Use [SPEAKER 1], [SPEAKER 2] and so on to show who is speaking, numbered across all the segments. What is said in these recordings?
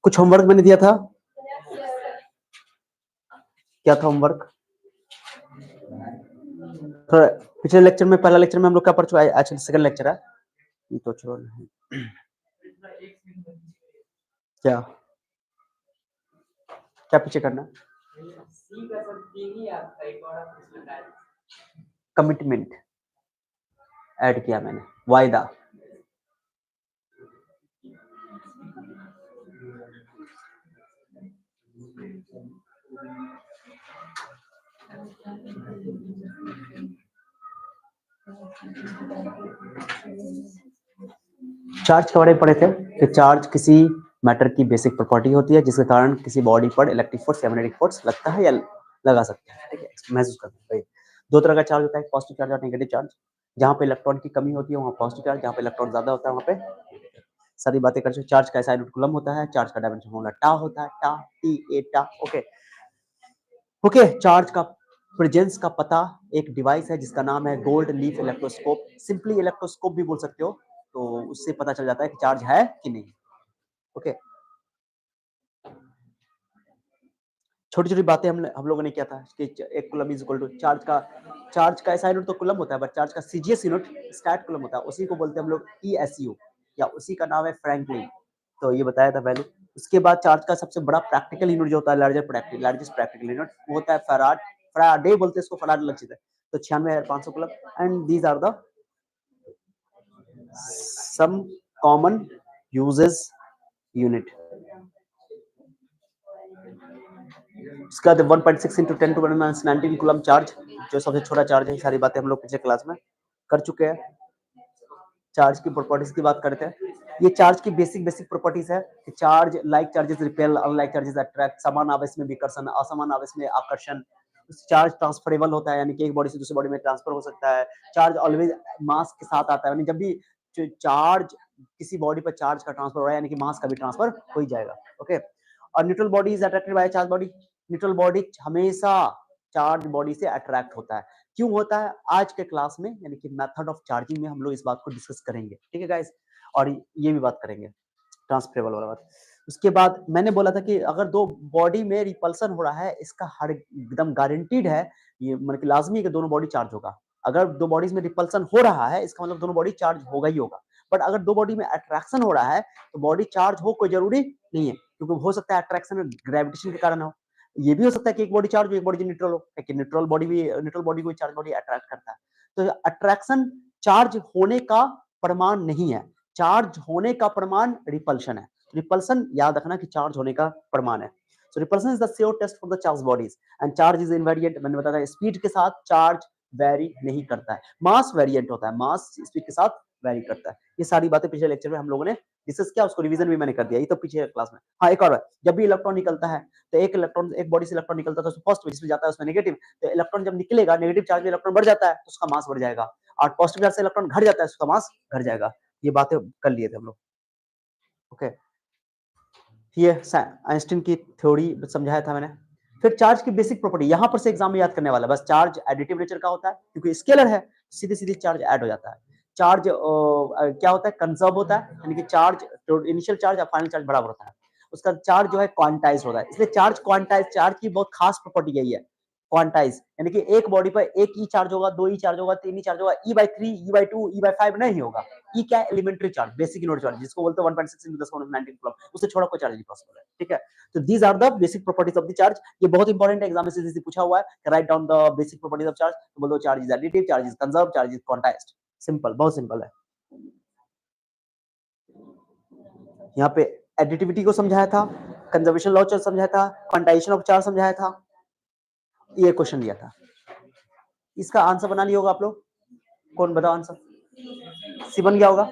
[SPEAKER 1] कुछ होमवर्क मैंने दिया था, क्या था होमवर्क? थोड़ा पिछले लेक्चर में, पहला लेक्चर में हम लोग क्या पढ़ चुका है? अच्छा सेकंड लेक्चर है ये तो छोड़ो। क्या क्या पीछे करना? कमिटमेंट ऐड किया मैंने, वायदा। चार्ज के बारे में पढ़े थे कि चार्ज किसी मैटर की बेसिक प्रॉपर्टी होती है जिसके कारण किसी बॉडी पर इलेक्ट्रिक फोर्स या मैग्नेटिक फोर्स लगता है या लगा सकता है। ठीक है, महसूस करते हैं। दो तरह का चार्ज होता है, पॉजिटिव चार्ज और नेगेटिव चार्ज। जहाँ पे इलेक्ट्रॉन की कमी होती है वहाँ पॉजिटिव चार्ज, जहाँ पे इलेक्ट्रॉन ज्यादा होता है वहाँ पे सारी बातें कर। चार्ज का SI कूलम होता है, चार्ज का डायमेंशन फॉर्मूला टा होता है, टा टी ए टा। ओके, चार्ज का प्रेजेंस का पता एक डिवाइस है जिसका नाम है gold leaf electroscope. Simply electroscope भी बोल सकते हो, तो उससे पता चल जाता है कि चार्ज है कि नहीं। ओके, छोटी छोटी बातें हम लोगों ने किया था कि एक coulomb is equal to charge का SI यूनिट तो कूलम होता है, बट चार्ज का CGS यूनिट स्टैट कूलम होता है, उसी को बोलते हैं हम लोग ESU, या उसी का नाम है फ्रैंकलिन। तो ये बताया था पहले। उसके बाद चार्ज का सबसे बड़ा प्रैक्टिकल यूनिट जो होता है, लार्जेस्ट प्रैक्टिकल यूनिट, वो होता है फैराडे बोलते हैं इसको, फैराडे अलग चीज है। तो 96,500 coulomb. And these are the some common usages unit. उसके बाद 1.6 × 10⁻19 कूलम चार्ज, जो सबसे छोटा चार्ज है। सारी बातें हम लोग पिछले क्लास में कर चुके हैं। चार्ज की प्रॉपर्टीज की बात करते हैं। ये चार्ज की बेसिक प्रॉपर्टीज है कि charge like charges repel, unlike charges attract, समान आवेश में विकर्षण, असमान आवेश में आकर्षण। चार्ज ट्रांसफरेबल होता है, यानी कि एक बॉडी से दूसरी बॉडी में ट्रांसफर हो सकता है। चार्ज ऑलवेज मास के साथ आता है, यानी जब भी चार्ज किसी बॉडी पर चार्ज का ट्रांसफर हो रहा है, यानी कि मास का भी ट्रांसफर हो ही जाएगा। ओके, और neutral body is attracted by charge body. Neutral body हमेशा चार्ज बॉडी से अट्रैक्ट होता है। क्यों होता है? आज के क्लास में, यानी कि मेथड ऑफ चार्जिंग में हम लोग इस बात को डिस्कस करेंगे। ठीक है गाइस, और ये भी बात करेंगे ट्रांसफरेबल वाला बात। उसके बाद मैंने बोला था कि अगर दो बॉडी में रिपल्सन हो रहा है, इसका हर एकदम गारंटीड है, ये मतलब कि लाजमी है कि दोनों बॉडी चार्ज होगा। अगर दो बॉडीज में रिपल्सन हो रहा है, इसका मतलब दोनों बॉडी चार्ज होगा ही होगा। बट अगर दो बॉडी में अट्रैक्शन हो रहा है, तो बॉडी चार्ज हो कोई जरूरी नहीं है, क्योंकि हो सकता है अट्रैक्शन ग्रेविटेशन के कारण हो। ये भी हो सकता है कि एक बॉडी चार्ज हो, एक बॉडी न्यूट्रल हो, क्योंकि न्यूट्रल बॉडी को चार्ज बॉडी अट्रैक्ट करता है। तो अट्रैक्शन चार्ज होने का प्रमाण नहीं है, चार्ज होने का प्रमाण रिपल्शन है। रिपल्सन याद रखना कि चार्ज होने का प्रमाण है। So repulsion is the sure test for the charge bodies, and charge is invariant. मैंने बताया स्पीड के साथ चार्ज वेरी नहीं करता है, मास वेरिएंट होता है, मास स्पीड के साथ वेरी करता है। ये सारी बातें पिछले लेक्चर में हम लोगों ने डिस्कस किया, उसको रिवीजन भी मैंने कर दिया, ये तो पीछे क्लास में। हाँ, एक और बात, जब भी इलेक्ट्रॉन निकलता है, तो एक बॉडी से इलेक्ट्रॉन निकलता है, तो फर्स्ट में जिसमें जाता है उसमें नेगेटिव, तो इलेक्ट्रॉन जब निकलेगा नेगेटिव चार्ज में इलेक्ट्रॉन बढ़ जाता है तो उसका मास बढ़ जाएगा, और पॉजिटिव चार्ज से इलेक्ट्रॉन घट जाता है उसका मास घट जाएगा। ये बातें कर लिए थे हम लोग। ओके, ये आइंस्टीन की थ्योरी समझाया था मैंने। फिर चार्ज की बेसिक प्रॉपर्टी, यहां पर से एग्जाम में याद करने वाला, बस चार्ज एडिटिव नेचर का होता है, क्योंकि स्केलर है, सीधे सीधे चार्ज ऐड हो जाता है। चार्ज क्या होता है? कंजर्व होता है, यानी कि चार्ज इनिशियल चार्ज और फाइनल चार्ज बराबर होता है। उसका चार्ज जो है क्वांटाइज होता है, इसलिए चार्ज क्वांटाइज, चार्ज की बहुत खास प्रॉपर्टी यही है, क्वांटाइज, यानी कि एक बॉडी पर एक ई चार्ज होगा, दो ई चार्ज होगा, तीन ई चार्ज होगा, E/3, E/2, E/5 नहीं होगा। ई क्या है? Elementary charge, basic unit charge, जिसको बोलते हैं 1.6 × 10⁻19 कूलम, उससे छोटा कोई चार्ज नहीं पॉसिबल है। ठीक है, तो these are the basic properties of the charge. ये बहुत इंपॉर्टेंट है, एग्जाम में सीधे पूछा हुआ है, write down the basic properties of charge. तो बोलो charge is additive, charge is conserve, charge is quantized. Simple, बहुत सिंपल है। यहाँ पे एडिटिविटी को समझाया था, कंजर्वेशन लॉ समझाया था, क्वांटाइजेशन ऑफ चार्ज समझाया था, ये क्वेश्चन दिया था। इसका आंसर बना लिया होगा आप लोग, कौन बताओ आंसर? सी बन गया होगा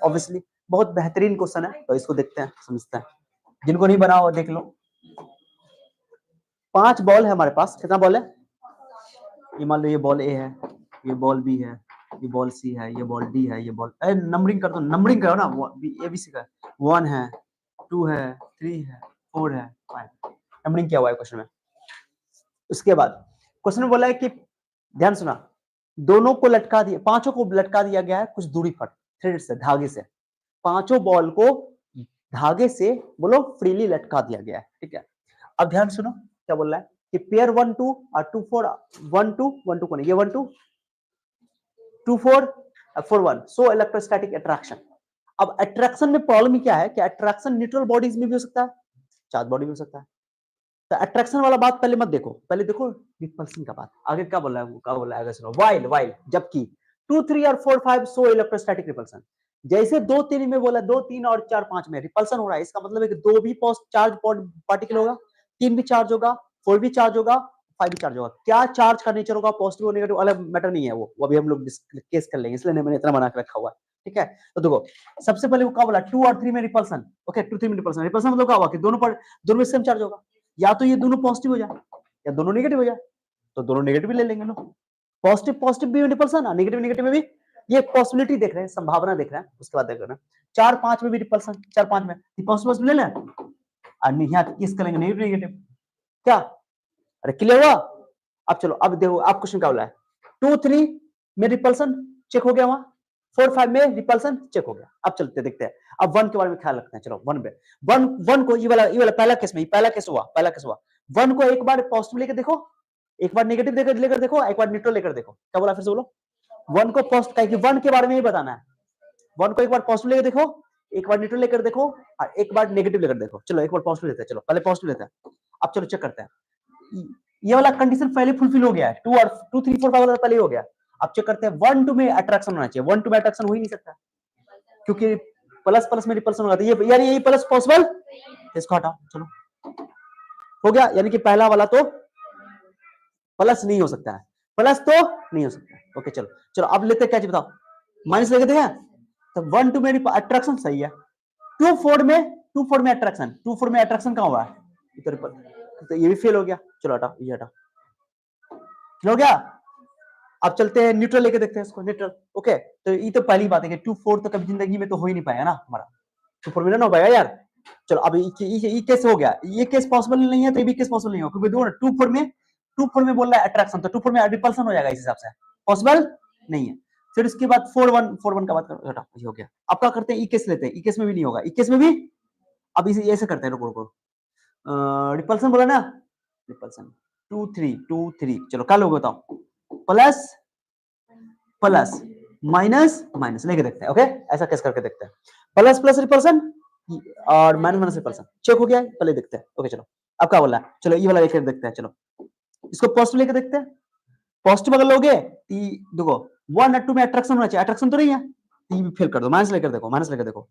[SPEAKER 1] ऑब्वियसली। बहुत बेहतरीन क्वेश्चन है, तो इसको देखते हैं, समझते हैं। जिनको नहीं बना हो देख लो। 5 बॉल है हमारे पास, कितना बॉल है? ये मान लो ये बॉल ए है, ये बॉल बी है, ये बॉल सी है, ये बॉल डी है, ये बॉल, नंबरिंग कर दो, नंबरिंग करो ना, ए बी सी का 1 है, 2 है, 3 है, 4 है, 5, नंबरिंग किया हुआ है क्वेश्चन में। उसके बाद क्वेश्चन में बोला है कि ध्यान सुना, दोनों को लटका दिया, पांचों को लटका दिया गया है कुछ दूरी पर, थ्रेड से, धागे से। पांचों बॉल को धागे से बोलो फ्रीली लटका दिया गया है, ठीक है। अब ध्यान सुनो क्या बोल रहा है कि पेयर 1 2 और 2 4 1 2 1 2 कौन है, ये 1 2 2 4 4 1 सो इलेक्ट्रोस्टैटिक अट्रैक्शन। अब अट्रैक्शन में प्रॉब्लम क्या है कि अट्रैक्शन न्यूट्रल बॉडीज में भी हो सकता है, चार्ज बॉडी में हो सकता है। तो अट्रैक्शन वाला बात पहले मत देखो, पहले देखो रिपल्सन का बात। आगे क्या बोल रहा है, वो क्या बोल रहा है आगे सुनो। वाइल वाइल जबकि 2 3 और 4 5 सो इलेक्ट्रोस्टैटिक रिपल्सन। जैसे 2 3 में बोला 2 3 और 4 5 में रिपल्सन हो रहा है, इसका मतलब है कि 2 भी चार्ज पार्टिकल होगा, 3 भी चार्ज होगा, 4 भी चार्ज होगा, 5 भी चार्ज होगा। क्या चार्ज का नेचर होगा, पॉजिटिव और नेगेटिव अलग मैटर नहीं है, वो अभी हम लोग केस कर लेंगे, इसलिए मैंने इतना बना के रखा हुआ है, ठीक है। तो देखो सबसे पहले वो क्या बोला 2 और 3 में रिपल्सन, ओके 2 3 में रिपल्सन। रिपल्सन मतलब क्या हुआ कि दोनों में सेम चार्ज होगा, या तो ये दोनों पॉजिटिव हो जाए या दोनों नेगेटिव हो जाए, तो दोनों नेगेटिव ले लेंगे लोग। पॉजिटिव पॉजिटिव भी रिपल्सन, नेगेटिव नेगेटिव में भी, ये पॉसिबिलिटी देख रहे हैं, संभावना देख रहे हैं। उसके बाद देख रहे हैं 4 5 में भी रिपल्सन, 4 5 में पॉजिटिव ले लें और यहाँ किस करेंगे नेगेटिव नेगेटिव, क्या अरे क्लियर हुआ। अब चलो अब देखो आप क्वेश्चन क्या बोला है 2 3 में रिपल्सन चेक हो गया, वहां 4 5 में रिपल्सन चेक हो गया। अब चलते देखते हैं अब 1 के बारे में ख्याल रखते हैं। चलो 1 पे 1 को ये वाला पहला केस में, पहला केस हुआ 1 को एक बार पॉजिटिव लेकर देखो, एक बार नेगेटिव लेकर देखो, एक बार न्यूट्रल लेकर देखो। क्या बोला फिर से बोलो 1 को पॉजिटिव, 1 के बारे में ही बताना है। 1 को एक बार पॉजिटिव लेकर देखो, एक बार न्यूट्रल लेकर देखो और एक बार नेगेटिव लेकर देखो। चलो एक बार पॉजिटिव लेते हैं, चलो पहले पॉजिटिव लेते हैं। अब चलो चेक करते हैं, ये वाला कंडीशन पहले फुलफिल हो गया है, 2 और 2 3 4 5 वाला पहले हो गया। अब चेक करते हैं 1 2 में अट्रैक्शन होना चाहिए, 1 2 में अट्रैक्शन हो ही नहीं सकता क्योंकि प्लस प्लस में रिपल्सन होगा, तो ये यानी यही प्लस पॉसिबल, इसको हटाओ। चलो हो गया, यानी कि पहला वाला तो प्लस नहीं हो सकता है, प्लस तो नहीं हो सकता है। ओके चलो चलो अब लेते क्या चीज बताओ, माइनस लेके देखें तो 1 2 में अट्रैक्शन सही है, 2 4 में अट्रैक्शन, 2 4 में अट्रैक्शन कहां हुआ है, तो ये भी फेल हो गया। चलो हटाओ, ये हटाओ, हो गया। अब चलते हैं न्यूट्रल लेके देखते हैं इसको, न्यूट्रल। ओके तो ये तो पहली बात है कि 2 4 तो कभी जिंदगी में तो हो ही नहीं पाएगा ना हमारा, 2 4 में ना हो पाएगा यार। चलो अब ये केस हो गया, ये केस पॉसिबल नहीं है तो ये भी केस पॉसिबल नहीं हो, क्योंकि दोनों 2 4 में बोल रहा है अट्रैक्शन, तो 2 4 में रिपल्सन हो जाएगा, इस हिसाब से पॉसिबल नहीं है। फिर उसके बाद 4 1 का बात करो, हटाओ ये हो गया। अब क्या करते हैं, ई केस लेते हैं, ई केस में भी नहीं होगा, ई केस में भी अब इसे ऐसे करते हैं, रुको रुको रिपल्सन बोला ना, रिपल्सन 2 3 चलो क्या लोगे बताओ, प्लस प्लस माइनस माइनस लेके देखते हैं। ओके ऐसा कैसे करके देखते हैं, प्लस प्लस रिपल्सन और माइनस माइनस रिपल्सन चेक हो गया, पहले देखते हैं। ओके चलो अब क्या बोला, चलो ये वाला लेकर देखते हैं। चलो इसको पॉजिटिव लेकर देखते हैं, पॉजिटिव अगर लोगे देखो 1 और 2 में अट्रैक्शन होना चाहिए, अट्रैक्शन तो नहीं है, ये भी फेल कर दो, माइनस लेकर देखो, माइनस लेकर देखो,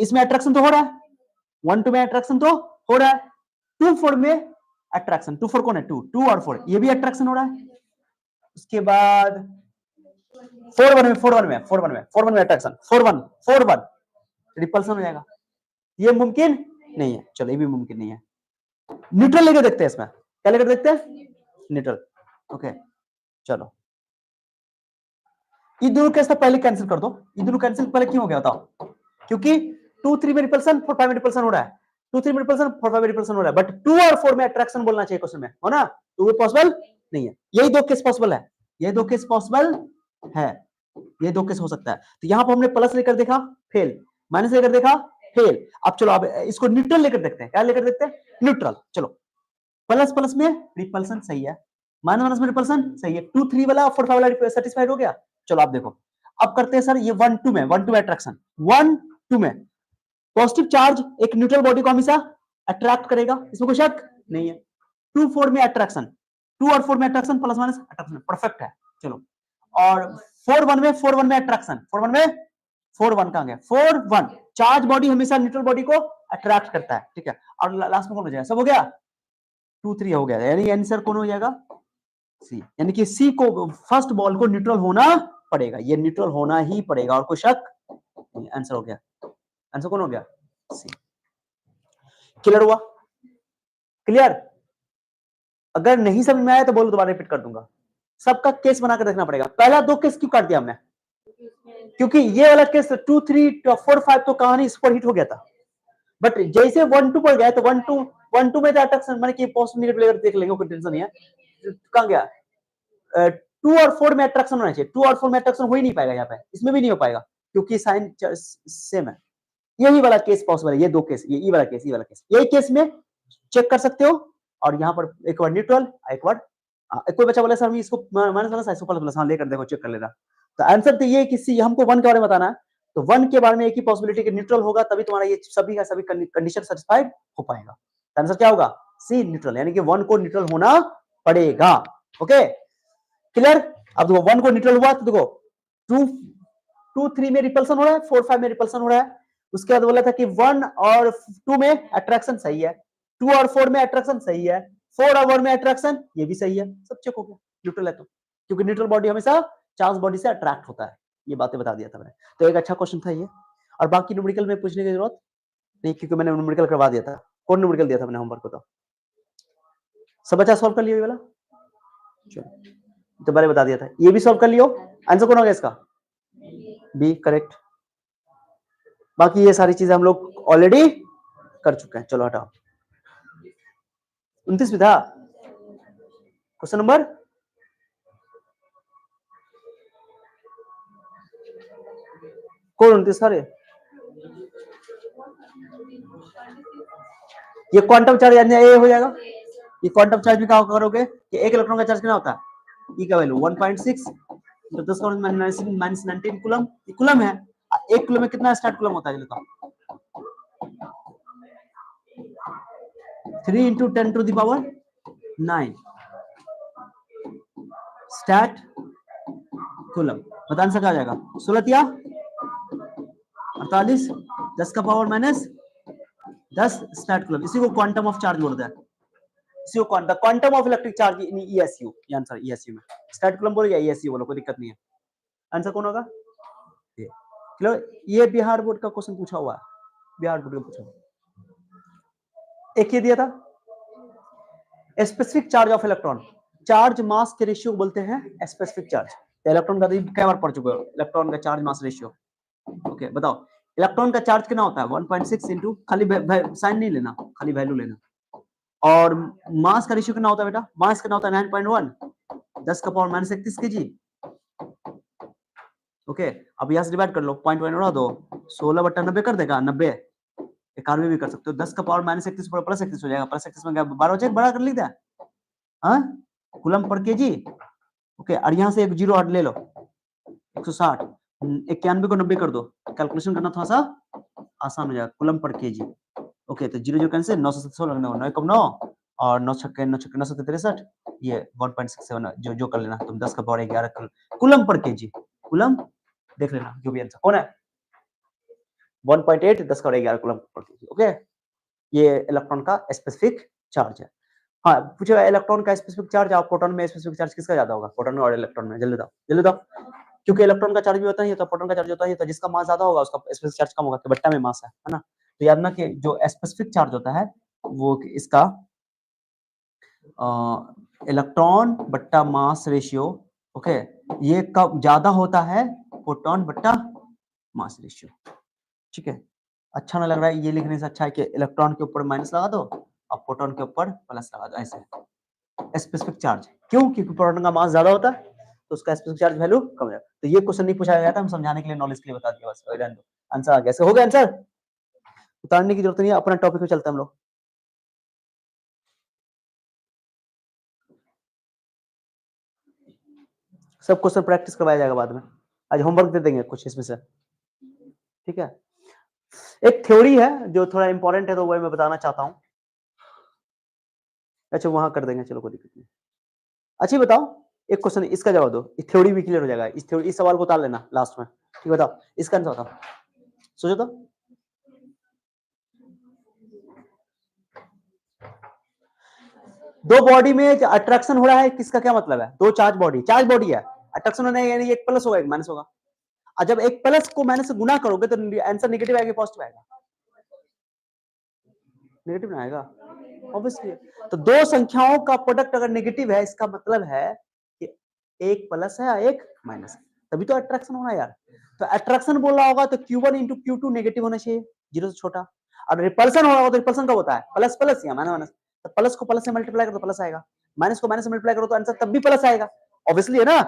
[SPEAKER 1] इसमें अट्रैक्शन तो हो रहा है, 1 2 में अट्रैक्शन तो हो रहा है, 2 4 में अट्रैक्शन, 2 4 कौन है 2 और 4 ये भी अट्रैक्शन हो रहा है। उसके बाद 4 1 में अट्रैक्शन, 4 1 रिपल्सन हो जाएगा, ये मुमकिन नहीं है। चलो ये भी मुमकिन नहीं है, न्यूट्रल लेकर देखते हैं, इसमें क्या लेकर देखते हैं, न्यूट्रल। ओके चलो ये दोनों केस पहले कैंसिल कर दो, ये दोनों कैंसिल पहले क्यों हो गया बताओ, क्योंकि 2 3 में रिपल्सन 4 5 में रिपल्सन हो रहा है, 2 3 में रिपल्सन 4 5 में रिपल्सन हो रहा है, बट 2 और 4 में अट्रैक्शन बोलना चाहिए क्वेश्चन में, हो ना, तो वो पॉसिबल नहीं है। यही दो केस पॉसिबल है, ये दो केस पॉसिबल है, ये दो केस हो सकता है। तो यहां पर हमने प्लस लेकर देखा फेल, माइनस लेकर देखा फेल। अब चलो अब इसको न्यूट्रल लेकर देखते हैं, क्या लेकर देखते हैं, न्यूट्रल। चलो प्लस प्लस में रिपल्सन सही है, माइनस माइनस में रिपल्सन सही है, 2 3 वाला 4 5 वाला सेटिस्फाइड हो गया। चलो आप देखो अब करते हैं सर ये 1 2 में अट्रैक्शन, 1 2 में पॉजिटिव चार्ज एक न्यूट्रल बॉडी को हमेशा अट्रैक्ट करेगा, इसमें कोई शक नहीं है। 2 4 में अट्रैक्शन, 2 और 4 में attraction plus minus attraction perfect है। चलो और 4 1 में अट्रैक्शन, 4 1 में 4 1 कहां गया, 4 1 चार्ज बॉडी हमेशा न्यूट्रल बॉडी को अट्रैक्ट करता है, ठीक है। और लास्ट में कौन हो जाएगा, सब हो गया, 2 3 हो गया, यानी आंसर कौन हो जाएगा, सी। यानी कि सी को फर्स्ट बॉल को न्यूट्रल होना पड़ेगा, ये न्यूट्रल होना ही पड़ेगा और कोई शक नहीं, आंसर हो गया, आंसर कौन हो गया, सी। क्लियर हुआ, क्लियर। अगर नहीं समझ में आया तो बोलो, दोबारा रिपीट कर दूंगा, सबका केस बनाकर देखना पड़ेगा। पहला दो केस क्यों काट दिया हमने, क्योंकि ये वाला केस 2 3 4 5 तो कहानी सुपर हिट हो गया था, बट जैसे 1 2 पर गया तो 1 2 में तो अट्रैक्शन माने कि पॉजिटिव नेगेटिव लेकर देख लेंगे, कोई टेंशन नहीं है। कहां गया, 2 और 4 में अट्रैक्शन होना चाहिए, 2 और 4 में अट्रैक्शन हो ही नहीं पाएगा यहाँ पे, इसमें भी नहीं हो पाएगा क्योंकि साइन सेम है। यही वाला केस पॉसिबल है, ये दो केस, ये वाला केस, ये वाला केस, यही केस में चेक कर सकते हो। और यहाँ पर एक बार न्यूट्रल, एक बार कोई बच्चा बोला सर हम इसको माइनस वाला साइड प्लस हाँ लेकर देखो चेक कर लेना। तो आंसर तो ये कि हमको वन के बारे में बताना है, तो वन के बारे में एक ही पॉसिबिलिटी कि न्यूट्रल होगा, तभी तुम्हारा ये सभी का सभी कंडीशन सेटिस्फाइड हो पाएगा। आंसर क्या होगा? सी न्यूट्रल, यानी कि वन को न्यूट्रल होना पड़ेगा। Okay clear? अब देखो वन को न्यूट्रल हुआ तो देखो 2 3 में रिपल्सन हो रहा है, 4 5 में रिपल्सन हो रहा है। उसके बाद बोला था कि 1 और 2 में अट्रैक्शन सही है, 2 और 4 में अट्रैक्शन सही है, 4 और 1 में अट्रैक्शन ये भी सही है, सब चेक हो गया, न्यूट्रल है तो, क्योंकि न्यूट्रल बॉडी हमेशा चार्ज बॉडी से अट्रैक्ट होता है। ये बातें बता दिया था मैंने, तो एक अच्छा क्वेश्चन था ये। और बाकी न्यूमेरिकल में पूछने की जरूरत नहीं, क्योंकि मैंने न्यूमेरिकल करवा दिया था। कौन न्यूमेरिकल दिया था मैंने होमवर्क को? तो सब बच्चा सॉल्व कर लियो ये वाला, चलो तो पहले बता दिया था, ये भी सॉल्व कर लियो। आंसर कौन होगा इसका? B correct. बाकी ये सारी चीजें हम लोग ऑलरेडी कर चुके हैं। चलो हटाओ, 29 में था क्वेश्चन नंबर कौन 29? सारे ये क्वांटम चार्ज ये हो जाएगा। ये क्वांटम चार्ज में क्या करोगे कि एक इलेक्ट्रॉन का चार्ज कितना होता है? ई का वैल्यू 1.6 तो 10 माइनस 19 कूलम, कूलम है। एक कूलम में कितना स्टार्ट कूलम होता है? 3 into 10 to the power 9 stat coulomb. बता आंसर क्या आ जाएगा? 16 या 48 10 का पावर माइनस 10 स्टैट कूलम। इसी को क्वांटम ऑफ चार्ज बोलते हैं, इसी को quantum of electric charge in ईएसयू। ये आंसर ईएसयू में स्टैट कूलम बोलो या ईएसयू बोलो, कोई दिक्कत नहीं है। आंसर कौन होगा? ये बिहार बोर्ड का क्वेश्चन पूछा हुआ है, बिहार बोर्ड का पूछा। एक ये दिया था specific charge of electron, charge mass के रेशियो बोलते हैं स्पेसिफिक चार्ज। इलेक्ट्रॉन का कई बार पढ़ चुके हो, इलेक्ट्रॉन का चार्ज मास रेशियो। ओके बताओ इलेक्ट्रॉन का चार्ज कितना होता है? 1.6 इंटू, खाली साइन नहीं लेना, खाली वैल्यू लेना। और मास का रेशियो कितना होता है बेटा? मास कितना होता है? 9.1 10 का पावर माइनस 31 केजी। ओके अब यहां से डिवाइड कर लो, पॉइंट उड़ा दो, 16/90 कर देगा 90। 91 भी कर सकते हो, 10 का पावर माइनस 31 प्लस 31 हो जाएगा, प्लस 31 में 12 हो जाएगा, बड़ा कर लीजिए हाँ कूलम पर केजी। ओके और यहाँ से एक जीरो हट ले लो, 160, 91 को 90 कर दो, कैलकुलेशन करना थोड़ा सा आसान हो जाएगा, कूलम पर केजी। ओके तो जीरो जीरो कैंसिल, 916 लगना, 9 कम 9 और 9 छक्के 9 छक्के 963, ये 1.67 जो कर लेना तुम, 10 का power 11 coulomb per KG, coulomb देख लेना जो भी आंसर कौन है 1.8 10 का 11 कूलम पर केजी। ओके ये इलेक्ट्रॉन का स्पेसिफिक चार्ज है। हाँ पूछेगा इलेक्ट्रॉन का स्पेसिफिक चार्ज, आप प्रोटॉन में स्पेसिफिक चार्ज किसका ज्यादा होगा? प्रोटॉन और इलेक्ट्रॉन में? जल्दी बताओ जल्दी बताओ, क्योंकि इलेक्ट्रॉन का चार्ज भी होता है तो प्रोटॉन का चार्ज होता है, तो जिसका मास ज्यादा होगा उसका स्पेसिफिक चार्ज कम होगा, कि बट्टा में मास है ना। तो याद ना कि जो स्पेसिफिक चार्ज होता है वो इसका इलेक्ट्रॉन बट्टा मास रेशियो। ओके ये कब ज्यादा होता है? प्रोटॉन बट्टा मास रेशियो। ठीक है अच्छा ना लग रहा है ये लिखने से अच्छा है कि इलेक्ट्रॉन के ऊपर माइनस लगा दो और प्रोटॉन के ऊपर प्लस लगा दो, ऐसे स्पेसिफिक चार्ज। क्यों? क्योंकि प्रोटॉन का मास ज्यादा होता है तो उसका स्पेसिफिक चार्ज वैल्यू कम हो जाता है। तो ये क्वेश्चन नहीं पूछा गया था, हम समझाने के लिए, नॉलेज के लिए बता दिया बस। आंसर आ गया, ऐसे हो गया आंसर, उतारने की जरूरत नहीं है, अपना टॉपिक पे चलते हैं हम लोग। सब क्वेश्चन प्रैक्टिस करवाया जाएगा बाद में, आज होमवर्क दे देंगे कुछ इसमें से, ठीक है। एक थ्योरी है जो थोड़ा इंपॉर्टेंट है तो वही मैं बताना चाहता हूँ। अच्छा वहां कर देंगे, चलो कोई दिक्कत नहीं। अच्छा बताओ एक क्वेश्चन इसका जवाब दो, इस थ्योरी भी क्लियर हो जाएगा, इस थ्योरी इस सवाल को उतार लेना लास्ट में, ठीक बताओ इसका आंसर बताओ, सोचो तो। दो बॉडी में अट्रैक्शन हो रहा है, किसका क्या मतलब है? दो चार्ज बॉडी है, अट्रैक्शन होना है यानी एक प्लस होगा एक माइनस होगा, और जब एक प्लस को माइनस से गुना करोगे तो आंसर नेगेटिव आएगा पॉजिटिव आएगा? नेगेटिव ना आएगा ऑब्वियसली। तो दो संख्याओं का प्रोडक्ट अगर नेगेटिव है इसका मतलब है कि एक प्लस है एक माइनस है, तभी तो अट्रैक्शन होना यार। तो अट्रैक्शन बोल रहा होगा तो Q1 इंटू Q2 नेगेटिव होना चाहिए, जीरो से छोटा। और रिपल्सन हो रहा होगा तो रिपल्सन कब होता है? प्लस प्लस या माइनस माइनस। तो प्लस को प्लस से मल्टीप्लाई करो तो प्लस आएगा, माइनस को माइनस से मल्टीप्लाई करो तो आंसर तब भी प्लस आएगा, ऑब्वियसली है ना।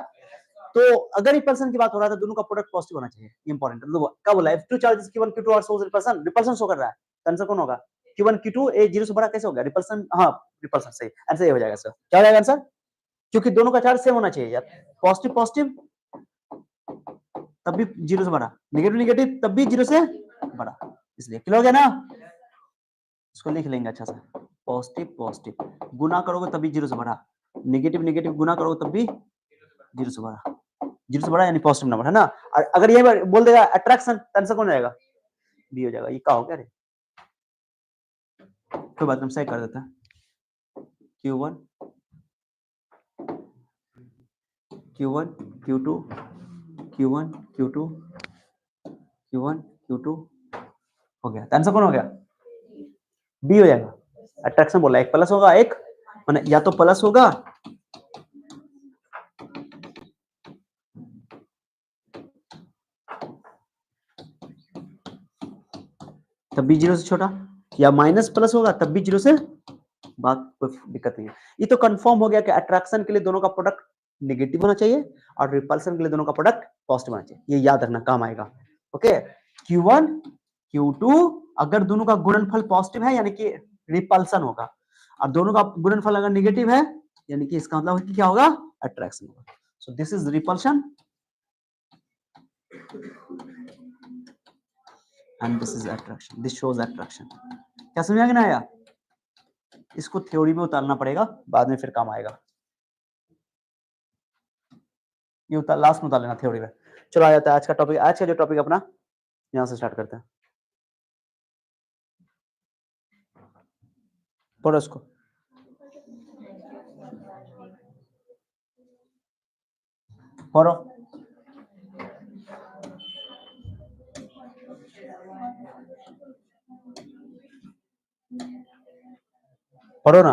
[SPEAKER 1] तो अगर रिपल्सन की बात हो रहा है तो दोनों का प्रोडक्ट पॉजिटिव होना चाहिए, इंपॉर्टेंट। तो क्या बोला है, F2 चार्जेस Q1 Q2 और सोर्स रिपल्सन, रिपल्सन शो कर रहा है, आंसर कौन होगा? Q1 Q2 ए 0 से बड़ा कैसे हो गया? रिपल्सन, हाँ रिपल्सन सही आंसर, ये हो जाएगा सर। क्या हो जाएगा आंसर? क्योंकि दोनों का चार्ज सेम होना चाहिए यार, पॉजिटिव पॉजिटिव तब भी 0 से बड़ा, नेगेटिव नेगेटिव तब भी 0 से बड़ा, इसलिए क्लियर हो गया ना? इसको लिख लेंगे अच्छा सा, पॉजिटिव पॉजिटिव गुना करोगे तब भी 0 से बड़ा, नेगेटिव नेगेटिव गुना करोगे तब भी 0 से बड़ा, 0 से बड़ा यानी पॉजिटिव नंबर है ना। और अगर ये बोल देगा अट्रैक्शन, आंसर कौन हो जाएगा? बी हो जाएगा। ये क्या हो गया रे? कोई बात नहीं, सही कर देता है। Q1 Q1 Q2 Q1 Q2 Q1 Q2 हो गया, आंसर कौन हो गया? बी हो जाएगा। अट्रैक्शन बोला, एक प्लस होगा, एक माने या तो प्लस होगा तब भी 0 से छोटा, या माइनस प्लस होगा तब भी 0 से, बात कोई दिक्कत नहीं है। ये तो कंफर्म हो गया कि अट्रैक्शन के लिए दोनों का प्रोडक्ट नेगेटिव होना चाहिए और रिपल्सन के लिए दोनों का प्रोडक्ट पॉजिटिव होना चाहिए, ये याद रखना, काम आएगा। ओके, Q1 Q2 अगर दोनों का गुणनफल पॉजिटिव है यानी कि रिपल्सन होगा, और दोनों का गुणनफल अगर नेगेटिव है यानी कि इसका मतलब क्या होगा? अट्रैक्शन होगा। सो this is repulsion and this is attraction, this shows attraction. क्या समझ में आया? इसको थ्योरी में उतारना पड़ेगा, बाद में फिर काम आएगा। ये उतार लास्ट में उतार लेना थ्योरी में। चलो आ जाता है आज का टॉपिक, आज का जो टॉपिक अपना यहां से स्टार्ट करते हैं। पढ़ो इसको। पढ़ो पढ़ो ना।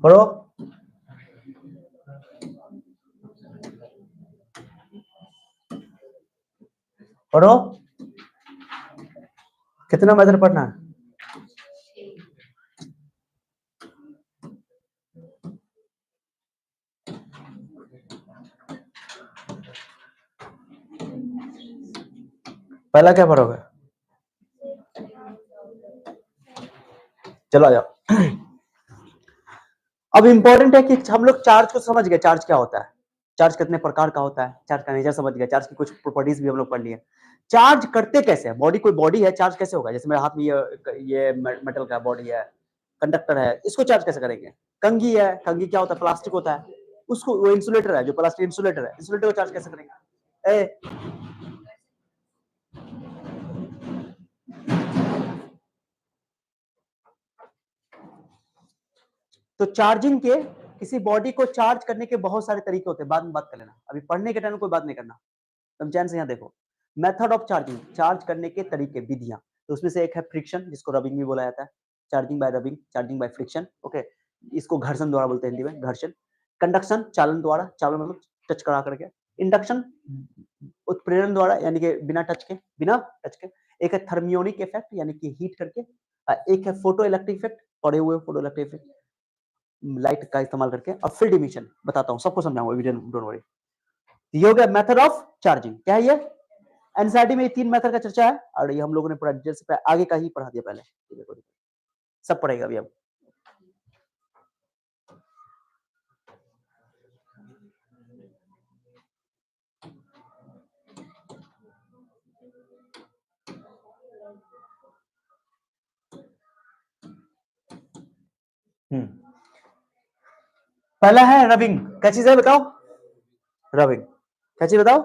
[SPEAKER 1] पढ़ो पढ़ो। कितना मेथड पढ़ना है? पहला क्या पढ़ोगे? चलो आ जाओ। अब इंपॉर्टेंट है कि हम लोग चार्ज को समझ गए, चार्ज क्या होता है, चार्ज कितने प्रकार का होता है, चार्ज का नेचर समझ गए, चार्ज की कुछ प्रॉपर्टीज भी हम लोग पढ़ लिए। चार्ज करते कैसे हैं? बॉडी, कोई बॉडी है, चार्ज कैसे होगा? जैसे मेरे हाथ में ये मेटल का बॉडी है, कंडक्टर है, इसको चार्ज कैसे करेंगे? कंघी है, कंघी क्या होता है? प्लास्टिक होता है, उसको, वो इंसुलेटर है, जो प्लास्टिक इंसुलेटर है, इंसुलेटर को चार्ज कैसे करेंगे? ए, तो चार्जिंग के, किसी बॉडी को चार्ज करने के बहुत सारे तरीके होते हैं, बाद में बात कर लेना, अभी पढ़ने के टाइम में कोई बात नहीं करना। तुम चैन से यहाँ देखो, मेथड ऑफ चार्जिंग, चार्ज करने के तरीके, विधियां। तो उसमें से एक है फ्रिक्शन, जिसको रबिंग भी बोला जाता है, charging by rubbing, charging by friction. Okay, इसको घर्षण द्वारा बोलते हैं हिंदी में, घर्षण। कंडक्शन, चालन द्वारा, चालन मतलब टच करा करके। इंडक्शन, उत्प्रेरण द्वारा, यानी कि बिना टच के, बिना टच के। एक है थर्मियोनिक इफेक्ट, यानी कि हीट करके। एक है फोटो इलेक्ट्रिक इफेक्ट, पड़े हुए फोटो इलेक्ट्रिक इफेक्ट, लाइट का इस्तेमाल करके। और फील्ड इमिशन बताता हूँ, सबको समझाऊंगा, डोंट वरी। ये हो गया मेथड ऑफ चार्जिंग। क्या है ये? एनसीईआरटी में ये 3 मेथड का चर्चा है, और ये हम लोगों ने पूरा डिटेल से आगे का ही पढ़ा दिया पहले, सब पढ़ेगा अभी अब। पहला है रबिंग, क्या चीज है बताओ? रबिंग क्या चीज बताओ?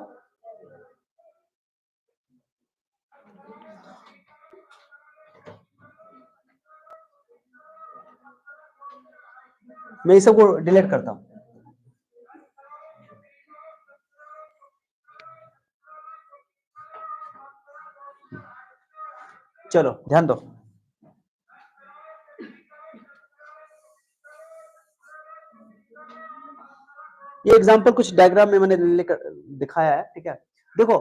[SPEAKER 1] मैं इस सबको डिलीट करता हूं। चलो ध्यान दो, ये एग्जांपल कुछ डायग्राम में मैंने लेकर दिखाया है, ठीक है? देखो,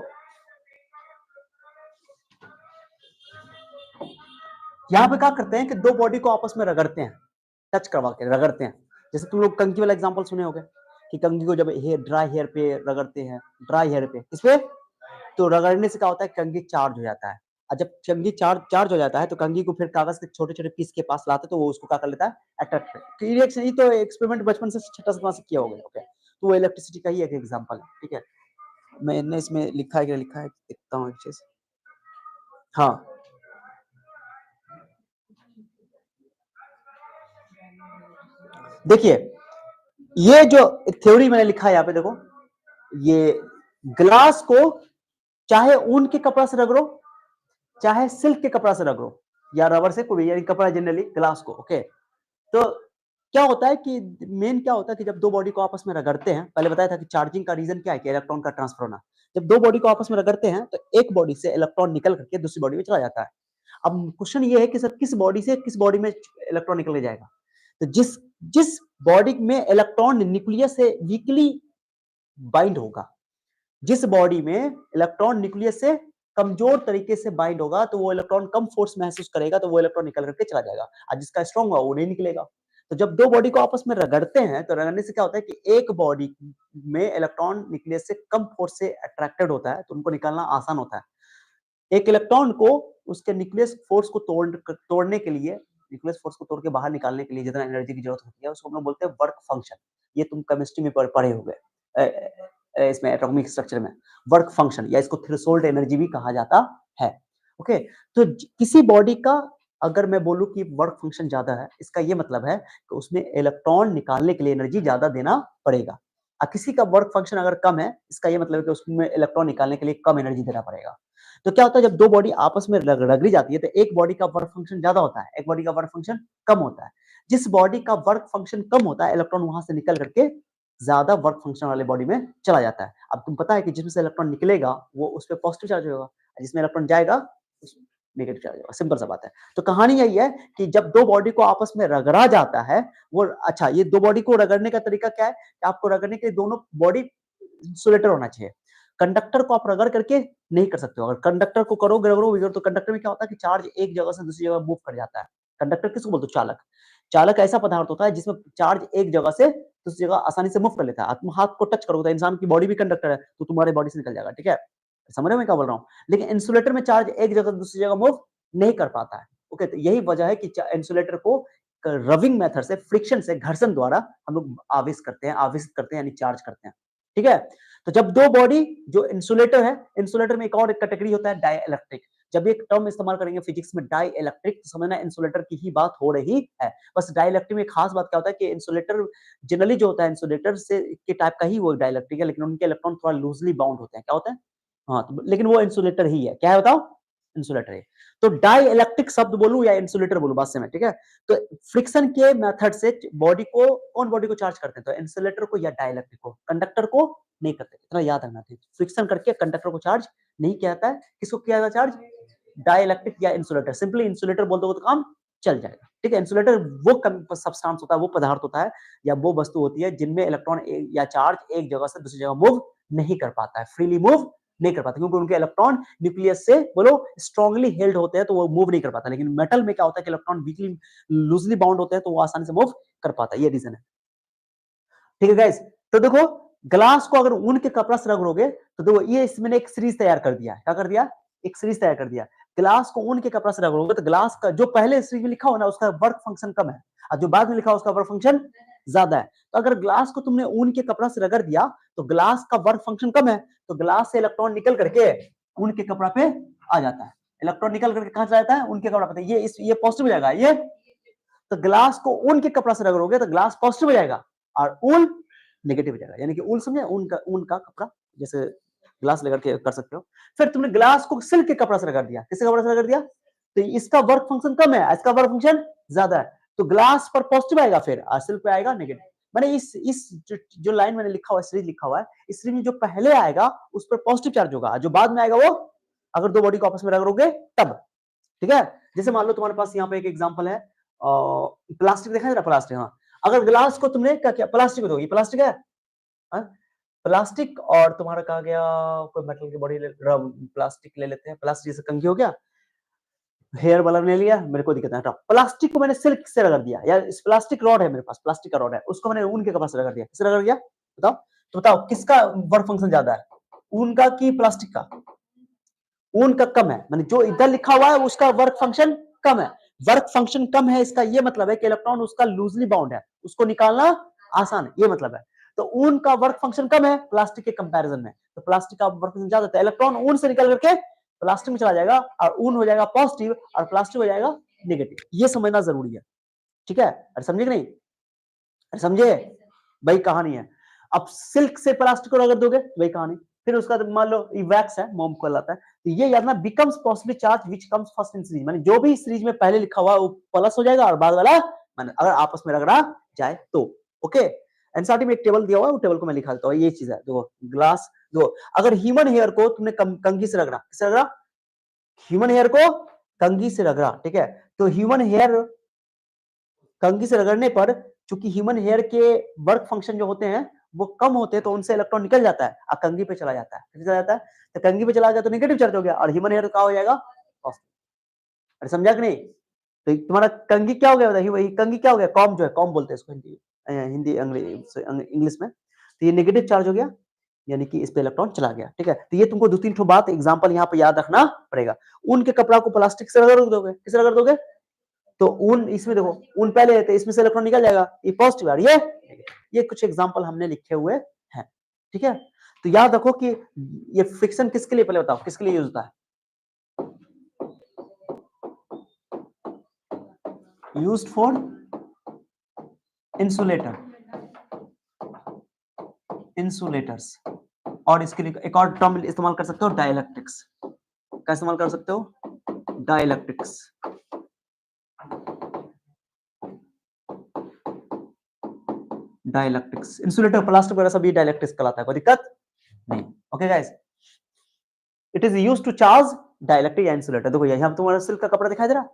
[SPEAKER 1] यहाँ पे क्या करते हैं कि दो बॉडी को आपस में रगड़ते हैं, टच करवा के रगड़ते हैं। जैसे तुम लोग कंघी वाला एग्जांपल सुने होंगे कि कंघी को जब हेयर ड्राई हेयर पे रगड़ते हैं, ड्राई हेयर पे इस पे, तो रगड़ने से क्या होता है, कंघी चार्ज हो जाता है। और जब कंघी चार्ज हो जाता है तो कंघी को फिर कागज के छोटे छोटे पीस के पास लाते, तो वो उसको क्या कर लेता है, अट्रैक्ट। तो रिएक्शन ही तो एक्सपेरिमेंट बचपन से छठा सातवां से किया होगा। ओके, तो वो इलेक्ट्रिसिटी का ही एक एग्जांपल है। ठीक है, मैंने इसमें लिखा है, क्या लिखा है देखता हूँ एक चीज। हाँ, देखिए ये जो थ्योरी मैंने लिखा है यहाँ पे देखो, ये ग्लास को चाहे ऊन के कपड़ा से रगड़ो, चाहे सिल्क के कपड़ा से रगड़ो, या रबर से, कोई यानी कपड़ा, जनरली ग्लास को। ओके, तो क्या होता है कि मेन क्या होता है कि जब दो बॉडी को आपस में रगड़ते हैं, पहले बताया था कि चार्जिंग का रीजन क्या है, कि इलेक्ट्रॉन का ट्रांसफर होना। जब दो बॉडी को आपस में रगड़ते हैं तो एक बॉडी से इलेक्ट्रॉन निकल करके दूसरी बॉडी में चला जाता है। अब क्वेश्चन ये है कि सर किस बॉडी से किस बॉडी में इलेक्ट्रॉन निकल के जाएगा। तो जिस जिस बॉडी में इलेक्ट्रॉन न्यूक्लियस से वीकली बाइंड होगा, जिस बॉडी में इलेक्ट्रॉन न्यूक्लियस से कमजोर तरीके से बाइंड होगा, तो वो इलेक्ट्रॉन कम फोर्स महसूस करेगा, तो वो इलेक्ट्रॉन निकल करके चला जाएगा। और जिसका स्ट्रांग होगा वो नहीं निकलेगा। तो जब दो बॉडी को आपस में रगड़ते हैं, तो रगड़ने से क्या होता है कि एक बॉडी में इलेक्ट्रॉन न्यूक्लियस से कम फोर्स से अट्रैक्टेड होता है, तो उनको निकालना आसान होता है। एक इलेक्ट्रॉन को उसके न्यूक्लियस फोर्स को तोड़ने के लिए, न्यूक्लियस फोर्स को तोड़ के बाहर निकालने के लिए जितना एनर्जी की जरूरत होती है, उसको हम लोग बोलते हैं वर्क फंक्शन। ये तुम केमिस्ट्री में पढ़े होंगे, इसमें एटॉमिक स्ट्रक्चर में वर्क फंक्शन, या इसको थ्रेशोल्ड एनर्जी भी कहा जाता है। ओके, तो किसी बॉडी का अगर मैं बोलूं कि वर्क फंक्शन ज्यादा है, इसका ये मतलब है कि उसमें इलेक्ट्रॉन निकालने के लिए एनर्जी ज्यादा देना पड़ेगा। और किसी का वर्क फंक्शन अगर कम है, इसका ये मतलब है कि उसमें इलेक्ट्रॉन निकालने के लिए कम एनर्जी देना पड़ेगा। तो क्या होता है, जब दो बॉडी आपस में रगड़ी जाती है, तो एक बॉडी का वर्क फंक्शन ज्यादा होता है, एक बॉडी का वर्क फंक्शन कम होता है। जिस बॉडी का वर्क फंक्शन कम होता है, इलेक्ट्रॉन वहां से निकल करके ज्यादा वर्क फंक्शन वाले बॉडी में चला जाता है। अब तुम पता है कि जिसमें से इलेक्ट्रॉन निकलेगा वो उस पर पॉजिटिव चार्ज होगा, जिसमें इलेक्ट्रॉन जाएगा नेगेटिव चार्ज होगा। सिंपल सा बात है। तो कहानी यही है कि जब दो बॉडी को आपस में रगड़ा जाता है, वो अच्छा, ये दो बॉडी को रगड़ने का तरीका क्या है कि आपको रगड़ने के दोनों बॉडी इंसुलेटर होना चाहिए। कंडक्टर को आप रगड़ करके नहीं कर सकते हो। अगर कंडक्टर को करोगे रगड़ोगे तो कंडक्टर में क्या होता है कि चार्ज एक जगह से दूसरी जगह मूव कर जाता है। कंडक्टर किसको बोलते हो? चालक। चालक ऐसा पदार्थ होता है जिसमें चार्ज एक जगह से दूसरी जगह आसानी से मूव कर लेता है। तुम हाथ को टच करोगे तो इंसान की बॉडी भी कंडक्टर है, तो तुम्हारे बॉडी से निकल जाएगा। ठीक है, समझ रहे हो मैं क्या बोल रहा हूँ? लेकिन इंसुलेटर में चार्ज एक जगह से दूसरी जगह मूव नहीं कर पाता है। ओके, तो यही वजह है कि इंसुलेटर को रबिंग मेथड से, फ्रिक्शन से, घर्षण द्वारा हम लोग आवेशित करते हैं यानी चार्ज करते हैं। ठीक है, तो जब दो बॉडी, जो इंसुलेटर है, इंसुलेटर में एक और कैटेगरी होता है डाइइलेक्ट्रिक। जब एक टर्म इस्तेमाल करेंगे फिजिक्स में डाइइलेक्ट्रिक, तो समझना इंसुलेटर की ही बात हो रही है। बस डाइइलेक्ट्रिक में खास बात क्या होता है कि इंसुलेटर जनरली जो होता है इंसुलेटर से के टाइप का ही वो डाइइलेक्ट्रिक है, लेकिन उनके इलेक्ट्रॉन थोड़ा लूजली बाउंड होते हैं। क्या होते हैं? हाँ, तो लेकिन वो इंसुलेटर ही है। क्या है बताओ? इंसुलेटर है। तो डाइइलेक्ट्रिक शब्द बोलूं या इंसुलेटर बोलूं, बात से में। ठीक है, तो फ्रिक्शन के मेथड से बॉडी को, कौन बॉडी को चार्ज करते हैं? तो इंसुलेटर को या डाइइलेक्ट्रिक को। कंडक्टर को नहीं करते, इतना याद रखना चाहिए। फ्रिक्शन करके कंडक्टर को चार्ज नहीं किया जाता है। किसको किया जाता है चार्ज? डाइइलेक्ट्रिक या इंसुलेटर। सिंपली इंसुलेटर बोल दोगे तो काम चल जाएगा। ठीक है, इंसुलेटर वो सब्सटेंस होता है, वो पदार्थ होता है या वो वस्तु होती है जिनमें इलेक्ट्रॉन या चार्ज एक जगह से दूसरी जगह मूव नहीं कर पाता है, फ्रीली मूव नहीं कर पाता, क्योंकि उनके इलेक्ट्रॉन न्यूक्लियस से बोलो स्ट्रांगली हेल्ड होते हैं, तो वो मूव नहीं कर पाता। लेकिन मेटल में क्या होता है कि इलेक्ट्रॉन वीकली लूजली बाउंड होते हैं, तो वो आसानी से मूव कर पाता है। ये रीजन है। ठीक है गाइस, तो देखो ग्लास को अगर ऊन के कपड़ा से रगड़ोगे, तो देखो ये इसमें एक सीरीज तैयार कर दिया। क्या कर दिया? एक सीरीज तैयार कर दिया। ग्लास को ऊन के कपड़ा से रगड़ोगे तो ग्लास का जो पहले सीरीज में लिखा हो ना, उसका वर्क फंक्शन कम है, और जो बाद में लिखा हो उसका वर्क फंक्शन ज्यादा है। तो अगर ग्लास को तुमने ऊन के कपड़ा से रगड़ दिया, तो ग्लास का वर्क फंक्शन कम है, तो ग्लास से इलेक्ट्रॉन निकल करके ऊन के कपड़ा पे आ जाता है। इलेक्ट्रॉन निकल करके कहां चला जाता है? ऊन के कपड़ा पे। ये पॉजिटिव हो जाएगा। ये तो ग्लास को ऊन के कपड़ा से रगड़ोगे तो ग्लास पॉजिटिव हो जाएगा और ऊन नेगेटिव हो जाएगा। यानी कि ऊन समझे, ऊन का कपड़ा, जैसे ग्लास लेकर के कर सकते हो। फिर तुमने ग्लास को सिल्क के कपड़ा से रगड़ दिया। किसके कपड़ा से रगड़ दिया? तो इसका वर्क फंक्शन कम है, इसका वर्क फंक्शन ज्यादा है, तो ग्लास पर पॉजिटिव आएगा, फिर और सिल्क पे आएगा नेगेटिव। मैंने इस जो लाइन मैंने लिखा हुआ है, सीरीज लिखा हुआ है, इस सीरीज में जो पहले आएगा उस पर पॉजिटिव चार्ज होगा, जो बाद में आएगा वो अगर दो बॉडी को आपस में रगड़ोगे तब। ठीक है, जैसे मान लो तुम्हारे पास यहाँ पे एक एग्जांपल है, प्लास्टिक देखा है? प्लास्टिक, हाँ। अगर ग्लास को तुमने क्या किया? प्लास्टिक को, ये प्लास्टिक है, हाँ? प्लास्टिक और तुम्हारा कहा गया कोई मेटल की बॉडी प्लास्टिक ले लेते हैं, प्लास्टिक जैसे कंघी हो गया, हेयर वाला ने लिया, मेरे को दिक्कत है। प्लास्टिक को मैंने सिल्क से रगड़ दिया, या इस प्लास्टिक रॉड है मेरे पास, प्लास्टिक का रॉड है, उसको मैंने ऊन के कपड़ा से रगड़ दिया। किससे रगड़ दिया बताओ? तो बताओ किसका वर्क फंक्शन ज्यादा है, ऊन का कि प्लास्टिक का? ऊन का कम है, मैंने जो इधर लिखा हुआ है उसका वर्क फंक्शन कम है। वर्क फंक्शन कम है, इसका ये मतलब है कि इलेक्ट्रॉन उसका लूजली बाउंड है, उसको निकालना आसान है, ये मतलब है। तो ऊन का वर्क फंक्शन कम है प्लास्टिक के कंपैरिजन में, तो प्लास्टिक का वर्क फंक्शन ज्यादा है। इलेक्ट्रॉन ऊन से निकल करके प्लास्टिक में चला जाएगा, और ऊन हो जाएगा पॉजिटिव और प्लास्टिक हो जाएगा नेगेटिव। ये समझना जरूरी है, ठीक है? अरे समझे कि नहीं? अरे समझे भाई, कहानी है। अब सिल्क से प्लास्टिक को रगड़ दोगे, वही कहानी। फिर उसका मान लो ये वैक्स है, मोम कहलाता है, तो ये याद ना, becomes possibly charge which comes first in series, माने जो भी सीरीज में पहले लिखा हुआ वो प्लस हो जाएगा, और बाद वाला माने अगर आपस में रगड़ा जाए तो। ओके, एनसीईआरटी में एक टेबल दिया हुआ है, वो टेबल को मैं लिखा देता हूं। ये चीज है, देखो ग्लास, दो, अगर ह्यूमन हेयर को तुमने कंघी से रगड़ा, किससे रगड़ा? ह्यूमन हेयर को कंघी से रगड़ा, ठीक है? तो ह्यूमन हेयर कंघी से रगड़ने पर चूंकि ह्यूमन हेयर के वर्क फंक्शन जो होते हैं वो कम होते हैं, तो उनसे इलेक्ट्रॉन निकल जाता है और कंघी पे चला जाता है। चला जाता है, तो कंघी पे चला गया तो नेगेटिव चार्ज हो गया, और ह्यूमन हेयर का हो जाएगा पॉजिटिव। अरे समझा कि नहीं? तो तुम्हारा कंघी क्या हो गया? वही कंघी क्या हो गया? कॉम जो है, कॉम बोलते हैं इसको हिंदी, हिंदी इंग्लिश में। तो ये नेगेटिव चार्ज हो गया, यानी कि इस पे इलेक्ट्रॉन चला गया, ठीक है? तो ये तुमको दो तीन ठो बात एग्जांपल यहाँ पे याद रखना पड़ेगा। ऊन के कपड़ा को प्लास्टिक से रगड़ दोगे, किससे रगड़ दोगे? तो ऊन, इसमें देखो ऊन पहले है तो इसमें से इलेक्ट्रॉन निकल जाएगा, ये पॉजिटिव है, ये कुछ एग्जांपल हमने लिखे हुए हैं, ठीक है? तो याद रखो कि ये फ्रिक्शन किसके लिए, पहले बताओ किसके लिए यूज होता है? यूज्ड फॉर इंसुलेटर, इंसुलेटर्स, और इसके लिए एक और टर्म इस्तेमाल कर सकते हो, डाइलेक्ट्रिक्स। क्या इस्तेमाल कर सकते हो? डाइलेक्ट्रिक्स। डाइलेक्ट्रिक्स, इंसुलेटर, प्लास्टिक वगैरह सभी डाइलेक्ट्रिक्स कहलाता है, कोई दिक्कत नहीं। Okay guys, it is used to charge dielectric insulator. देखो यहाँ तुम्हारा सिल्क का कपड़ा दिखाई दे रहा,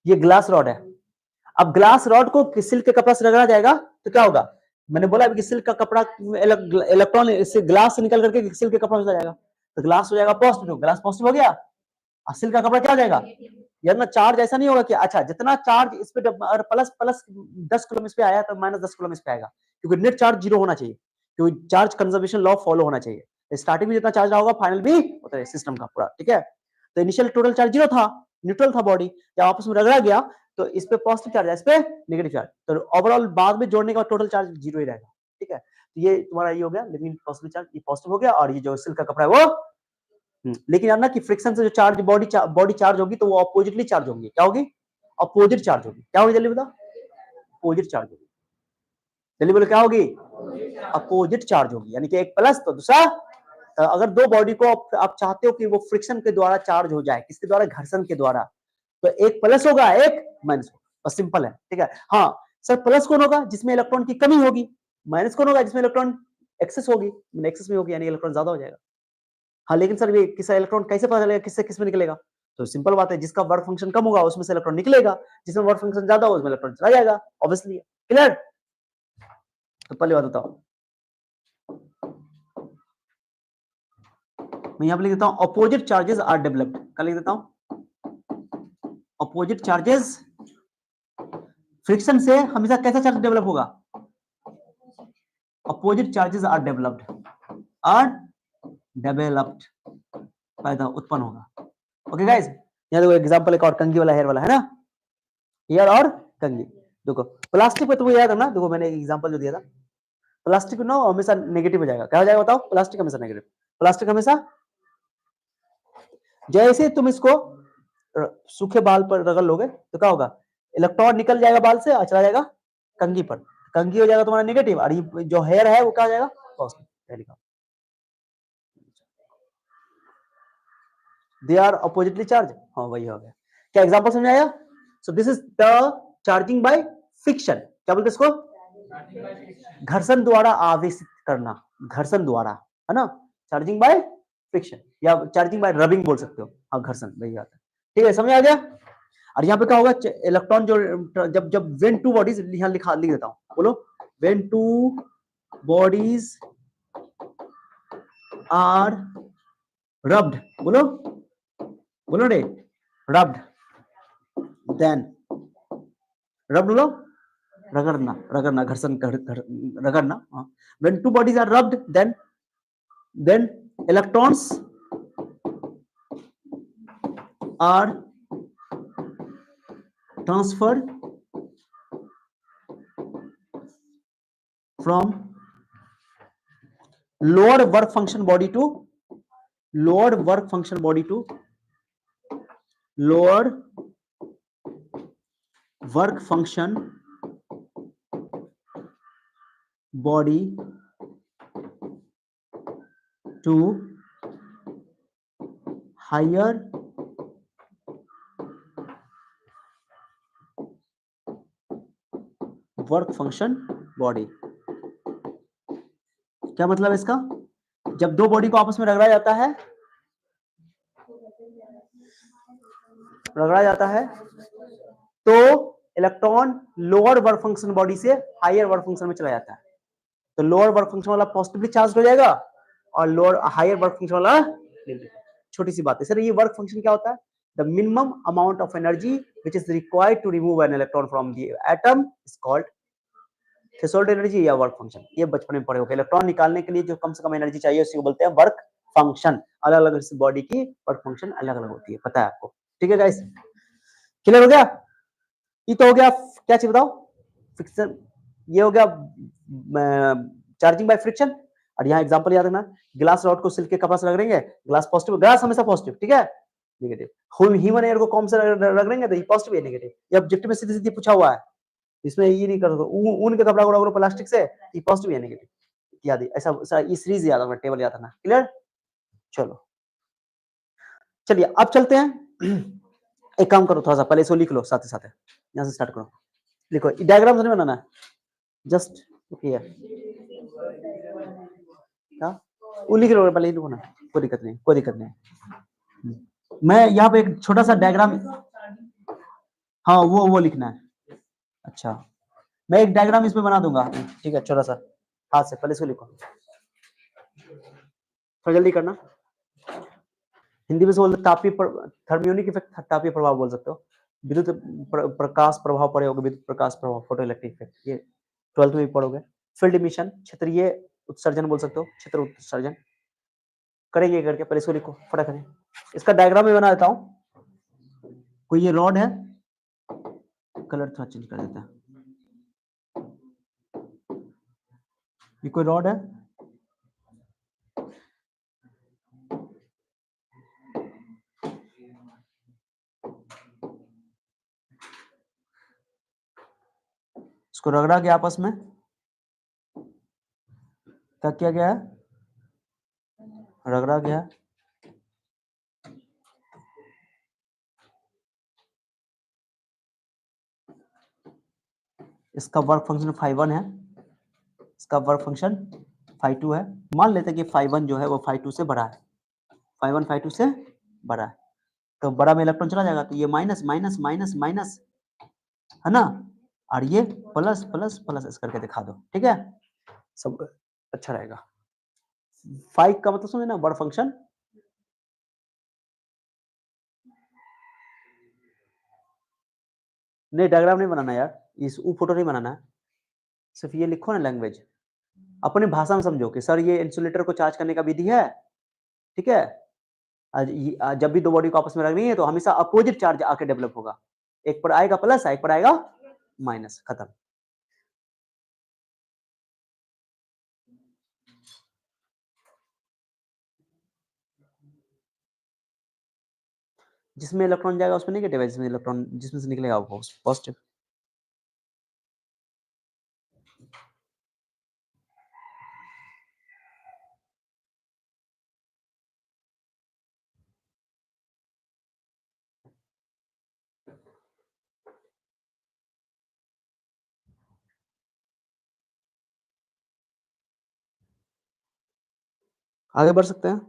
[SPEAKER 1] ये ग्लास रॉड है। अब ग्लास रॉड को सिल्क के कपड़ा से रगड़ा जाएगा तो क्या होगा? मैंने बोला कि सिल्क का कपड़ा इलेक्ट्रॉन इससे ग्लास से निकल करके सिल्क के कपड़ा में चला जाएगा, तो ग्लास हो जाएगा पॉजिटिव, ग्लास पॉजिटिव हो गया, और सिल्क का कपड़ा क्या हो जाएगा? यार ना, चार्ज ऐसा नहीं होगा कि अच्छा जितना चार्ज इस पे अगर प्लस प्लस 10 कूलम इस पे आया तो माइनस 10 कूलम इस पे आएगा, क्योंकि नेट चार्ज जीरो होना चाहिए, क्योंकि चार्ज कंजर्वेशन लॉ फॉलो होना चाहिए। स्टार्टिंग में जितना चार्ज रहा होगा फाइनल भी उतना सिस्टम का पूरा, ठीक है? तो इनिशियल टोटल चार्ज जीरो था, न्यूट्रल था बॉडी, जब आपस में रगड़ा गया तो इस पे पॉजिटिव चार्ज है, इस पे नेगेटिव चार्ज, तो ओवरऑल बाद में जोड़ने का टोटल चार्ज जीरो ही रहेगा, ठीक है? तो ये तुम्हारा ये हो गया, लेकिन पॉजिटिव चार्ज ये पॉजिटिव हो गया, और ये जो सिल्क का कपड़ा है वो लेकिन यार ना कि फ्रिक्शन से जो चार्ज बॉडी चार्ज होगी तो वो अपोजिटली चार्ज होगी, क्या होगी? अपोजिट चार्ज होगी। क्या होगी जल्दी बताओ? अपोजिट चार्ज होगी, जल्दी बोलो क्या होगी? अपोजिट चार्ज होगी, यानी कि एक प्लस तो दूसरा, अगर दो बॉडी को आप चाहते हो कि वो फ्रिक्शन के द्वारा चार्ज हो जाए, किसके द्वारा? घर्षण के द्वारा, तो एक प्लस होगा एक माइनस होगा, बस सिंपल है, ठीक है? हाँ सर, प्लस कौन होगा? जिसमें इलेक्ट्रॉन की कमी होगी। माइनस कौन होगा? जिसमें इलेक्ट्रॉन एक्सेस होगी, एक्सेस में होगी, यानी इलेक्ट्रॉन ज्यादा हो जाएगा। हाँ लेकिन सर ये किसका इलेक्ट्रॉन कैसे पता चलेगा किससे किसमें निकलेगा? तो सिंपल बात है, जिसका वर्क फंक्शन कम होगा उसमें से इलेक्ट्रॉन निकलेगा, जिसमें वर्क फंक्शन ज्यादा होगा उसमें इलेक्ट्रॉन चला जाएगा, ऑब्वियसली। क्लियर? तो पहले बात बताओ, मैं यहाँ पे लिख देता हूँ अपोजिट चार्जेस आर डेवलप्ड। क्या लिख देता हूँ? अपोजिट चार्जेस, फ्रिक्शन से हमेशा कैसा चार्ज डेवलप होगा? Opposite charges are developed, are developed, पैदा उत्पन्न होगा। ओके गाइस, यहाँ देखो एग्जांपल एक और कंघी वाला हेयर वाला है ना, हेयर और कंघी। देखो प्लास्टिक पे तो याद है ना, देखो मैंने एग्जांपल जो दिया था, प्लास्टिक ना हमेशा नेगेटिव हो जाएगा। क्या हो जाएगा बताओ? प्लास्टिक हमेशा नेगेटिव, प्लास्टिक हमेशा। जैसे तुम इसको सूखे बाल पर रगड़ लोगे तो क्या होगा? इलेक्ट्रॉन निकल जाएगा बाल से और चला जाएगा कंघी पर, कंघी हो जाएगा तुम्हारा नेगेटिव, और ये जो हेयर है वो क्या हो जाएगा? Positive. They are oppositely charge, हाँ वही हो गया। क्या एग्जांपल समझ आया? So this is the charging by friction. क्या बोलते हैं इसको? घर्षण द्वारा आवेशित करना, घर्षण द्वारा, है ना? चार्जिंग बाय फ्रिक्शन या चार्जिंग बाय रबिंग बोल सकते हो, हाँ घर्षण वही आता है, ठीक है? समझ आ गया? और यहाँ पे क्या होगा? इलेक्ट्रॉन जो जब जब व्हेन टू बॉडीज, यहाँ लिख देता हूँ, बोलो when two bodies are rubbed, बोलो बोलो रे, रब्ड, देन रब लो, रगड़ना, रगड़ना, घर्षण रगड़ना। When two bodies are rubbed, then electrons are transferred from lower work function body to lower work function body to lower work function body to higher work function body. क्या मतलब है इसका? जब दो बॉडी को आपस में रगड़ा जाता है तो electron lower work function body से हायर वर्क फंक्शन में चला जाता है। तो लोअर वर्क फंक्शन वाला पॉजिटिवली चार्ज हो जाएगा और लोअर हायर वर्क फंक्शन वाला नेगेटिव। छोटी सी बात है सर, ये वर्क फंक्शन क्या होता है? The minimum amount of energy which is required to remove an electron from the atom is called threshold energy या वर्क फंक्शन। ये बचपन में पढ़े होंगे। इलेक्ट्रॉन निकालने के लिए जो कम से कम एनर्जी चाहिए उसी को बोलते हैं वर्क फंक्शन। अलग अलग बॉडी की वर्क फंक्शन अलग अलग होती है, पता है आपको? ठीक है गाइस, क्लियर हो गया? ये तो हो गया, क्या चाहिए बताओ? फ्रिक्शन। ये हो गया चार्जिंग बाय फ्रिक्शन। और यहाँ एग्जांपल याद रखना, ग्लास रॉड को सिल्क के कपड़ा से रगड़ेंगे, ग्लास पॉजिटिव, ग्लास हमेशा पॉजिटिव, ठीक है? नेगेटिव। ह्यूमन एयर को कॉम से रगड़ेंगे तो ये पॉजिटिव है नेगेटिव। ये ऑब्जेक्टिव में सीधी सीधी पूछा हुआ है, इसमें ये नहीं कर सकते। ऊन के कपड़ा को रगड़ो प्लास्टिक से, ये पॉजिटिव है नेगेटिव। याद है ऐसा, ये सीरीज याद रखना, टेबल याद रखना। क्लियर? चलो चलिए अब चलते हैं। एक काम करो, थोड़ा सा पहले इसको लिख लो साथ ही साथ, यहाँ से स्टार्ट करो। लिखो, डायग्राम नहीं बनाना है, जस्ट हियर। क्या? वो लिख लो पहले, लिखो ना, कोई दिक्कत नहीं, कोई दिक्कत नहीं। मैं यहाँ पे एक छोटा सा डायग्राम, हाँ वो लिखना है। अच्छा, मैं एक डायग्राम इसमें बना दूंगा, ठीक है? छोटा सा हाथ से, पहले इसको लिखो, थोड़ा जल्दी करना। हिंदी में से बोलते तापीय थर्मियोनिक इफेक्ट, तापीय प्रभाव बोल सकते हो। विद्युत प्रकाश प्रभाव पड़े होगा, विद्युत प्रकाश प्रभाव, फोटो इलेक्ट्रिक इफेक्ट, ये 12th में भी पढ़ोगे। फील्ड इमिशन, क्षेत्रीय उत्सर्जन बोल सकते हो, क्षेत्र उत्सर्जन। करेंगे करके, पहले इसको लिखो फटाफट। इसका डायग्राम भी बना देता हूँ। कोई ये रॉड है, कलर थोड़ा चेंज कर देता है। ये कोई रॉड है, इसको रगड़ा के आपस में क्या किया गया है? रगड़ा गया। इसका वर्क फंक्शन φ1 है, इसका वर्क फंक्शन φ2 है। मान लेते हैं कि φ1 जो है वो φ2 से बड़ा है, φ1 φ2 से बड़ा है, तो बड़ा में इलेक्ट्रॉन चला जाएगा, तो ये माइनस माइनस माइनस माइनस है ना, और ये प्लस प्लस प्लस, इस करके दिखा दो, ठीक है? सब अच्छा रहेगा। 5 का मतलब समझे ना, वर्क फंक्शन। नहीं, डायग्राम नहीं बनाना यार, इस फोटो नहीं बनाना है, सिर्फ ये लिखो ना लैंग्वेज, अपने भाषा में समझो कि सर ये इंसुलेटर को चार्ज करने का विधि है, ठीक है? जब भी दो बॉडी को आपस में रखनी है तो हमेशा अपोजिट चार्ज आके डेवलप होगा, एक पर आएगा प्लस, एक पर आएगा माइनस, खत्म। जिसमें इलेक्ट्रॉन जाएगा उसमें नेगेटिव है, जिसमें इलेक्ट्रॉन जिसमें से निकलेगा वो पॉजिटिव। आगे बढ़ सकते हैं।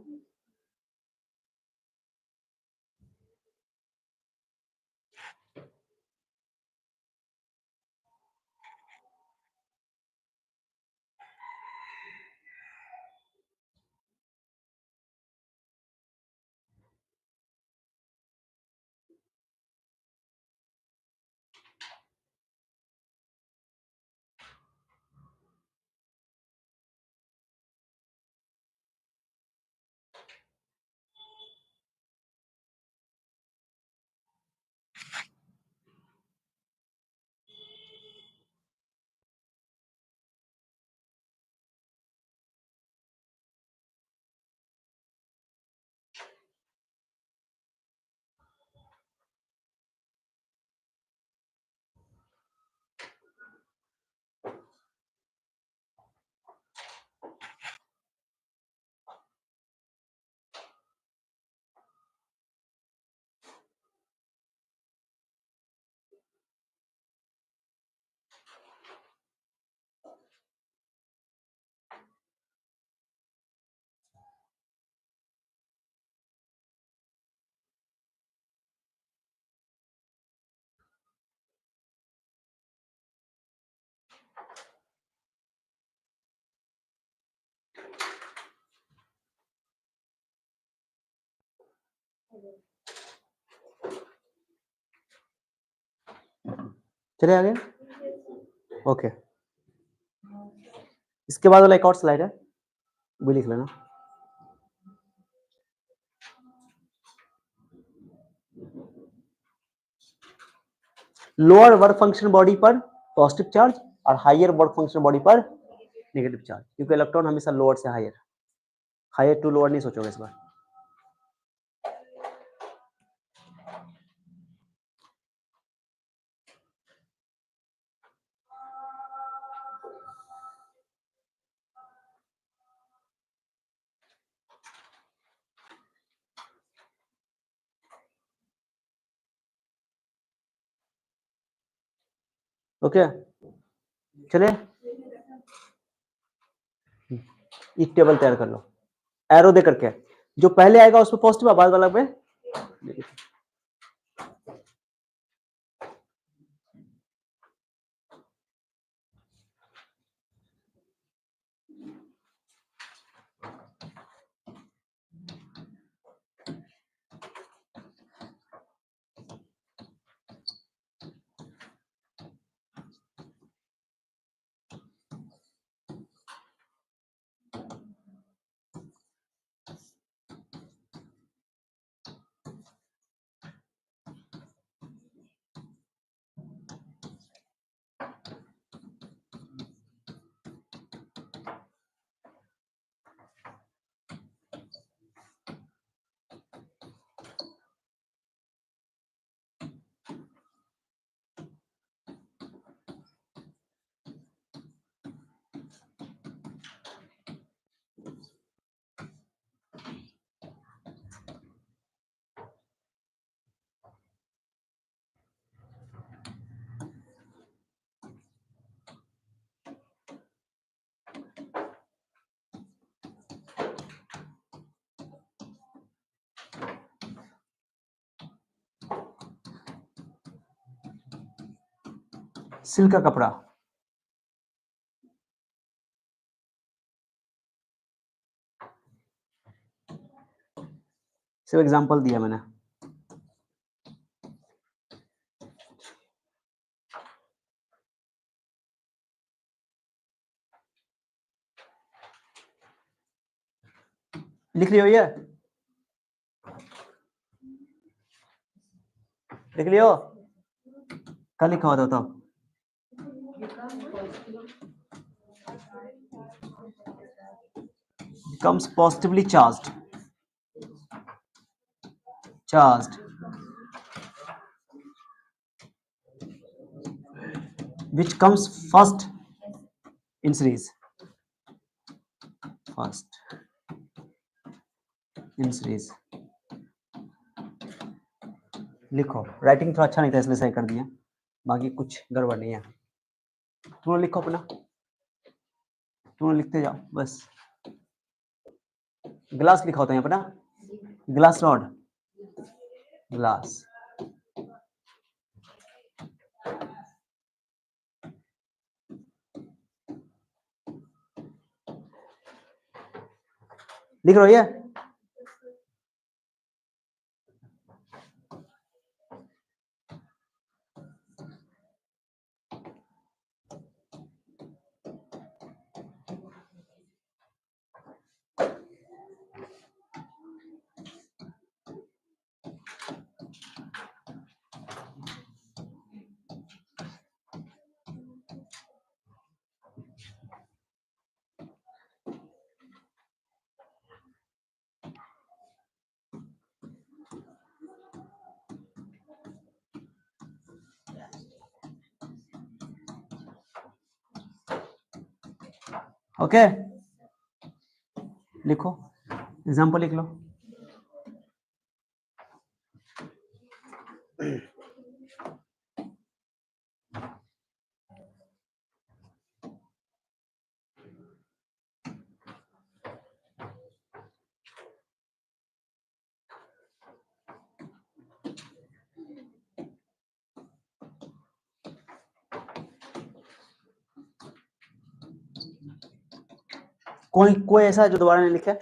[SPEAKER 1] चले आगे। ओके, इसके बाद वाला एक और स्लाइड है, वो लिख लेना। लोअर वर्क फंक्शन बॉडी पर पॉजिटिव चार्ज और हायर वर्क फंक्शन बॉडी पर नेगेटिव चार्ज, क्योंकि इलेक्ट्रॉन हमेशा लोअर से हायर, हायर टू लोअर नहीं सोचोगे इस बार। ओके, चले एक टेबल तैयार कर लो, एरो दे करके, जो पहले आएगा उसमें पॉजिटिव, बाद वाला पे नेगेटिव। सिल्क का कपड़ा, सिर्फ एग्जांपल दिया मैंने। लिख लियो, ये लिख लियो, कल लिखा हुआ था। Becomes positively charged, which comes first in series, लिखो, राइटिंग थोड़ा अच्छा नहीं था इसलिए सही कर दिया, बाकी कुछ गड़बड़ नहीं है। तुम लिखो अपना, तुम लिखते जाओ बस। ग्लास लिखा होता है अपना, ग्लास रॉड, ग्लास। लिख रहे हो ये? ओके, लिखो, एग्जाम्पल लिख लो। कोई ऐसा है जो दोबारा नहीं लिखा है?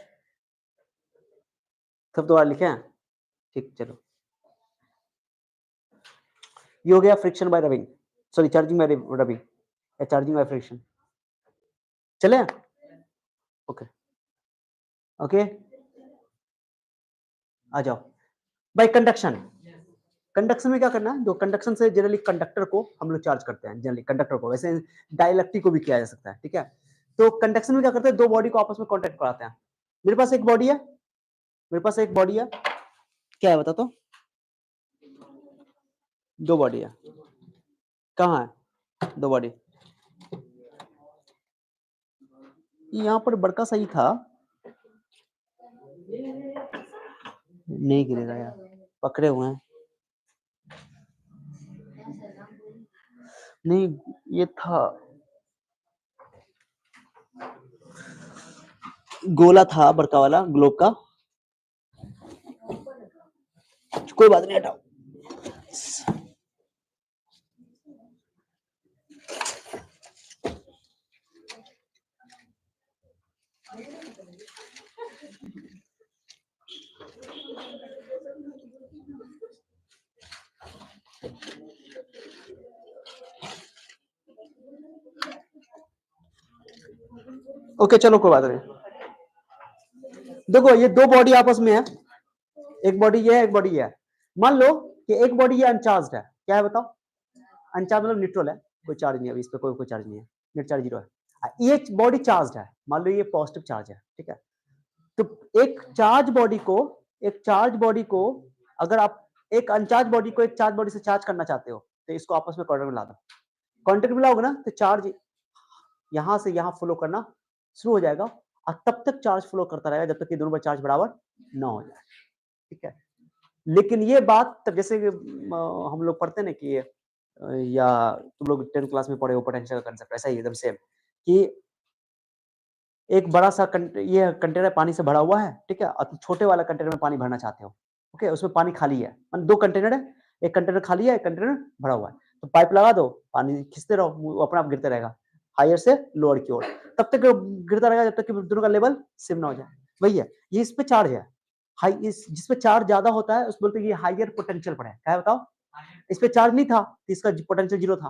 [SPEAKER 1] सब दोबारा लिखे हैं? ठीक, चलो। ये हो गया friction bye rubbing, sorry charging by rubbing या चार्जिंग बाय फ्रिक्शन। चले? ओके ओके, आ जाओ। बाय कंडक्शन, कंडक्शन में क्या करना है? जो कंडक्शन से जनरली कंडक्टर को हम लोग चार्ज करते हैं, जनरली कंडक्टर को, वैसे डाइलेक्ट्रिक को भी किया जा सकता है, ठीक है। तो कंडक्शन में क्या करते हैं? दो बॉडी को आपस में कांटेक्ट कराते हैं। मेरे पास एक बॉडी है, मेरे पास एक बॉडी है, क्या है बता तो? दो बॉडी है, कहाँ है दो बॉडी? यहाँ पर बड़का सही था, नहीं गिरेगा यार, पकड़े हुए हैं। नहीं, ये था, गोला था बड़का वाला ग्लोब का, कोई बात नहीं, हटाओ। ओके चलो, कोई बात नहीं। देखो ये दो बॉडी आपस में है, एक बॉडी ये है, एक बॉडी ये है। मान लो कि एक बॉडी ये अनचार्ज है, क्या है बताओ? अनचार्ज मतलब न्यूट्रल है, कोई चार्ज नहीं है, इस पे कोई चार्ज नहीं है, नेट चार्ज 0 है। ये बॉडी चार्ज है, मान लो ये पॉजिटिव चार्ज है, ठीक है। तो एक चार्ज बॉडी को, एक चार्ज बॉडी को अगर आप एक अनचार्ज बॉडी को एक चार्ज बॉडी से चार्ज करना चाहते हो, तो इसको आपस में कॉन्टेक्ट में ला दो। कॉन्टेक्ट में लाओगे ना तो चार्ज यहां से यहां फ्लो करना शुरू हो जाएगा, और तब तक चार्ज फ्लो करता रहेगा जब तक कि दोनों पर चार्ज बराबर ना हो जाए, ठीक है। लेकिन ये बात तब जैसे हम लोग पढ़ते ना कि या तुम लोग 10th क्लास में पढ़े हो पोटेंशियल का कांसेप्ट, ऐसा ही एकदम सेम कि एक बड़ा सा ये कंटेनर पानी से भरा हुआ है, ठीक है, और छोटे वाला कंटेनर में पानी भरना चाहते हो, ओके, उसमें पानी खाली है, दो कंटेनर है, एक कंटेनर खाली है, एक कंटेनर भरा हुआ है, तो पाइप लगा दो, पानी खींचते रहो, वो अपने आप गिरते रहेगा हायर से लोअर की ओर, तब तक गिरता रहेगा जब तक कि दोनों का लेवल सेम ना हो जाए। वही है, ये इस पे चार्ज है, हाई, इस जिस पे चार्ज ज्यादा होता है उस बोलते हैं ये हायर पोटेंशियल पर है, क्या है बताओ? इस पे चार्ज नहीं था तो इसका पोटेंशियल 0 था,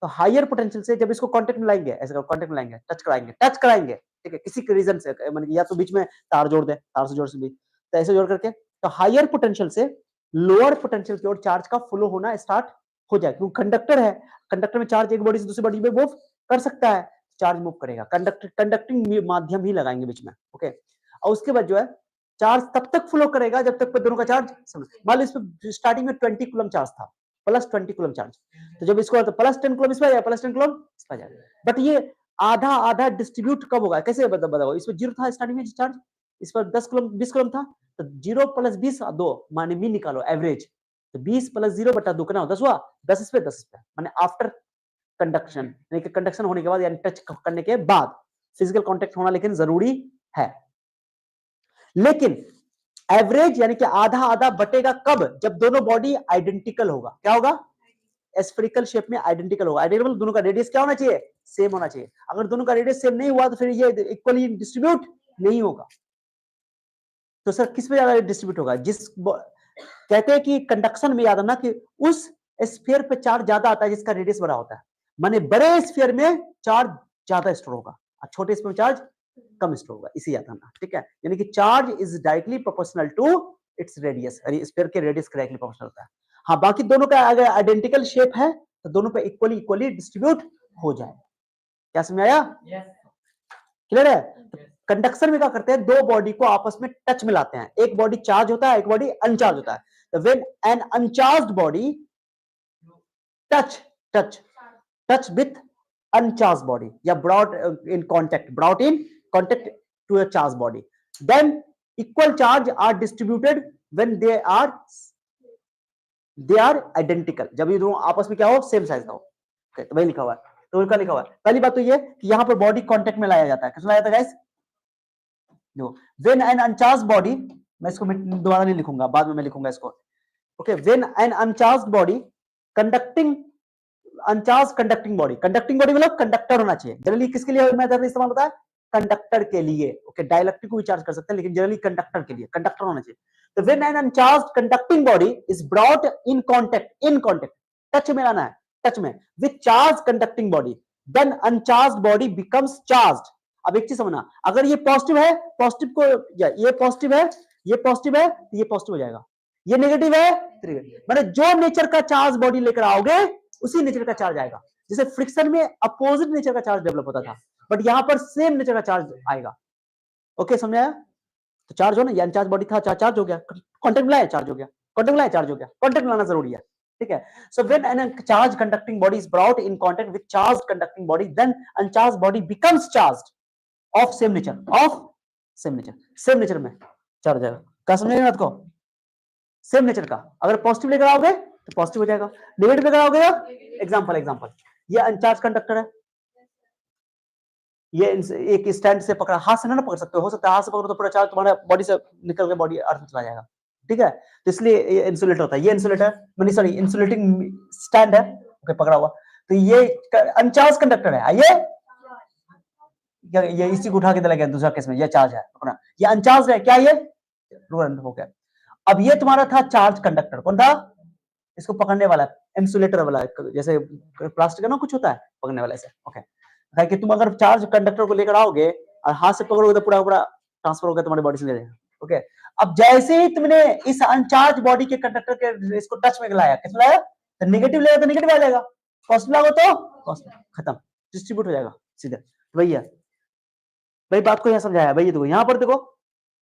[SPEAKER 1] तो हायर पोटेंशियल से जब इसको कांटेक्ट में लाएंगे, ऐसे कांटेक्ट में लाएंगे, टच कराएंगे, ठीक है, किसी के रीजन से, मतलब या तो बीच में तार जोड़ दे, तार से जोड़ से बीच, तो ऐसे जोड़ करके, तो हायर पोटेंशियल से लोअर पोटेंशियल की ओर चार्ज का फ्लो होना स्टार्ट हो जाए, क्योंकि कंडक्टर है, कंडक्टर में चार्ज एक बॉडी से दूसरी बॉडी में मूव कर सकता है, चार्ज मूव करेगा, कंडक्टिंग माध्यम ही लगाएंगे बीच में, ओके। और उसके बाद जो है चार्ज तब तक फ्लो करेगा जब तक दोनों का चार्ज, मान लो इस पे स्टार्टिंग में 20 कूलम चार्ज था, प्लस 20 कूलम चार्ज, तो जब इसको प्लस 10 कूलम इस पर जाएगा, प्लस 10 कूलम इस पर जाएगा, बट ये आधा आधा डिस्ट्रीब्यूट कब होगा, कैसे बताओ? इसमें 0 था स्टार्टिंग में चार्ज, इस पर 10 कूलम 20 कूलम था, तो 0 प्लस 20 2, माने मीन निकालो एवरेज, तो 20 प्लस 0 बटा 2 कितना हुआ? 10 हुआ, 10 इस पे 10 इस पे, माने आफ्टर कंडक्शन, यानी कि कंडक्शन होने के बाद, यानी टच करने के बाद फिजिकल कांटेक्ट होना लेकिन जरूरी है। लेकिन एवरेज यानी कि आधा आधा बटेगा कब? जब दोनों बॉडी आइडेंटिकल होगा, क्या होगा? स्फेरिकल शेप में आइडेंटिकल होगा, आइडेंटिकल दोनों का रेडियस क्या होना चाहिए? सेम होना चाहिए। अगर दोनों का रेडियस सेम नहीं हुआ तो फिर ये इक्वली डिस्ट्रीब्यूट नहीं होगा। तो सर किस पे ज्यादा डिस्ट्रीब्यूट होगा? कहते हैं कि कंडक्शन में याद रखना कि उस स्फीयर पे चार्ज ज्यादा आता है जिसका रेडियस बड़ा होता है, माने बड़े स्फीयर में चार्ज ज्यादा स्टोर होगा और छोटे स्फीयर में चार्ज कम स्टोर होगा, इसी याद रखना, ठीक है। यानी कि charge is directly proportional to its radius, sphere के रेडियस के डायरेक्टली प्रोपोर्शनल होता है। हाँ, बाकी दोनों का अगर आइडेंटिकल शेप है तो दोनों पे इक्वली इक्वली डिस्ट्रीब्यूट हो जाए। क्या समझ आया? क्लियर है? तो कंडक्शन में क्या करते हैं? दो बॉडी को आपस में टच में लाते हैं, एक बॉडी चार्ज होता है, एक बॉडी अनचार्ज होता है। तो when an uncharged body touch with uncharged body या brought in contact to a charged body, then equal charge are distributed when they are identical, जब ये दोनों आपस में क्या हो? सेम साइज का हो। तो वही लिखा हुआ है, तो क्या लिखा हुआ है? पहली बात तो ये कि यहां पर बॉडी कांटेक्ट में लाया जाता है, किसमें लाया जाता है गाइस? देखो, व्हेन एन अनचार्ज्ड बॉडी, मैं इसको दोबारा नहीं लिखूंगा, बाद में मैं लिखूंगा इसको, okay. When an uncharged body conducting अनचार्ज conducting body, conducting body मतलब कंडक्टर होना चाहिए, जनरली किसके लिए मेथड इस्तेमाल होता है? कंडक्टर के लिए, ओके, डाइलेक्ट्रिक को भी चार्ज कर सकते हैं, लेकिन जनरली कंडक्टर के लिए कंडक्टर होना चाहिए। तो when an uncharged conducting body is brought in contact, touch में लाना है, टच में, with charge conducting body, then uncharged body becomes charged. अब एक चीज समझना, अगर ये पॉजिटिव है, पॉजिटिव को, ये पॉजिटिव है, ये पॉजिटिव है, तो ये पॉजिटिव हो जाएगा, ये नेगेटिव है, मतलब जो नेचर का चार्ज बॉडी लेकर आओगे उसी नेचर का चार्ज आएगा। जैसे फ्रिक्शन में अपोजिट नेचर का चार्ज डेवलप होता था, बट यहां पर सेम नेचर का चार्ज आएगा। ओके, समझाया? तो चार्ज हो ना, ये अनचार्ज बॉडी था, चार्ज हो गया, कांटेक्ट मिलाया, चार्ज हो गया, कांटेक्ट मिलाया, चार्ज हो गया, कांटेक्ट मिलाना जरूरी है, ठीक है। So when an charge conducting body is brought in contact with charge conducting body, then uncharge body becomes charged of same nature में चार्ज हो जाएगा। क्या समझेगा बात को? सेम नेचर का, अगर पॉजिटिव लेकर आओगे तो पॉजिटिव हो जाएगा, नेगेटिव लेकर आओगे, एग्जांपल, ये अनचार्ज कंडक्टर है, ये एक स्टैंड से पकड़ा, हाथ से ना पकड़ सकते हो सकता है हाथ से पकड़ो तो पूरा चार्ज तुम्हारे बॉडी से निकल के बॉडी अर्थ में चला जाएगा, ठीक है। तो इसलिए ये इंसुलेटर होता है, ये इंसुलेटर सॉरी इंसुलेटिंग स्टैंड है, ओके, पकड़ा हुआ, तो ये अनचार्ज कंडक्टर है। आइए, ये इसी को उठा के चला गया दूसरा केस में, ये चार्ज है, पकड़ा, ये अनचार्ज है, क्या ये हो गया। अब ये तुम्हारा था चार्ज कंडक्टर, कौन था? इसको पकड़ने वाला, इंसुलेटर वाला, जैसे प्लास्टिक का ना कुछ होता है पकड़ने वाला ऐसे, ओके। कि तुम अगर चार्ज कंडक्टर को लेकर आओगे और हाथ से पकड़ोगे तो पूरा पूरा ट्रांसफर होगा तुम्हारी बॉडी से ले जाएगा, ओके। अब जैसे ही तुमने इस अनचार्ज बॉडी के कंडक्टर के इसको टच में लाया, किस लाया, तो नेगेटिव लेगा तो नेगेटिव आ जाएगा, पॉजिटिव लागो तो पॉजिटिव, खत्म, डिस्ट्रीब्यूट हो जाएगा सीधे। वही है भाई, बात को यहाँ समझाया भाई। देखो यहाँ पर देखो,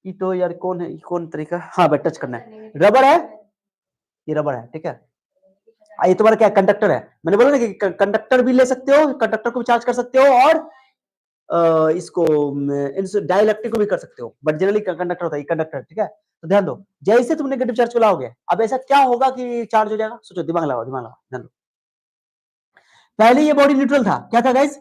[SPEAKER 1] ये तो यार कौन है, कौन तरीका, हाँ भाई, टच करना है, रबर है, ये रबर है, ठीक है। ये तुम्हारा क्या कंडक्टर है, मैंने बोला ना कि कंडक्टर भी ले सकते हो, कंडक्टर को भी चार्ज कर सकते हो, और इसको डाइलेक्ट्रिक को भी कर सकते हो, बट जनरली कंडक्टर होता है, कंडक्टर, ठीक है। तो ध्यान दो, जैसे तुम नेगेटिव चार्ज को लाओगे, अब ऐसा क्या होगा कि चार्ज हो जाएगा, सोचो, दिमाग लगाओ, ध्यान दो। पहले ये बॉडी न्यूट्रल था, क्या था गाइस,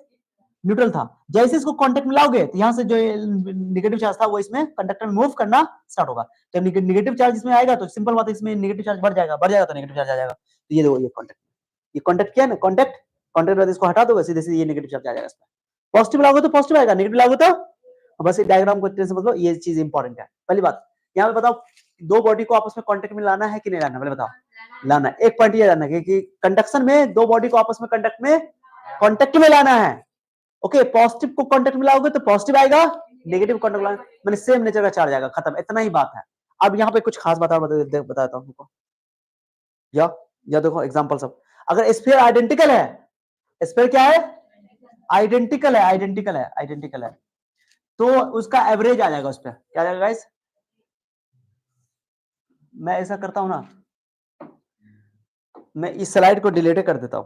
[SPEAKER 1] न्यूट्रल था। जैसे इसको कांटेक्ट में लाओगे तो यहां से जो नेगेटिव चार्ज था वो इसमें कंडक्टर में मूव करना स्टार्ट होगा। जब नेगेटिव चार्ज इसमें आएगा तो सिंपल बात है, इसमें नेगेटिव चार्ज बढ़ जाएगा तो नेगेटिव चार्ज आ जाएगा। तो ये देखो, ये कांटेक्ट क्या है ना, कांटेक्ट इसको हटा दोगे, सीधे सीधे ये नेगेटिव चार्ज आ जाएगा इसमें। पॉजिटिव लाओगे तो पॉजिटिव आएगा, नेगेटिव लाओगे तो, बस ये डायग्राम को इतने से मतलब ये चीज इंपॉर्टेंट है। पहली बात यहाँ पे बताओ, दो बॉडी को आपस में कांटेक्ट में लाना है कि नहीं लाना, पहले बताओ। लाना, एक पॉइंट ये जानना है कि कंडक्शन में दो बॉडी को आपस में कांटेक्ट में लाना है, ओके। पॉजिटिव को कांटेक्ट में लाओगे तो पॉजिटिव आएगा, नेगेटिव कांटेक्ट में मैंने सेम नेचर का चार्ज आएगा, खत्म, इतना ही बात है। अब यहाँ पे कुछ खास बताता हूँ तुमको, या देखो एग्जांपल सब, अगर स्फीयर आइडेंटिकल है, स्फीयर क्या है, आइडेंटिकल है, तो उसका एवरेज आ जाएगा उस पर, क्या आ जाएगा गाइस। मैं ऐसा करता हूं ना, मैं इस स्लाइड को डिलीट कर देता हूं,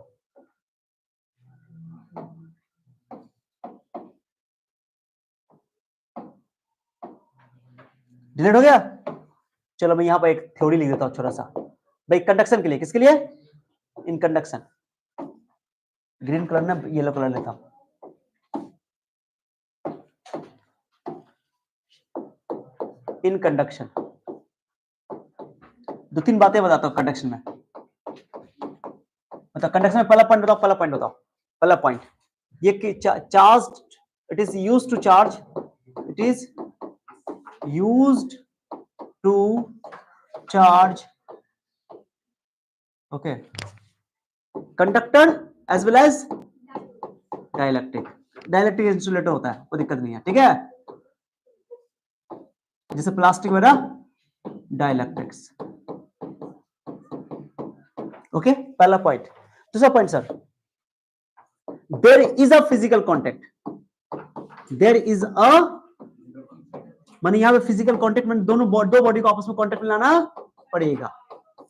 [SPEAKER 1] डिलीट हो गया। चलो मैं यहां पर एक थ्योरी लिख देता हूं छोटा सा भाई, कंडक्शन के लिए, किसके लिए, इन कंडक्शन, ग्रीन कलर ना येलो कलर लेता हूं। इन कंडक्शन दो तीन बातें बताता हूं कंडक्शन में, मतलब कंडक्शन में पहला पॉइंट ये charge, it is used to charge, okay, conductor as well as dielectric insulator होता है, कोई दिक्कत नहीं है, ठीक है। जैसे प्लास्टिक वगैरह डाइलेक्ट्रिक्स, ओके, पहला पॉइंट। दूसरा point sir, there is a physical contact, माने यहां पे फिजिकल कॉन्टेक्ट में दो बॉडी को आपस में कॉन्टेक्ट में लाना पड़ेगा,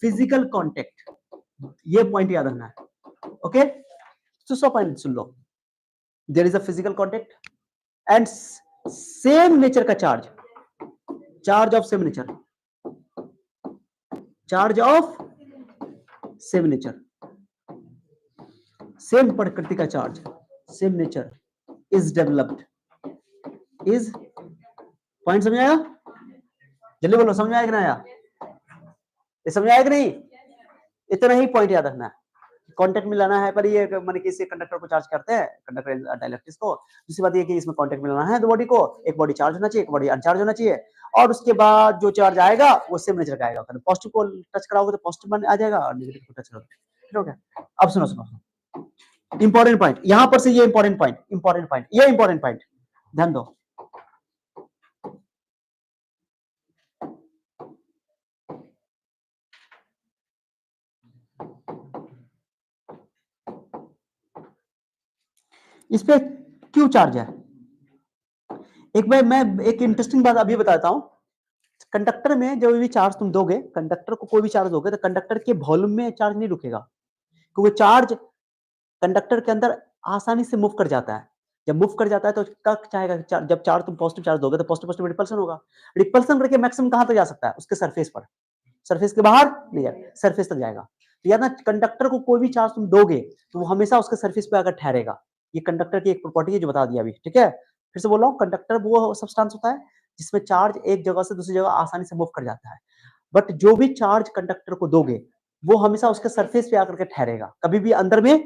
[SPEAKER 1] फिजिकल कॉन्टेक्ट, ये पॉइंट याद रखना है, ओके। दूसरा पॉइंट सुन लो, there is a physical contact and same nature का charge of same nature, same प्रकृति का charge, same nature is developed, point समझ आया, जल्दी बोलो, समझ आया कि नहीं आया, ये समझ आया कि नहीं, इतना ही पॉइंट याद रखना है। कांटेक्ट में लाना है, पर ये माने कि इससे कंडक्टर को चार्ज करते हैं, कंडक्टर डाइलेक्ट्रिक्स को। दूसरी बात ये कि इसमें कांटेक्ट में लाना है दो बॉडी को, एक बॉडी चार्ज होना चाहिए, एक बॉडी अनचार्ज होना चाहिए, और उसके बाद जो चार्ज आएगा वो सेम नेचर का आएगा। पॉजिटिव को टच कराओगे तो पॉजिटिव आ जाएगा, और नेगेटिव को टच करोगे ठीक हो गया। अब सुनो सुनो इंपॉर्टेंट पॉइंट, यहां पर से ये इंपॉर्टेंट पॉइंट, ये इंपॉर्टेंट पॉइंट ध्यान दो। इस पे क्यू चार्ज है। एक मैं एक इंटरेस्टिंग बात अभी बताता हूं। कंडक्टर में जब भी चार्ज तुम दोगे, कंडक्टर को कोई भी चार्ज दोगे तो कंडक्टर के वॉल्यूम में चार्ज नहीं रुकेगा, क्योंकि चार्ज कंडक्टर के अंदर आसानी से मूव कर जाता है। जब मूव कर जाता है तो क्या चाहेगा, जब चार्ज तुम पॉजिटिव चार्ज दोगे तो पॉजिटिव पॉजिटिव रिपल्सन होगा। रिपल्सन करके मैक्सिमम कहां तक जा सकता है, उसके सरफेस पर, सरफेस के बाहर नहीं जाएगा, सरफेस तक जाएगा। तो याद ना, कंडक्टर को कोई भी चार्ज तुम दोगे तो वो हमेशा उसके सरफेस पे आकर ठहरेगा। ये कंडक्टर की एक प्रॉपर्टी है जो बता दिया अभी, ठीक है। फिर से बोल रहा हूँ, कंडक्टर वो सब्सटेंस होता है जिसमें चार्ज एक जगह से दूसरी जगह आसानी से मूव कर जाता है, बट जो भी चार्ज कंडक्टर को दोगे वो हमेशा उसके सरफेस पे आकर के ठहरेगा, कभी भी अंदर में,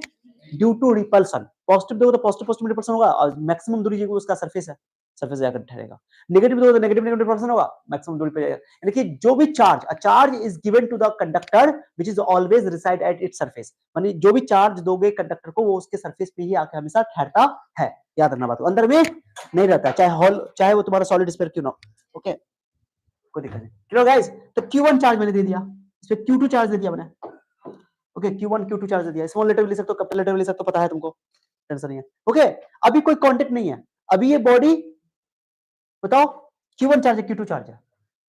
[SPEAKER 1] ड्यू टू रिपल्सन। पॉजिटिव दोगे तो पॉजिटिव पॉजिटिव रिपल्सन होगा, और मैक्सिमम दूरी जो उसका सरफेस है, सरफेस जाकर ठहरेगा। नेगेटिव दोगे तो नेगेटिव नेगेटिव रिपल्सन होगा, मैक्सिमम दूरी पे जाएगा। यानी कि जो भी charge, a charge is given to the conductor which is always reside at its surface, माने जो भी चार्ज दोगे कंडक्टर को वो उसके सरफेस पे ही आके हमेशा ठहरता है। याद रखना बात, अंदर में नहीं रहता, चाहे हॉल, चाहे वो तुम्हारा सॉलिड स्फीयर क्यों ना हो। ओके, कोई दिक्कत नहीं। चलो गाइस, तो Q1 चार्ज मैंने दे दिया, इस पे Q2 चार्ज दे दिया मैंने। ओके, Q1 Q2 चार्ज दे दिया, स्मॉल लेटर भी ले सकते हो, कैपिटल लेटर भी ले सकते हो, पता है तुमको, टेंशन नहीं है। ओके, अभी कोई कांटेक्ट नहीं है, अभी ये बॉडी बताओ Q1 चार्ज है, Q2 चार्ज है,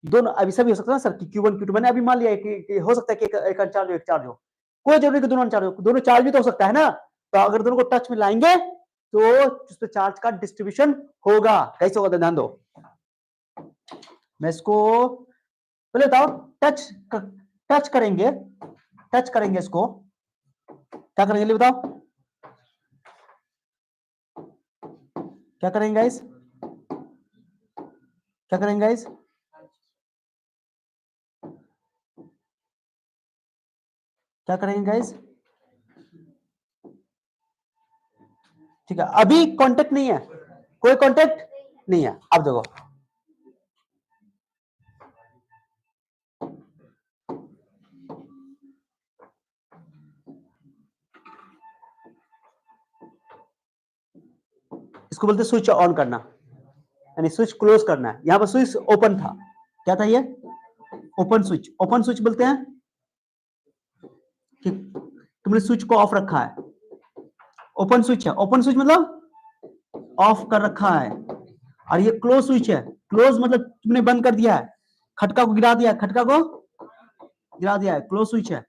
[SPEAKER 1] दोनों अभी सभी हो सकता है ना सर कि Q1 Q2, मैंने अभी मान लिया कि हो सकता है कि एक अनचार्ज हो एक चार्ज हो, कोई जरूरी कि दोनों अनचार्ज हो, दोनों चार्ज भी तो हो सकता है ना। तो अगर दोनों को टच में लाएंगे तो उस पे चार्ज का डिस्ट्रीब्यूशन होगा। कैसे होगा ध्यान दो, मैं इसको पहले बताओ, टच करेंगे, टच करेंगे इसको, क्या करेंगे बताओ, क्या करेंगे गाइस, क्या करेंगे गाइस, क्या करेंगे गाइस, ठीक है। अभी कांटेक्ट नहीं है, कोई कांटेक्ट नहीं है। अब देखो, इसको बोलते स्विच ऑन करना, यानी स्विच क्लोज करना है। यहां पर स्विच ओपन था, क्या था ये, ओपन स्विच, ओपन स्विच बोलते हैं कि तुमने स्विच को ऑफ रखा है, ओपन स्विच है, ओपन स्विच मतलब ऑफ कर रखा है, और ये क्लोज स्विच है, क्लोज मतलब तुमने बंद कर दिया है, खटका को गिरा दिया, खटका को गिरा दिया है, क्लोज स्विच है।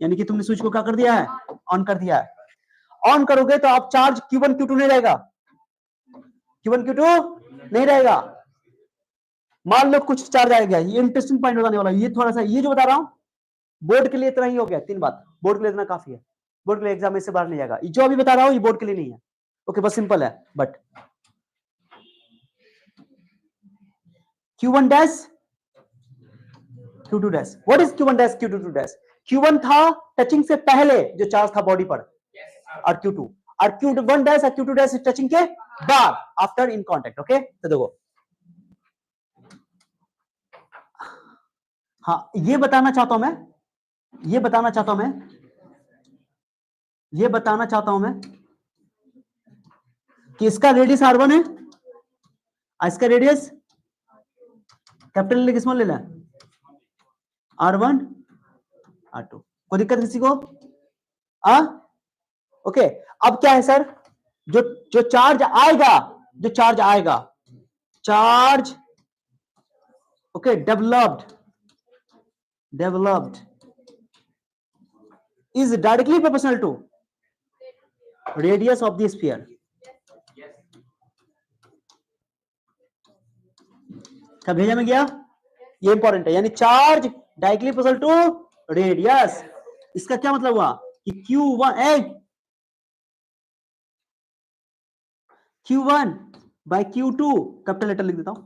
[SPEAKER 1] यानी कि तुमने स्विच को क्या कर दिया है, ऑन कर दिया है। ऑन करोगे तो आप चार्ज Q1 Q2 नहीं रहेगा, Q1 Q2 नहीं रहेगा। मान लो कुछ चार्ज आएगा, ये इंटरेस्टिंग पॉइंट बताने वाला, ये थोड़ा सा, ये जो बता रहा हूं बोर्ड के लिए इतना ही हो गया, 3 बात बोर्ड के लिए इतना काफी है, बोर्ड के लिए एग्जाम से बाहर नहीं जाएगा, जो अभी बता रहा हूं ये बोर्ड के लिए नहीं है। ओके, बस सिंपल है। But Q1 dash Q2 dash, what is Q1 dash Q2 dash, Q1 था टचिंग से पहले जो चार्ज था बॉडी पर, और Q2, और Q1 डैश और Q2 डैश टचिंग के बाद, आफ्टर इन कांटेक्ट। ओके, तो देखो, हाँ ये बताना चाहता हूं मैं, ये बताना चाहता हूं मैं, ये बताना चाहता हूं मैं कि इसका रेडियस R1 है, इसका रेडियस कैपिटल ले स्मॉल ले लें, R1 R2, कोई दिक्कत किसी को, आ ओके। अब क्या है सर, जो जो चार्ज आएगा, जो चार्ज आएगा, charge okay developed is directly proportional to radius of the sphere। क्या भेजा में गया, ये इंपॉर्टेंट है, यानी charge directly proportional to radius. इसका क्या मतलब हुआ कि Q1 bye Q2, capital letter लिख देता हूं,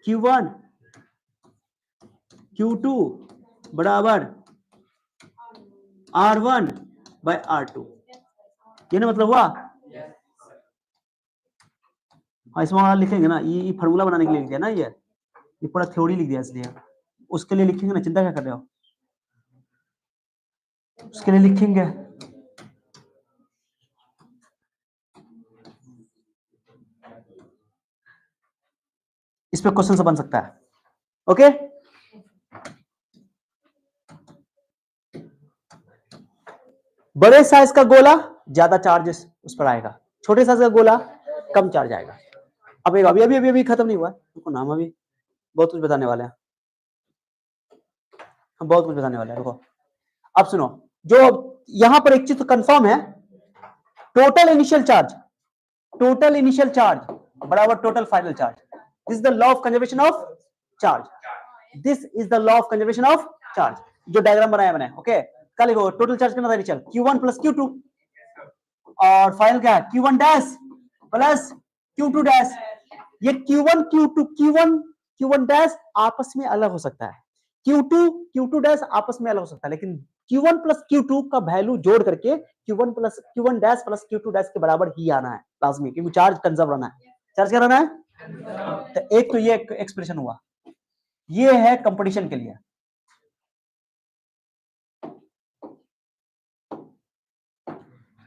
[SPEAKER 1] Q1 Q2 बराबर R1 by R2, ये ना मतलब हुआ। हाँ इसमें वाला लिखेंगे ना, ये फॉर्मूला बनाने के लिए लिख दिया ना, ये पूरा थ्योरी लिख दिया, इसलिए उसके लिए लिखेंगे ना, चिंता क्या कर रहे हो, उसके लिए लिखेंगे। इस पे क्वेश्चन से बन सकता है। ओके, बड़े साइज का गोला ज्यादा चार्ज उस पर आएगा, छोटे साइज का गोला कम चार्ज आएगा। अब अभी अभी अभी अभी खत्म नहीं हुआ, रुको ना, हम अभी बहुत कुछ बताने वाले हैं, हम बहुत कुछ बताने वाले हैं, रुको। अब सुनो, जो यहां पर एक चीज तो कंफर्म है, टोटल इनिशियल चार्ज बराबर total final charge. This is the law of conservation of charge, this is the law of conservation of charge, जो डायग्राम बनाया मैंने। ओके, कल लिखो टोटल चार्ज कितना था, चल Q1 प्लस Q2, और फाइनल क्या है, Q1 dash plus Q2 dash. ये Q1 Q2 Q1 डैश आपस में अलग हो सकता है, Q2 डैश आपस में अलग हो सकता है, लेकिन Q1 प्लस Q2 का वैल्यू जोड़ करके Q1 dash plus Q2 dash के बराबर ही आना है लाजमी, क्योंकि चार्ज कंजर्व रहना है। चार्ज क्या रहना है? तो एक तो ये एक्सप्रेशन हुआ, ये है कंपटीशन के लिए।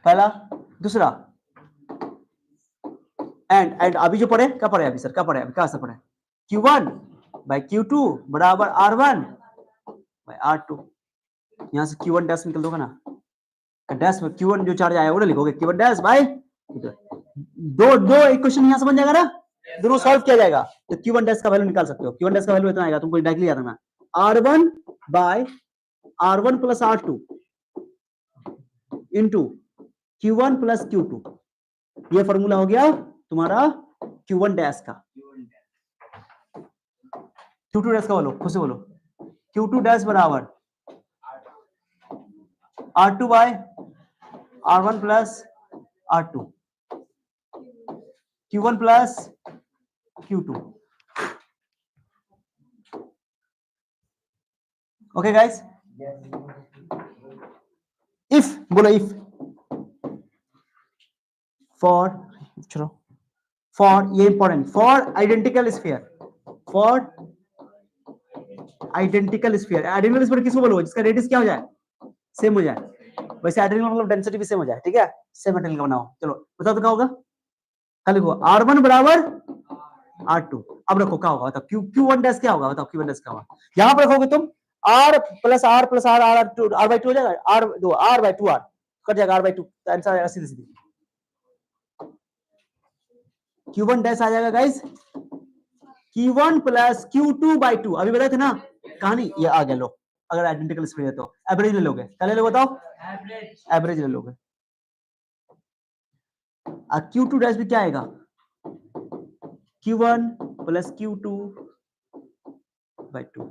[SPEAKER 1] पहला, दूसरा, एंड अभी जो पढ़े क्या पढ़े, अभी सर क्या पढ़े, अभी क्या सर पढ़े, Q1 बाई Q2 बराबर R1 बाई R2। यहां से Q1 डैश निकल दोगे ना, डैश में Q1 जो चार्ज आया वो ना लिखोगे, Q1 डैश बाई दो दो इक्वेशन यहां से बन जाएगा ना, दोनों सॉल्व किया जाएगा, तो Q1 डैश का वैल्यू निकाल सकते हो। Q1 डैश का वैल्यू इतना आएगा, तुमको डायरेक्टली याद रखना, R1 by R1 plus R2 into Q1 plus Q2, ये फॉर्मूला हो गया तुम्हारा Q1 डैश का। Q2 डैश का बोलो, खुद से बोलो, Q2 डैश बराबर R2 by R1 plus R2, Q1 plus Q2। Okay guys, if बोलो, इफ फॉर, चलो फॉर, ये important, for identical sphere, for identical sphere, identical sphere किसको बोलो, जिसका रेडियस क्या हो जाए, सेम हो जाए, वैसे आइडेंटिकल मतलब डेंसिटी भी सेम हो जाए, ठीक है, सेम आइडेंटिकल बनाओ। चलो बताओ तो क्या होगा, कल लिखो R1 बराबर R2। अब रखो क्या होगा, बताओ Q1 डैश क्या होगा, बताओ Q1 डैश क्या होगा, यहां पर रखोगे तुम R plus R plus R R by 2 हो जाएगा, R बाई 2 R कट जाएगा, R बाई 2, आंसर आएगा सीधे सीधे, Q1 डैश आ जाएगा guys Q1 plus Q2 by 2, अभी बताए थे ना कहानी, ये आ गया। लो अगर आइडेंटिकल स्पीड है तो एवरेज ले लोगे, क्या ले लोगे बताओ, एवरेज ले लोगे। Q2 डैश भी क्या आएगा, Q1 प्लस Q2 बाई 2।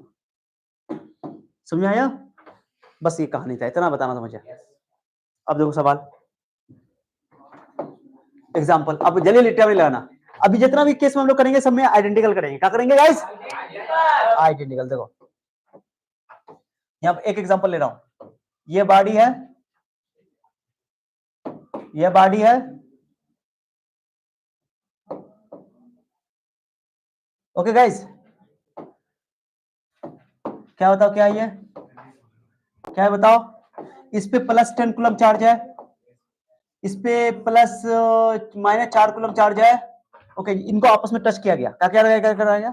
[SPEAKER 1] समझ आया, बस ये कहानी था, इतना बताना था मुझे। अब देखो सवाल, एग्जांपल, अब जल्दी लिट्टा नहीं लगाना, अभी जितना भी केस में हम लोग करेंगे सब में आइडेंटिकल करेंगे, क्या करेंगे गाइस, आइडेंटिकल। देखो यहाँ एक एग्जांपल ले रहा हूं, ये बॉडी है, ये बॉडी है, ओके गाइस, क्या बताओ, क्या ये क्या है बताओ, इस पे प्लस 10 कूलम चार्ज है, इस पे प्लस माइनस 4 कूलम चार्ज है। ओके, इनको आपस में टच किया गया, क्या क्या कराया गया,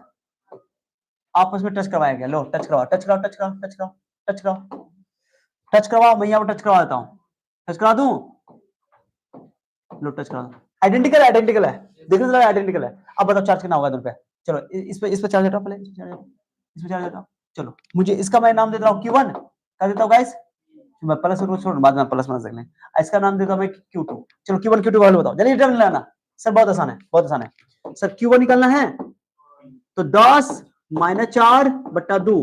[SPEAKER 1] आपस में टच करवाया गया। लो टच करवाओ, टच कराओ, टच कराओ, टच कराओ, टच कराओ, टच करवाओ, मैं यहाँ पर टच करवा देता हूँ, टच करा दूं, लो टच करा, आइडेंटिकल आइडेंटिकल है, देखने से लगा आइडेंटिकल है। अब बताओ चार्ज कितना होगा दोनों पे, चलो इस पे चार्ज हटाओ, पहले इस पे चार्ज हटाओ। चलो मुझे इसका मैं नाम दे देता हूँ Q1, क्या देता हूँ गाइस, मैं प्लस छोड़ बाद में प्लस माइनस देख लें, इसका नाम देता हूँ मैं Q2। चलो Q1 Q2 वैल्यू बताओ, जल्दी रिटर्न लाना सर, बहुत आसान है, बहुत आसान है सर। Q1 निकालना है तो 10 माइनस 4 बट्टा 2,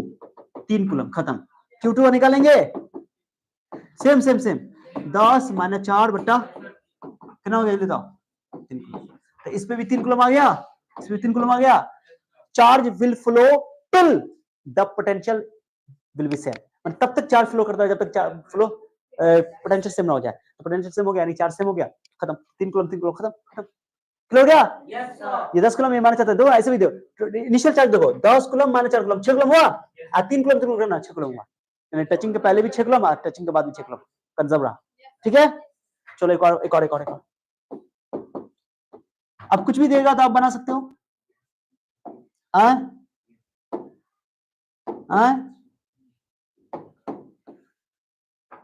[SPEAKER 1] 3 कूलम, खत्म। Q2 निकालेंगे, सेम सेम सेम, 10 माइनस 4 बट्टा कितना हो गया, बताओ 3 कूलम। तो इस पे भी 3 कूलम आ गया, इस पे 3 कूलम आ गया। Charge will flow till the potential will be same, तब तक चार्ज फ्लो करता है जब तक फ्लो पोटेंशियल सेम ना हो जाए। तो पोटेंशियल सेम हो गया यानी चार्ज सेम हो गया, खत्म। 3 कूलम खत्म खत्म। क्लियर हो गया? ये 10 कूलम ये माना चाहते दो, ऐसे भी दो। इनिशियल चार्ज देखो 10 कूलम माइनस 4 कूलम 6 कूलम हुआ, और 3 कूलम करना 6 कूलम हुआ, यानी टचिंग के पहले भी 6 कूलम और टचिंग के बाद भी 6 कूलम कंजर्व रहा। ठीक है, चलो एक और। अब कुछ भी देगा तो आप बना सकते हो।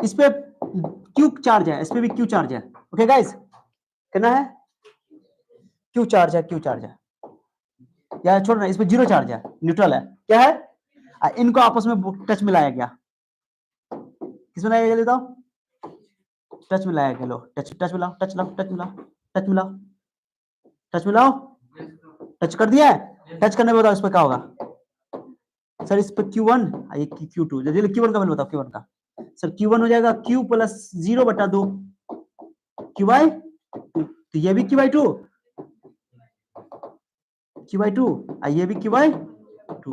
[SPEAKER 1] इस पे क्यू चार्ज है, इस पे भी क्यू चार्ज है। ओके गाइस, कितना है? क्यू चार्ज है या छोड़ना, इस पे जीरो चार्ज है, न्यूट्रल है। क्या है? इनको आपस में टच मिलाया गया। किसमें लाया गया बताओ? टच मिलाया गया। लो टच मिलाओ, टच कर दिया है। टच करने के बाद इस पे क्या होगा सर? इस पे Q1 ये Q2, जल्दी Q1 का वैल्यू बताओ। Q1 का सर Q1 हो जाएगा Q प्लस 0/2 QY, तो ये भी QY2 ये भी QY2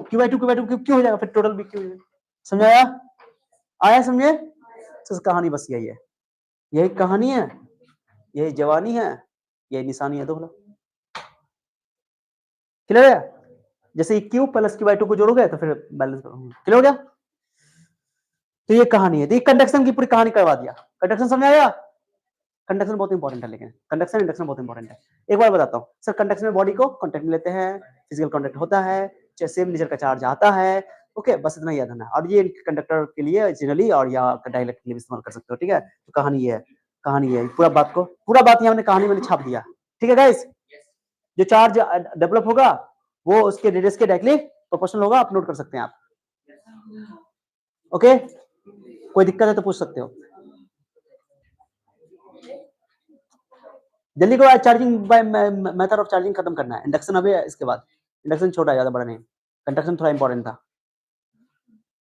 [SPEAKER 1] क्यों हो जाएगा फिर टोटल भी Q। समझ आया समझे? तो कहानी बस यही है, यही कहानी है, यही जवानी है, यही निशानी है। दोनों क्लियर है? जैसे Q प्लस Q/2 को जोड़ोगे तो फिर बैलेंस क्लियर हो गया। तो ये कहानी है, तो कंडक्शन की पूरी कहानी करवा दिया। कंडक्शन समझ आया? कंडक्शन बहुत इंपॉर्टेंट है, लेकिन कंडक्शन बहुत इंपॉर्टेंट है। एक बार बताता हूँ सर, कंडक्शन में बॉडी को कांटेक्ट में लेते हैं, फिजिकल कांटेक्ट होता है, सेम नेचर का चार्ज आता है। ओके, बस इतना याद रखना। और ये कंडक्टर के लिए जनरली और या डाइलेक्ट्रिक के लिए इस्तेमाल कर सकते हो। ठीक है, तो कहानी है, पूरा बात यहाँ हमने कहानी में छाप दिया। ठीक है गाइस, जो चार्ज डेवलप होगा वो उसके रेडियस के डायरेक्टली प्रोपोर्शनल होगा। आप नोट कर सकते हैं आप। ओके, कोई दिक्कत है तो पूछ सकते हो। जल्दी को charging by method of charging खत्म करना है। इंडक्शन अभी है, इसके बाद इंडक्शन छोटा है, ज्यादा बड़ा नहीं। कंडक्शन थोड़ा इंपॉर्टेंट था,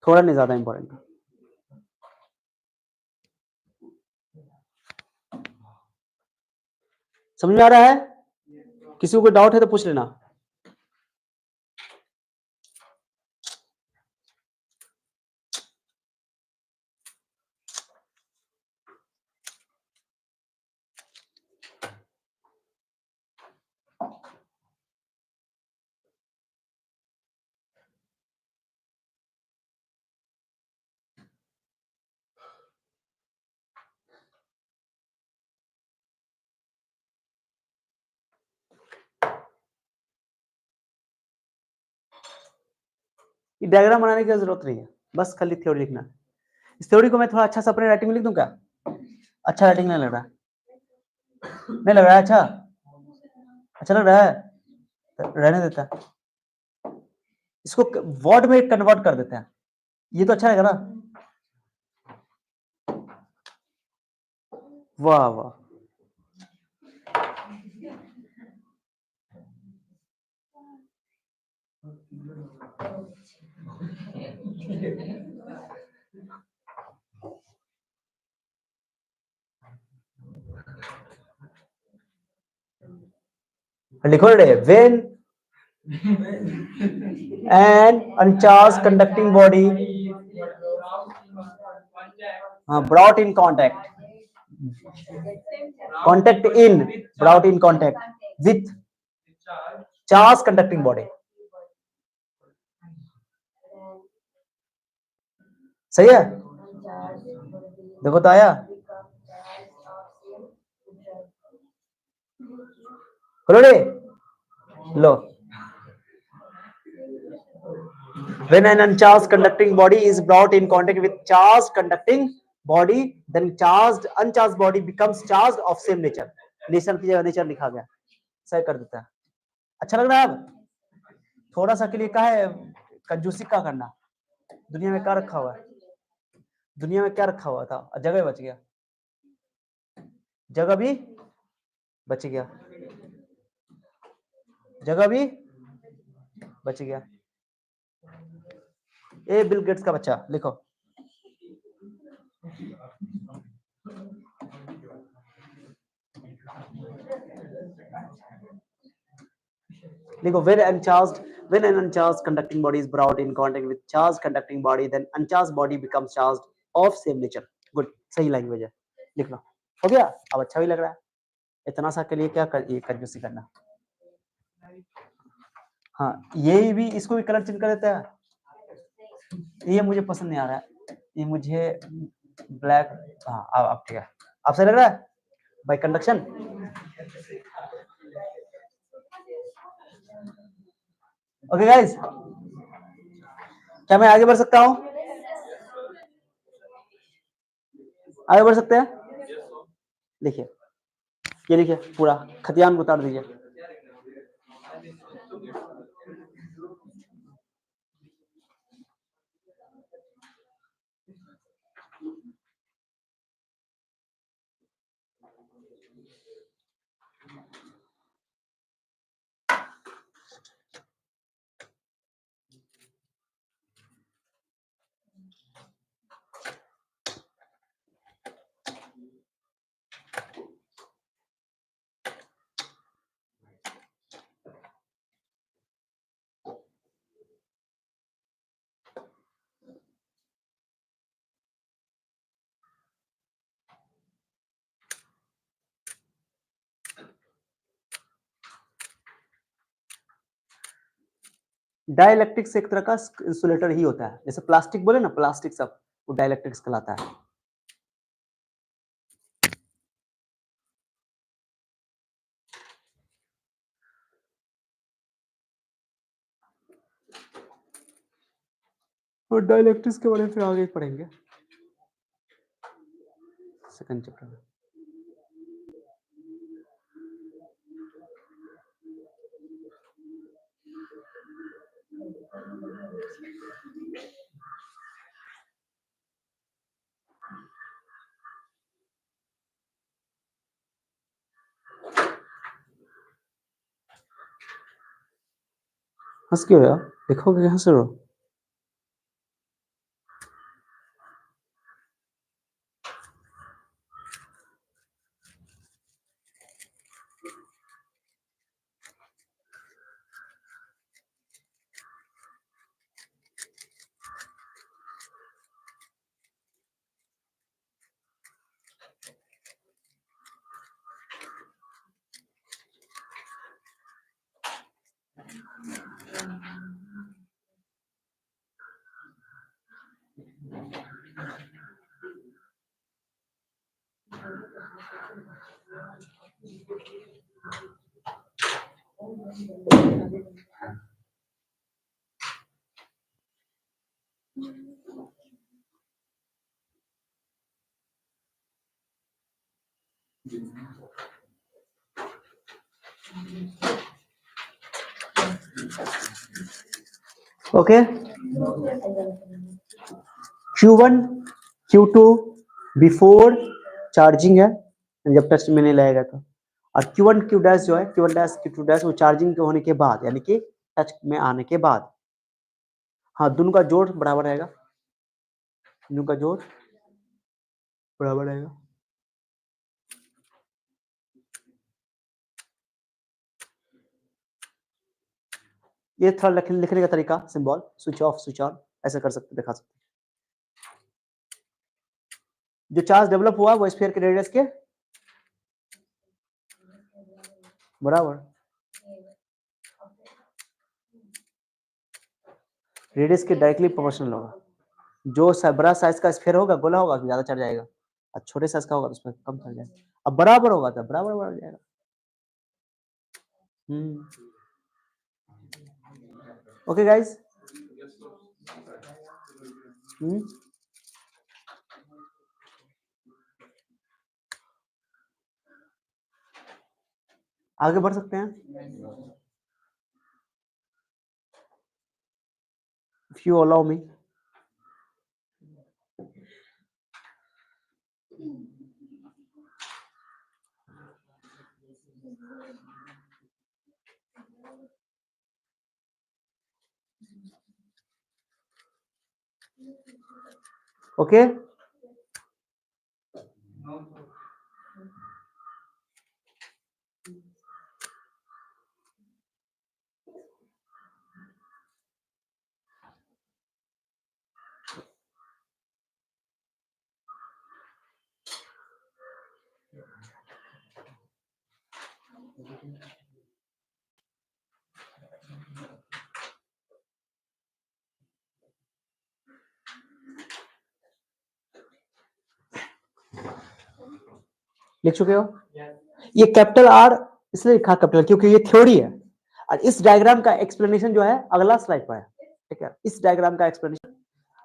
[SPEAKER 1] थोड़ा नहीं ज्यादा इंपॉर्टेंट था। समझ में आ रहा है? किसी को कोई डाउट है तो पूछ लेना। ये डायग्राम बनाने की जरूरत नहीं है, बस खाली थ्योरी लिखना। इस थ्योरी को मैं थोड़ा अच्छा सा अपने राइटिंग में लिख दूं क्या? अच्छा राइटिंग नहीं लग रहा? नहीं लग रहा है? अच्छा लग रहा है तो रहने देता है। इसको वर्ड में कन्वर्ट कर देते हैं, ये तो अच्छा रहेगा ना। वाह वाह, लिखो रे, when an uncharged conducting body brought in contact with charged conducting body। सही है? देखो तो आया। लो, when an uncharged conducting body is brought in contact with charged conducting body, then uncharged body becomes charged of same nature। Nature की जगह nature लिखा गया, सही कर देता है। अच्छा लग रहा है? अब थोड़ा सा के लिए क्या है कंजूसी का करना। दुनिया में क्या रखा हुआ है? दुनिया में क्या रखा हुआ था? जगह बच गया, जगह भी बच गया, जगह भी बच गया। ए बिल गेट्स का बच्चा लिखो, when an uncharged conducting body is brought in contact with charged conducting body, then uncharged body becomes charged of same nature। Good, सही लैंग्वेज है, लिख लो। हो गया? अब अच्छा भी लग रहा है। इतना सा के लिए क्या कर, ये कंजूसी करना। हाँ, ये भी, इसको भी कलर चेंज कर देता है। ये मुझे पसंद नहीं आ रहा है, ये मुझे ब्लैक, हाँ अब ठीक है, अब सही लग रहा है बाय कंडक्शन। ओके गाइस, क्या मैं आगे बढ़ सकता हूँ? आगे बढ़ सकते हैं? देखिए, ये देखिए, पूरा खतियान को उतार दीजिए। डाइलेक्ट्रिक्स एक तरह का इंसुलेटर ही होता है, जैसे प्लास्टिक बोले ना, प्लास्टिक सब वो डाइलेक्ट्रिक्स कहलाता है। और डाइलेक्ट्रिक्स के बारे में फिर आगे पढ़ेंगे सेकंड चैप्टर में। हंस क्यों रहे हो? देखोगे हंस रहे हो? Okay, Q1 Q2 before charging है, जब टच में नहीं लगेगा तो, और Q1 Q डैश जो है, Q1 डैश Q2 डैश वो चार्जिंग के होने के बाद, यानी कि टच में आने के बाद। हाँ, दोनों का जोड़ बराबर रहेगा, दोनों का जोड़ बराबर रहेगा। ये थोड़ा लिखने का तरीका, symbol switch off switch on ऐसे कर सकते, दिखा सकते। जो चार्ज डेवलप हुआ वो स्फीयर के रेडियस के बराबर, रेडियस के डायरेक्टली प्रोपोर्शनल होगा। जो बड़ा साइज का स्फीयर होगा, गोला होगा, तो ज्यादा चढ़ जाएगा, और छोटे साइज का होगा तो उसमें कम चढ़ जाएगा। अब बराबर होगा तो बराबर बढ़ जाएगा। ओके गाइस, आगे बढ़ सकते हैं, if you allow me। Okay, लिख चुके हो? ये कैपिटल आर इसलिए लिखा कैपिटल क्योंकि ये थ्योरी है और इस डायग्राम का एक्सप्लेनेशन जो है अगला स्लाइड पर है। ठीक है, इस डायग्राम का एक्सप्लेनेशन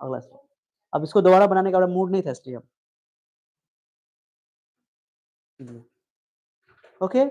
[SPEAKER 1] अगला स्लाइड। अब इसको दोबारा बनाने का मूड नहीं था इसलिए। ओके,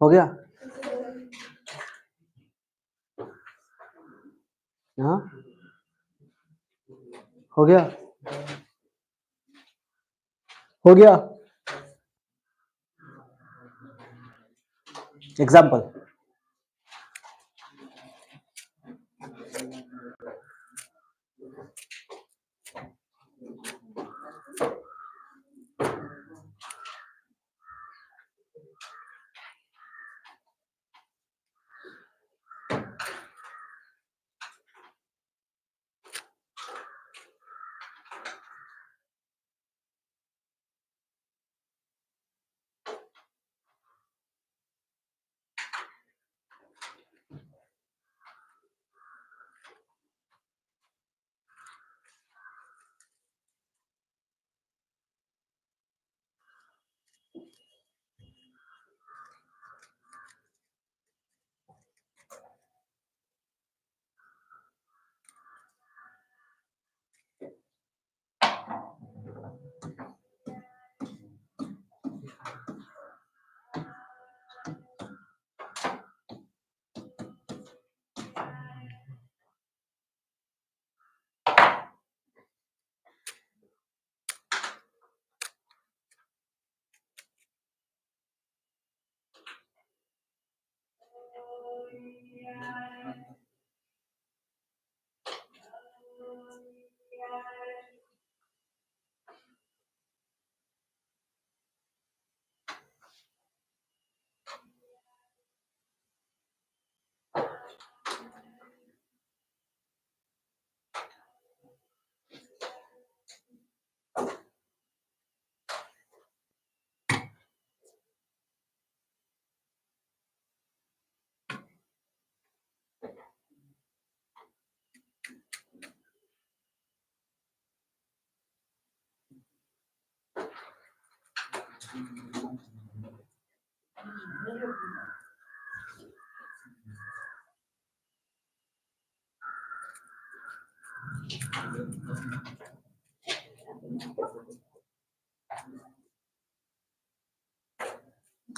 [SPEAKER 1] हो गया? हाँ, हो गया? हो गया? एग्जाम्पल,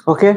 [SPEAKER 1] ओके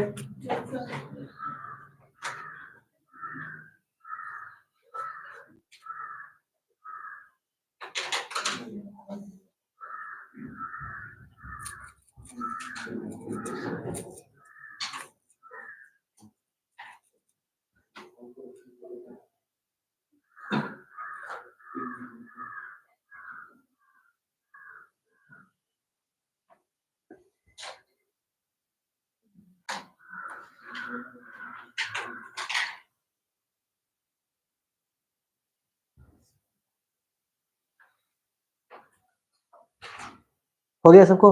[SPEAKER 1] हो गया सबको?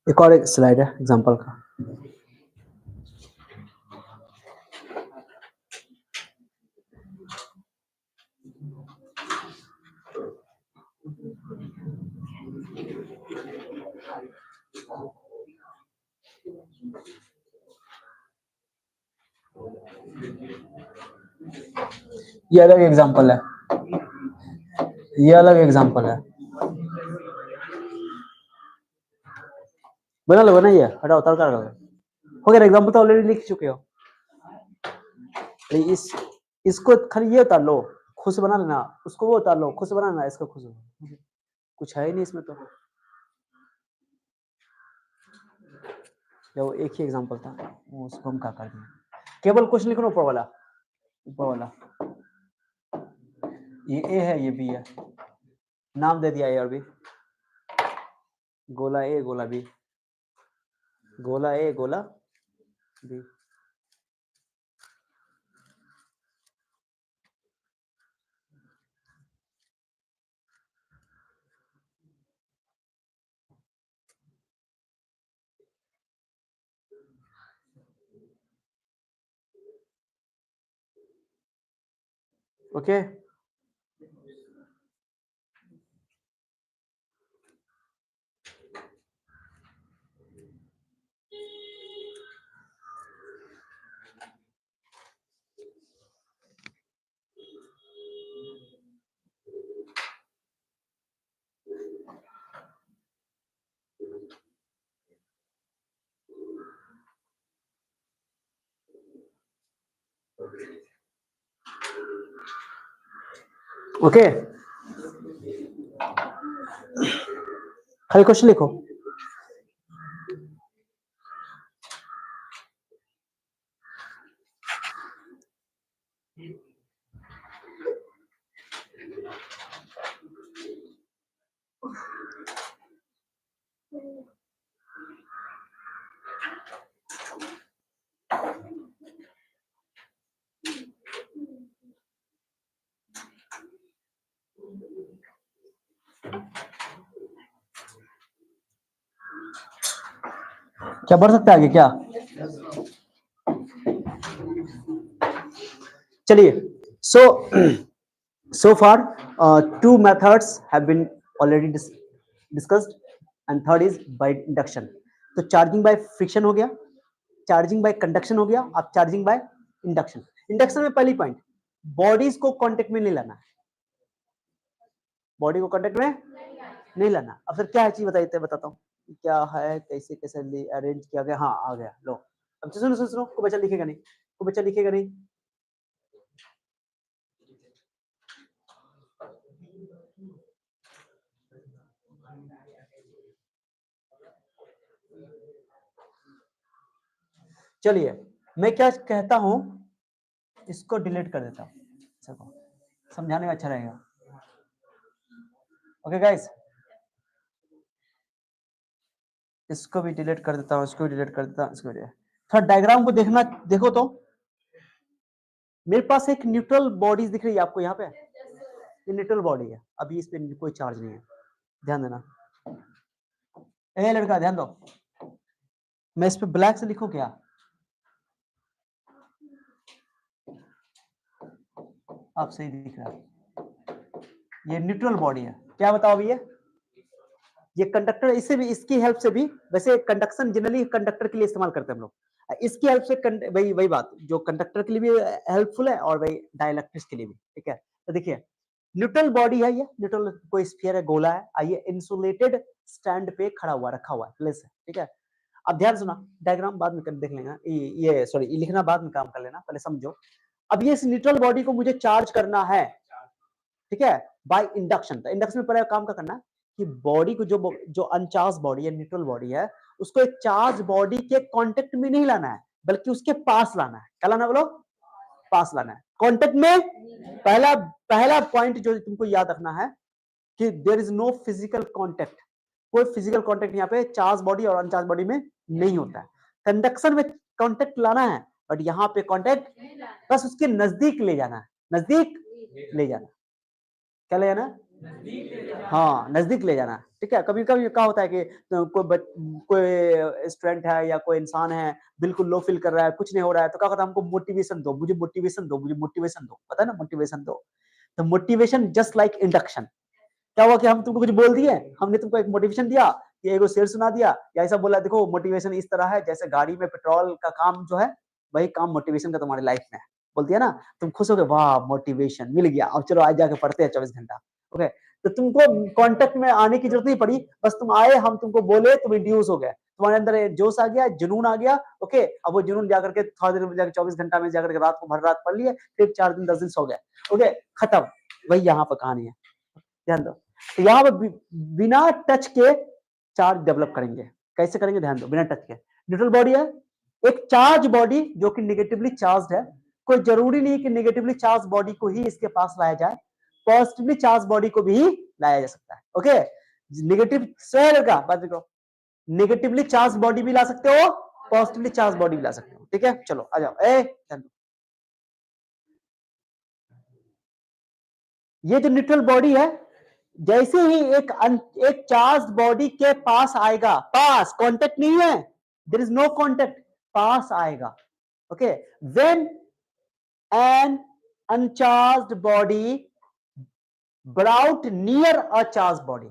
[SPEAKER 1] एक और एक स्लाइड है एग्जांपल का। ये अलग एग्जांपल है, ये अलग एग्जांपल है। बना लो, बनाइए, हटाओ, उतार कर हो गया। एग्जांपल तो ऑलरेडी लिख चुके हो। इस इसको खाली ये उतार लो, खुद से बना लेना, उसको वो उतार लो, खुद से बना लेना, इसको खुद से। कुछ है ही नहीं इसमें तो। जो एक ही एग्जांपल था वो उसको हम क्या कर दिए। केवल क्वेश्चन लिखो ना, ऊपर वाला, ऊपर वाला। ये ए है, ये बी है, नाम दे दिया ए और बी। गोला ए, गोला बी, गोला ए, गोला बी। ओके ओके, खाली क्वेश्चन लिखो। क्या बढ़ सकता है आगे क्या? चलिए, so far two methods have been already discussed and third is by induction। तो चार्जिंग बाय फ्रिक्शन हो गया, चार्जिंग बाय कंडक्शन हो गया, अब चार्जिंग बाय इंडक्शन। इंडक्शन में पहली पॉइंट, बॉडीज को कांटेक्ट में नहीं लाना है, बॉडी को कांटेक्ट में नहीं लाना। अब सर क्या है चीज बताइए, बताता हूँ क्या है, कैसे कैसे अरेंज किया गया। हाँ आ गया, लो अब सुनो सुनो सुनो, कोई बच्चा लिखेगा नहीं, कोई बच्चा लिखेगा नहीं। चलिए मैं क्या कहता हूं, इसको डिलीट कर देता हूं, समझाने में अच्छा रहेगा। ओके गाइस, इसको भी डिलीट कर देता हूं, इसको भी डिलीट कर देता हूं, इसको भी। थोड़ा डायग्राम को देखना, देखो तो मेरे पास एक न्यूट्रल बॉडी दिख रही है आपको यहाँ पे, ये न्यूट्रल बॉडी है, अभी इस पे कोई चार्ज नहीं है, ध्यान देना। ए लड़का ध्यान दो, मैं इस पे ब्लैक से लिखूं क्या? आप सही दिख रहा है, ये न्यूट्रल बॉडी है। क्या बताओ अभी ये कंडक्टर, इससे भी, इसकी हेल्प से भी, वैसे कंडक्शन जनरली कंडक्टर के लिए इस्तेमाल करते हैं हम लोग, इसकी हेल्प से वही वही बात जो कंडक्टर के लिए भी हेल्पफुल है और वही डाइलेक्ट्रिक्स के लिए भी, ठीक है। तो देखिए न्यूट्रल बॉडी है, ये न्यूट्रल कोई स्फीयर है, गोला है, आइए इंसुलेटेड स्टैंड पे खड़ा हुआ, रखा हुआ है, प्लेस है, ठीक है। अब ध्यान सुना, डायग्राम बाद में देख लेना, ये सॉरी लिखना बाद में काम कर लेना, पहले समझो। अब ये इस न्यूट्रल बॉडी को मुझे चार्ज करना है, ठीक है, बाय इंडक्शन। तो इंडक्शन में पहले काम का करना है कि बॉडी को जो अनचार्ज बॉडी है, न्यूट्रल बॉडी है, उसको एक चार्ज बॉडी के कांटेक्ट में नहीं लाना है, बल्कि उसके पास लाना है। क्या लाना बोलो? पास लाना है, कांटेक्ट में। पहला पॉइंट जो तुमको याद रखना है कि there is no physical contact, कोई फिजिकल कांटेक्ट यहाँ पे चार्ज बॉडी और अनचार्ज बॉडी में नहीं होता है। कंडक्शन में कांटेक्ट लाना है, बट यहाँ पे कांटेक्ट बस उसके नजदीक ले जाना है, नजदीक ले जाना। क्या ले जाना? हाँ, नजदीक ले जाना, ठीक है। कभी कभी क्या होता है कि कोई स्टूडेंट है या कोई इंसान है, बिल्कुल लो फील कर रहा है, कुछ नहीं हो रहा है, तो क्या कहता है, हमको मोटिवेशन दो, मुझे मोटिवेशन दो, मुझे मोटिवेशन दो, पता है ना, मोटिवेशन दो। तो मोटिवेशन जस्ट लाइक इंडक्शन। क्या हुआ कि हम तुमको कुछ बोल दिए, हमने तुमको एक मोटिवेशन दिया, कि एगो शेर सुना दिया, या ऐसा बोला, देखो मोटिवेशन इस तरह है जैसे गाड़ी में पेट्रोल का काम जो है, वही काम मोटिवेशन का तुम्हारी लाइफ में है। बोल दिया ना, तुम खुश हो गए, वाह मोटिवेशन मिल गया, अब चलो आज जाके पढ़ते हैं 24 घंटा। ओके, तो तुमको कांटेक्ट में आने की जरूरत नहीं पड़ी, बस तुम आए, हम तुमको बोले, तुम इंड्यूस हो गए, तुम्हारे अंदर जोश आ गया, जुनून आ गया। ओके, अब वो जुनून जाकर के थोड़ा देर में जाकर 24 घंटा में जाकर के रात को भर रात पढ़ लिए, फिर 4 दिन 10 दिन सो गए। ओके, खत्म। वही यहाँ पर कहानी है, ध्यान दो। तो यहाँ पर बिना टच के चार्ज डेवलप करेंगे। कैसे करेंगे? ध्यान दो, बिना टच के। न्यूट्रल बॉडी है, एक चार्ज बॉडी जो कि नेगेटिवली चार्ज है, कोई जरूरी नहीं कि नेगेटिवली चार्ज बॉडी को ही इसके पास लाया जाए, पॉजिटिवली चार्ज बॉडी को भी लाया जा सकता है। ओके, नेगेटिव शेयर का बात देखो, नेगेटिवली चार्ज बॉडी भी ला सकते हो, पॉजिटिवली चार्ज बॉडी भी ला सकते हो, ठीक है। चलो आ जाओ, ये जो न्यूट्रल बॉडी है, जैसे ही एक चार्ज बॉडी के पास आएगा, पास, कांटेक्ट नहीं है, देयर इज नो कांटेक्ट, पास आएगा। Okay, when an uncharged body brought near a charged body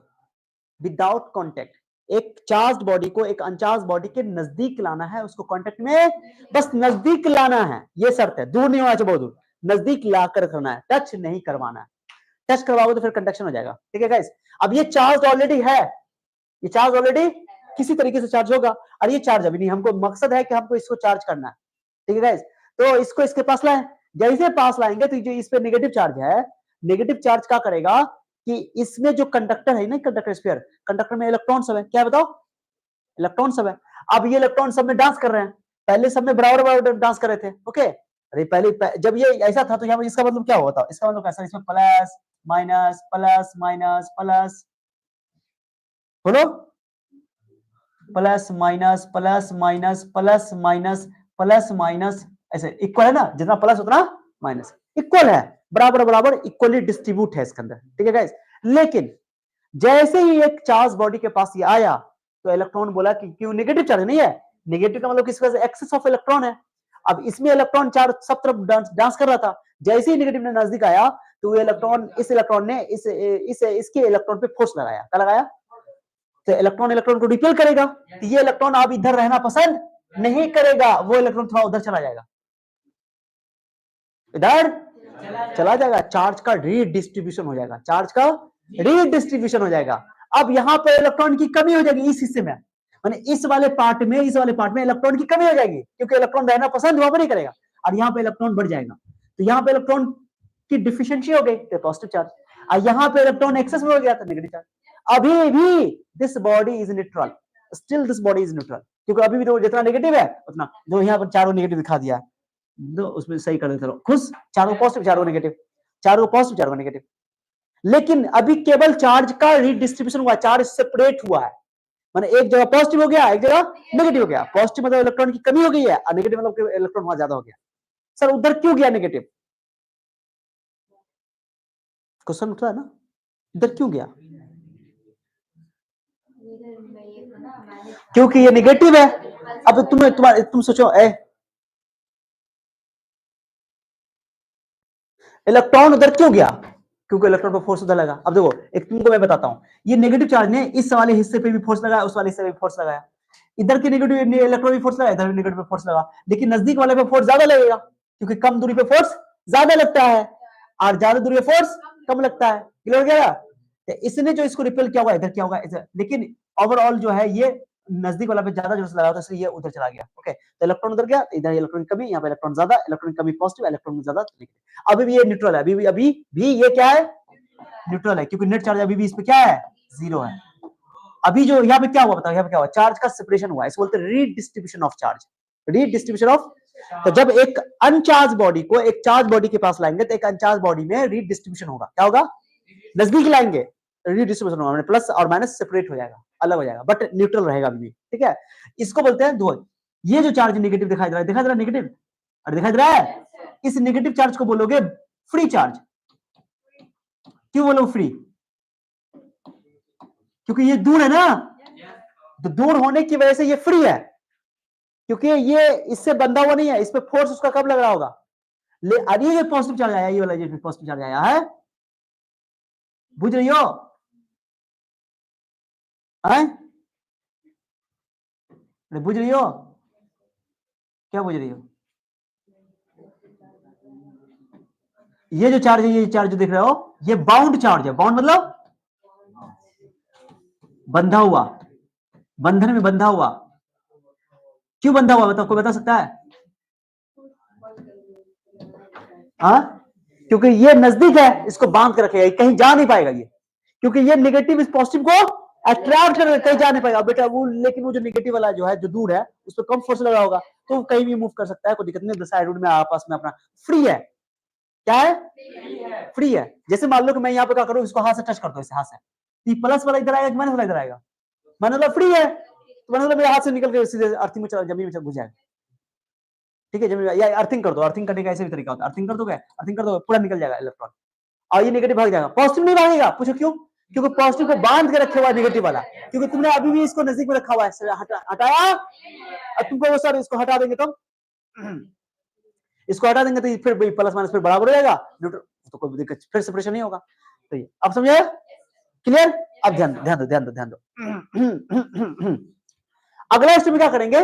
[SPEAKER 1] without contact, एक चार्ज बॉडी को एक अनचार्ज बॉडी के नजदीक लाना है, उसको कांटेक्ट में बस नजदीक लाना है, ये शर्त है, दूर नहीं होना चाहिए, बहुत दूर, नजदीक लाकर करना है, टच नहीं करवाना है। टच करवाओगे तो फिर कंडक्शन हो जाएगा, ठीक है गाइस। अब ये चार्ज ऑलरेडी है, ये चार्ज ऑलरेडी किसी तरीके से चार्ज होगा, और ये चार्ज अभी नहीं, हमको मकसद है कि हमको इसको चार्ज करना है, ठीक है गाइस। तो इसको इसके पास लाए, जैसे पास लाएंगे तो जो इस पे नेगेटिव चार्ज है, नेगेटिव चार्ज क्या करेगा कि इसमें जो कंडक्टर है ना, कंडक्टर स्फीयर, कंडक्टर में इलेक्ट्रॉन सब है, क्या बताओ? इलेक्ट्रॉन सब है। अब ये इलेक्ट्रॉन सब में डांस कर रहे हैं, पहले सब में बराबर बराबर डांस कर रहे थे। ओके, अरे पहले जब ये ऐसा था तो यहाँ पर इसका मतलब क्या हुआ था? इसका मतलब कैसा, इसमें plus minus plus minus plus, बोलो, plus minus plus minus plus minus plus minus, ऐसे इक्वल है ना, जितना प्लस उतना माइनस, इक्वल है, बराबर बराबर इक्वली डिस्ट्रीब्यूट है इसके अंदर, ठीक है गाइस। लेकिन जैसे ही एक चार्ज बॉडी के पास ये आया तो इलेक्ट्रॉन बोला कि क्यों नेगेटिव चार्ज नहीं है, नेगेटिव का मतलब किसका एक्सेस ऑफ इलेक्ट्रॉन है। अब इसमें इलेक्ट्रॉन चार्ज सब तरफ डांस कर रहा था, जैसे ही नेगेटिव ने नजदीक आया तो इस इलेक्ट्रॉन ने इसके इलेक्ट्रॉन पे फोर्स लगाया, क्या लगाया? तो इलेक्ट्रॉन को रिपेल करेगा, तो ये इलेक्ट्रॉन अब इधर रहना पसंद नहीं करेगा, वो इलेक्ट्रॉन थोड़ा उधर चला जाएगा, इधर चला जाएगा, चार्ज का रीडिस्ट्रीब्यूशन हो जाएगा, चार्ज का रीडिस्ट्रीब्यूशन हो जाएगा। अब यहाँ पे इलेक्ट्रॉन की कमी हो जाएगी, इस हिस्से में, माने इस वाले पार्ट में इलेक्ट्रॉन की कमी हो जाएगी, क्योंकि इलेक्ट्रॉन रहना पसंद वहां पर नहीं करेगा, और यहाँ पे इलेक्ट्रॉन बढ़ जाएगा, तो यहाँ पे इलेक्ट्रॉन की डिफिशियंसी हो गई तो पॉजिटिव चार्ज, और यहाँ पे इलेक्ट्रॉन एक्सेस में हो गया तो नेगेटिव चार्ज। अभी भी this body is neutral, still this body is neutral, क्योंकि अभी भी तो जितना नेगेटिव है उतना, जो यहाँ पर चारों नेगेटिव दिखा दिया दो, उसमें सही कर देते रहो खुश, चारों पॉजिटिव चारों नेगेटिव, चारों पॉजिटिव चारों नेगेटिव। लेकिन अभी केवल चार्ज का रीडिस्ट्रीब्यूशन हुआ, चार्ज सेपरेट हुआ है, माने एक जगह पॉजिटिव हो गया, एक जगह नेगेटिव हो गया। पॉजिटिव मतलब इलेक्ट्रॉन की कमी हो गई है, और नेगेटिव मतलब इलेक्ट्रॉन वहां ज्यादा हो गया। सर उधर क्यों गया नेगेटिव? क्वेश्चन उठ रहा है ना, इधर क्यों गया? क्योंकि ये नेगेटिव है। अब तुम सोचो, इलेक्ट्रॉन उधर क्यों गया? क्योंकि इलेक्ट्रॉन पर फोर्स उधर लगा। अब देखो, एक तुमको मैं बताता हूं, ये नेगेटिव चार्ज ने इस वाले हिस्से पे भी फोर्स लगाया, उस वाले हिस्से पे भी फोर्स लगाया, इधर के नेगेटिव इलेक्ट्रॉन भी फोर्स लगाया, इधर भी नेगेटिव पे फोर्स लगा, लेकिन नजदीक वाले पे फोर्स ज्यादा लगेगा, क्योंकि कम दूरी पे फोर्स ज्यादा लगता है और ज्यादा दूरी पे फोर्स कम लगता है। क्लियर हो गया? इसने जो इसको रिपेल किया होगा, इधर क्या होगा इधर, लेकिन ओवरऑल जो है ये नजदीक वाला पे ज्यादा जोर से लगा, तो इसलिए ये उधर चला गया। ओके, तो इलेक्ट्रॉन उधर गया, इधर इलेक्ट्रॉन कमी, यहाँ पे इलेक्ट्रॉन ज्यादा, इलेक्ट्रॉन कमी पॉजिटिव, इलेक्ट्रॉन ज्यादा नेगेटिव। अभी भी ये न्यूट्रल है, अभी भी ये क्या है? न्यूट्रल है, क्योंकि नेट चार्ज अभी भी इस पे क्या है? जीरो है। अभी जो यहाँ पे क्या हुआ बताओ, यहाँ पे क्या हुआ? चार्ज का सेपरेशन हुआ, इसको बोलते हैं redistribution of charge, redistribution of. तो जब एक अनचार्ज बॉडी को एक चार्ज बॉडी के पास लाएंगे, तो एक अनचार्ज बॉडी में रीडिस्ट्रीब्यूशन होगा। क्या होगा? नजदीक लाएंगे, रीडिस्ट्रीब्यूशन होगा, प्लस और माइनस सेपरेट हो जाएगा, अलग हो जाएगा, बट न्यूट्रल रहेगा अभी भी। ठीक है, इसको बोलते हैं दो। ये जो चार्ज नेगेटिव दिखाई दे रहा है, दिखाई दे रहा है नेगेटिव, और दिखाई दे रहा है, इस नेगेटिव चार्ज को बोलोगे फ्री चार्ज। क्यों बोलो फ्री? क्योंकि ये दूर है ना, तो दूर होने की वजह से ये फ्री है, क्योंकि ये इससे बंधा हुआ नहीं है, इस पे फोर्स उसका कब लग रहा होगा? ये पॉजिटिव चार्ज आया, ये वाला ये पॉजिटिव चार्ज आया है, बुझ रही हो? बुझ रही हो? क्या बुझ रही हो? ये जो चार्ज है, ये चार्ज जो देख रहे हो, ये बाउंड चार्ज है। बाउंड मतलब बंधा हुआ, बंधन में बंधा हुआ। क्यों बंधा हुआ बताओ, कोई बता सकता है? क्योंकि ये नजदीक है, इसको बांध के रखेगा, कहीं जा नहीं पाएगा ये, क्योंकि ये नेगेटिव इस पॉजिटिव को अट्रैक्ट करेगा, कहीं जा नहीं पाएगा बेटा वो। लेकिन वो जो नेगेटिव वाला जो है, जो दूर है, उस पर कम फोर्स लगा होगा, तो कहीं भी मूव कर सकता है, कोई दिक्कत नहीं। साइड में आपस में अपना फ्री है। क्या है? फ्री है। जैसे मान लो कि मैं यहाँ पे क्या करूँ, इसको हाथ से टच कर दो, इसे हाथ से, प्लस वाला इधर आएगा कि माइनस वाला इधर आएगा? माइनस वाला फ्री है, तो मतलब मेरे हाथ से निकल के सीधे अर्थिंग में जमीन में घुस जाएगा। ठीक है, जमीन या अर्थिंग कर दो, अर्थिंग करने का ऐसे भी तरीका होता है, अर्थिंग कर दोगे, अर्थिंग कर दोगे, पूरा निकल जाएगा इलेक्ट्रॉन, और ये नेगेटिव भाग जाएगा, पॉजिटिव नहीं भागेगा। पूछो क्यों? क्योंकि पॉजिटिव को बांध के रखे हुआ है नेगेटिव वाला, क्योंकि तुमने अभी भी इसको नजदीक में रखा हुआ है, हटाया, अब तुमको वो सर इसको हटा देंगे तो इसको हटा देंगे तो फिर प्लस माइनस फिर बराबर हो जाएगा, तो कोई दिक्कत, फिर सेपरेशन नहीं होगा। तो ये अब समझे? क्लियर? अब ध्यान दो, ध्यान दो, ध्यान दो। अगला स्टेप में क्या करेंगे